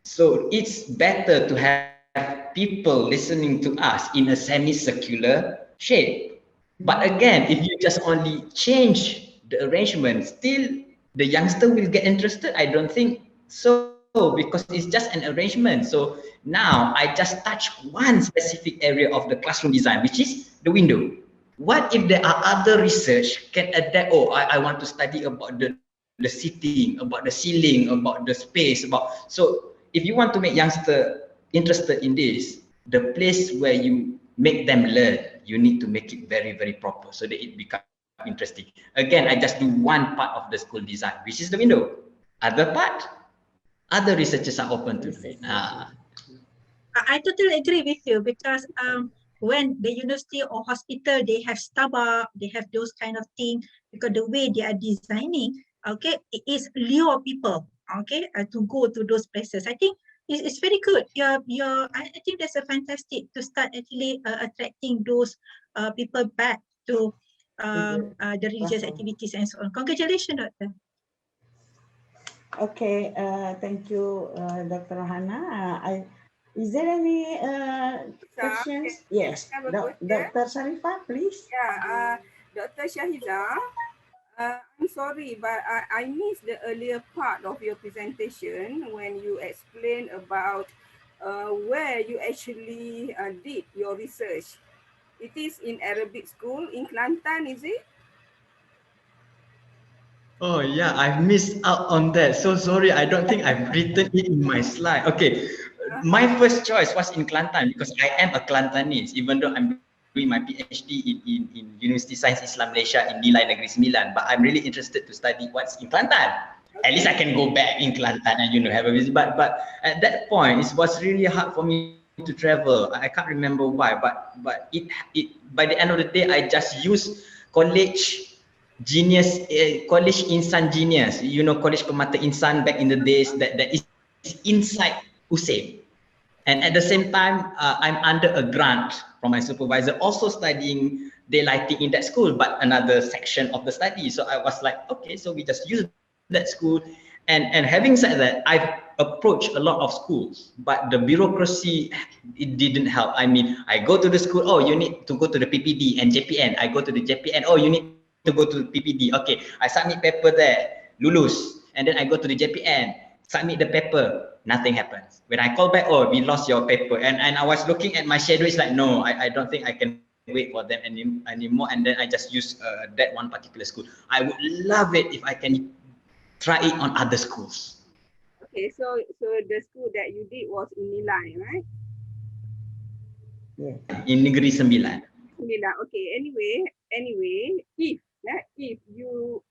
So it's better to have people listening to us in a semicircular shape. But again, if you just only change the arrangement, still the youngster will get interested? I don't think so, because it's just an arrangement. So now I just touch one specific area of the classroom design, which is the window. What if there are other research can adapt? Oh, I want to study about the seating, about the ceiling, about the space, so if you want to make youngster interested in this, the place where you make them learn, you need to make it very proper so that it becomes interesting. Again, I just do one part of the school design, which is the window. Other part, other researchers are open to do it. I totally agree with you, because when the university or hospital, they have Starbucks, they have those kind of things, because the way they are designing, okay, it is lure people, okay, to go to those places. I think it's very good. I think that's a fantastic to start actually attracting those people back to the religious activities and so on. Congratulations, Doctor. Okay, thank you, Dr. Hannah. Is there any questions? Yes, Dr. Sharifah, please. Yeah, Dr. Shahiza, I'm sorry, but I missed the earlier part of your presentation when you explained about where you actually did your research. It is in Arabic school in Kelantan, is it? Oh yeah, I've missed out on that. So sorry, I don't think I've written it in my slide. Okay, my first choice was in Kelantan because I am a Kelantanese, even though I'm doing my PhD in University Science Islam Malaysia in Nilai Negeri Sembilan. But I'm really interested to study what's in Kelantan. At least I can go back in Kelantan and have a visit. But at that point, it was really hard for me to travel. I can't remember why. But it by the end of the day, I just used college Genius, College Insan Genius, College Permata Insan back in the days that is inside USAID. And at the same time, I'm under a grant from my supervisor, also studying daylighting in that school, but another section of the study. So I was like, okay, so we just use that school. And having said that, I've approached a lot of schools, but the bureaucracy, it didn't help. I mean, I go to the school, oh, you need to go to the PPD and JPN. I go to the JPN, oh, you need to go to PPD. Okay, I submit paper there, lulus. And then I go to the JPN, submit the paper, nothing happens. When I call back, oh, we lost your paper. And I was looking at my schedule, it's like, no, I don't think I can wait for them anymore. And then I just use that one particular school. I would love it if I can try it on other schools. Okay, so the school that you did was in Nilai, right? Yeah. In Negeri Sembilan. Okay, anyway, if you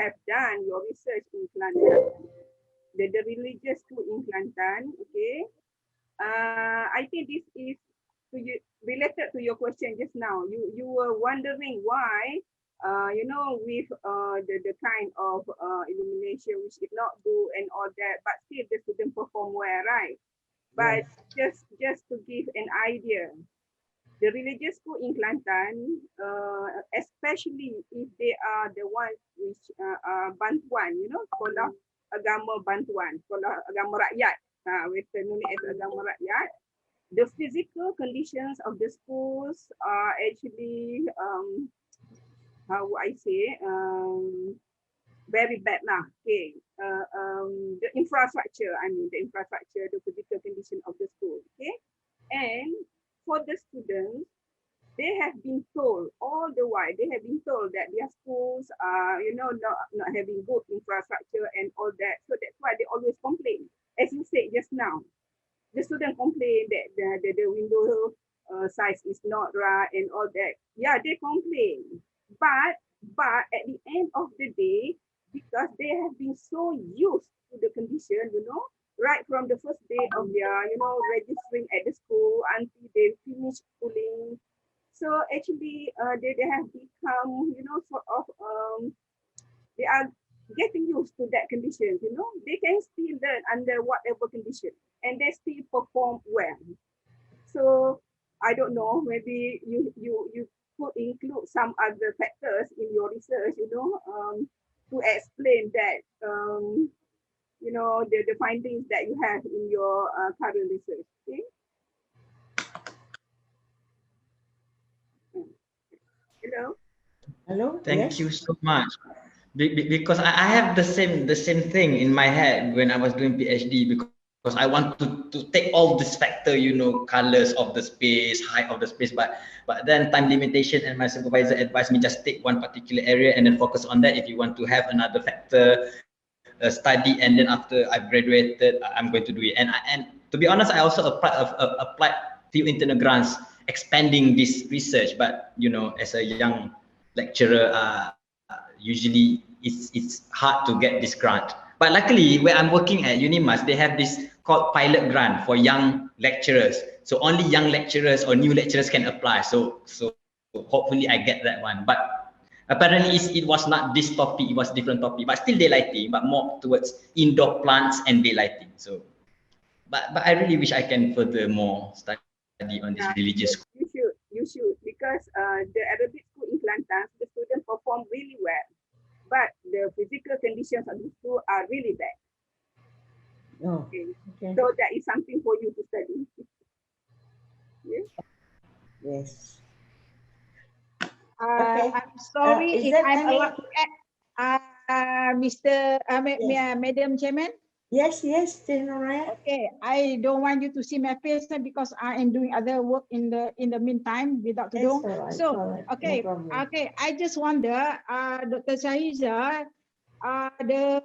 have done your research in Kelantan, the religious school in Kelantan, okay, I think this is related to your question just now. You were wondering why, with the kind of illumination which did not do and all that, but still the student perform well, right? But just to give an idea, the religious school in Kelantan, especially if they are the ones which are bantuan, sekolah agama bantuan, sekolah agama rakyat, with known as agama rakyat, the physical conditions of the schools are actually, how would I say, very bad lah. Okay, the infrastructure, the physical condition of the school. Okay, and for the students, they have been told all the while, they have been told that their schools are, not having good infrastructure and all that. So that's why they always complain. As you said just now, the student complain that the window size is not right and all that. Yeah, they complain. But at the end of the day, because they have been so used to the condition, right from the first day of their, registering at the school until they finish schooling. So actually, they have become, sort of, they are getting used to that condition. They can still learn under whatever condition, and they still perform well. So I don't know, maybe you could include some other factors in your research, to explain that, the findings that you have in your current research. Okay. Hello. Hello. Thank you so much. Because I have the same thing in my head when I was doing PhD, because I want to take all this factor, colors of the space, height of the space, but then time limitation, and my supervisor advised me just take one particular area and then focus on that. If you want to have another factor, study, and then after I've graduated, I'm going to do it. And to be honest, I also applied few internal grants expanding this research, but as a young lecturer, usually it's hard to get this grant. But luckily, where I'm working at UNIMAS, they have this called pilot grant for young lecturers. So only young lecturers or new lecturers can apply. So hopefully I get that one. But apparently it was not this topic, it was different topic, but still daylighting, but more towards indoor plants and daylighting. So, but I really wish I can further more study on this religious. You should, because the Arabic school in Kelantan, the students perform really well, but the physical conditions of the school are really bad. Oh, okay. okay. So that is something for you to study. Yes. Yes. Okay. I'm sorry if I'm allowed to add, Madam Chairman. Yes, Tenora. Okay, I don't want you to see my face because I am doing other work in the meantime without to do. Right, So okay, no okay, I just wonder, Dr. Shahiza, the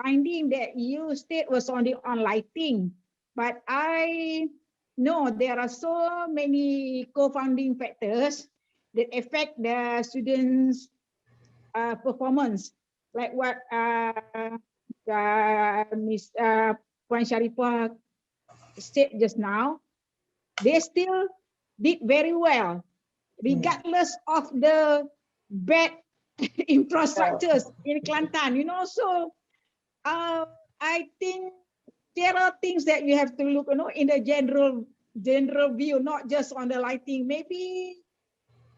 finding that you state was only on lighting, but I know there are so many co-founding factors that affect the students' performance, like what Ms. Puan Sharifah said just now. They still did very well, regardless of the bad infrastructures in Kelantan. So I think there are things that you have to look, in the general view, not just on the lighting. Maybe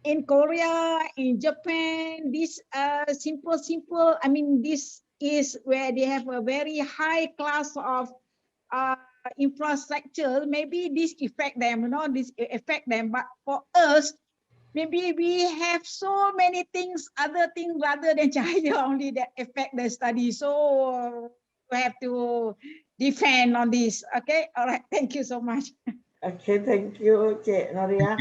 in Korea, in Japan, this simple. I mean, this is where they have a very high class of infrastructure. Maybe this affect them, this affect them. But for us, maybe we have so many things, other things rather than China only that affect the study. So we have to defend on this. Okay, all right. Thank you so much. Okay, thank you, Cik Noria.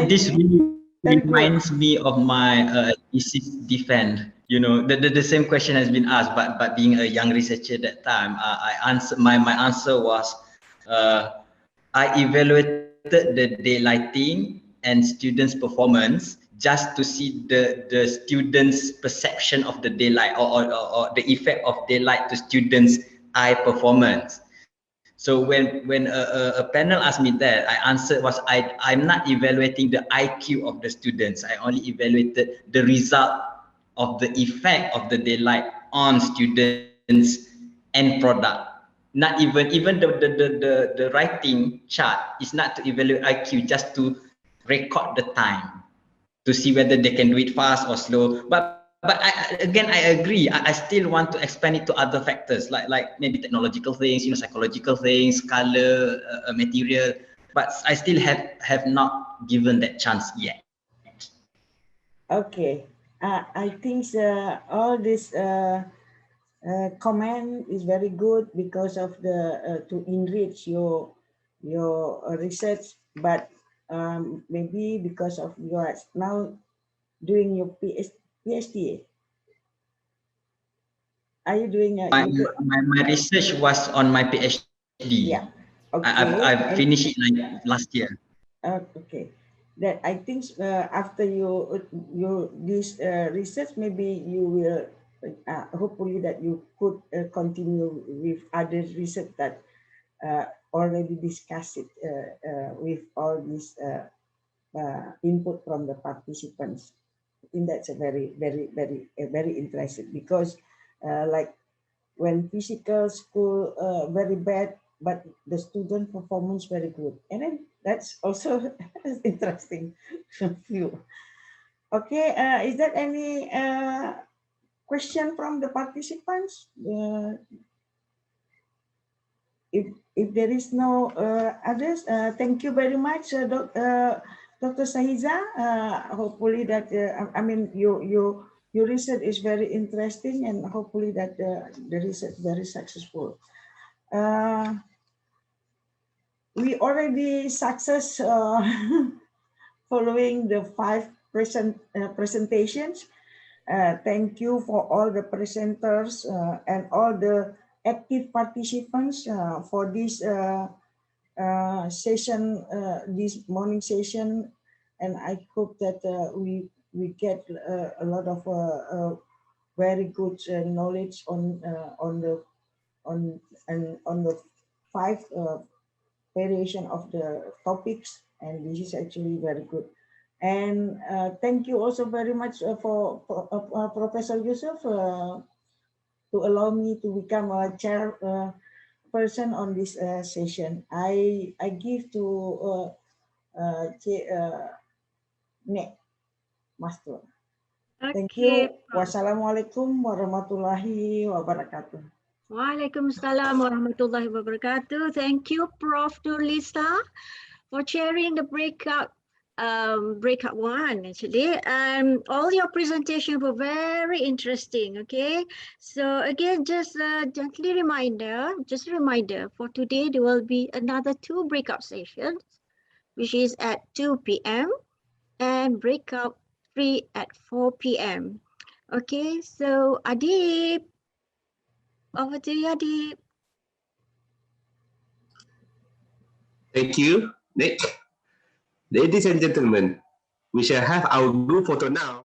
This really reminds me of my thesis defense. The same question has been asked, but being a young researcher at that time, I answered my answer was I evaluated the daylighting and students' performance just to see the students' perception of the daylight or the effect of daylight to students' eye performance. So when a panel asked me that, I answered was I'm not evaluating the IQ of the students. I only evaluated the result of the effect of the daylight on students' end product. not even the writing chart is not to evaluate IQ, just to record the time to see whether they can do it fast or slow. But again, I agree. I still want to expand it to other factors like maybe technological things, psychological things, color, material. But I still have not given that chance yet. Okay, I think all this comment is very good because of the to enrich your research, but maybe because of you are now doing your PhD. Are you doing my research was on my PhD? Yeah. Okay. I've finished it like last year. Okay. That I think after you this research, maybe you will hopefully that you could continue with other research that already discussed it with all this input from the participants. I think that's a very interesting because like when physical school very bad, but the student performance very good, and then that's also interesting view. Okay, is there any question from the participants? If there is no others, thank you very much, Dr. Sahiza. Hopefully that I mean your research is very interesting, and hopefully that the research very successful. We already success following the 5 presentations. Thank you for all the presenters and all the active participants for this session, this morning session, and I hope that we get a lot of very good knowledge on the 5 variation of the topics, and this is actually very good. And thank you also very much for Professor Yusuf to allow me to become a chair person on this session. I give to Nek Master. Thank you. Wassalamualaikum warahmatullahi wabarakatuh. Waalaikumsalam warahmatullahi wabarakatuh. Thank you, Prof. Nurlisa, for chairing the breakout 1 actually. All your presentations were very interesting. Okay, so again, just a reminder, for today there will be another 2 breakout sessions, which is at 2 p.m. and breakout 3 at 4 p.m. Okay, so Adib, over to you, Adib. Thank you, Nick. Ladies and gentlemen, we shall have our group photo now.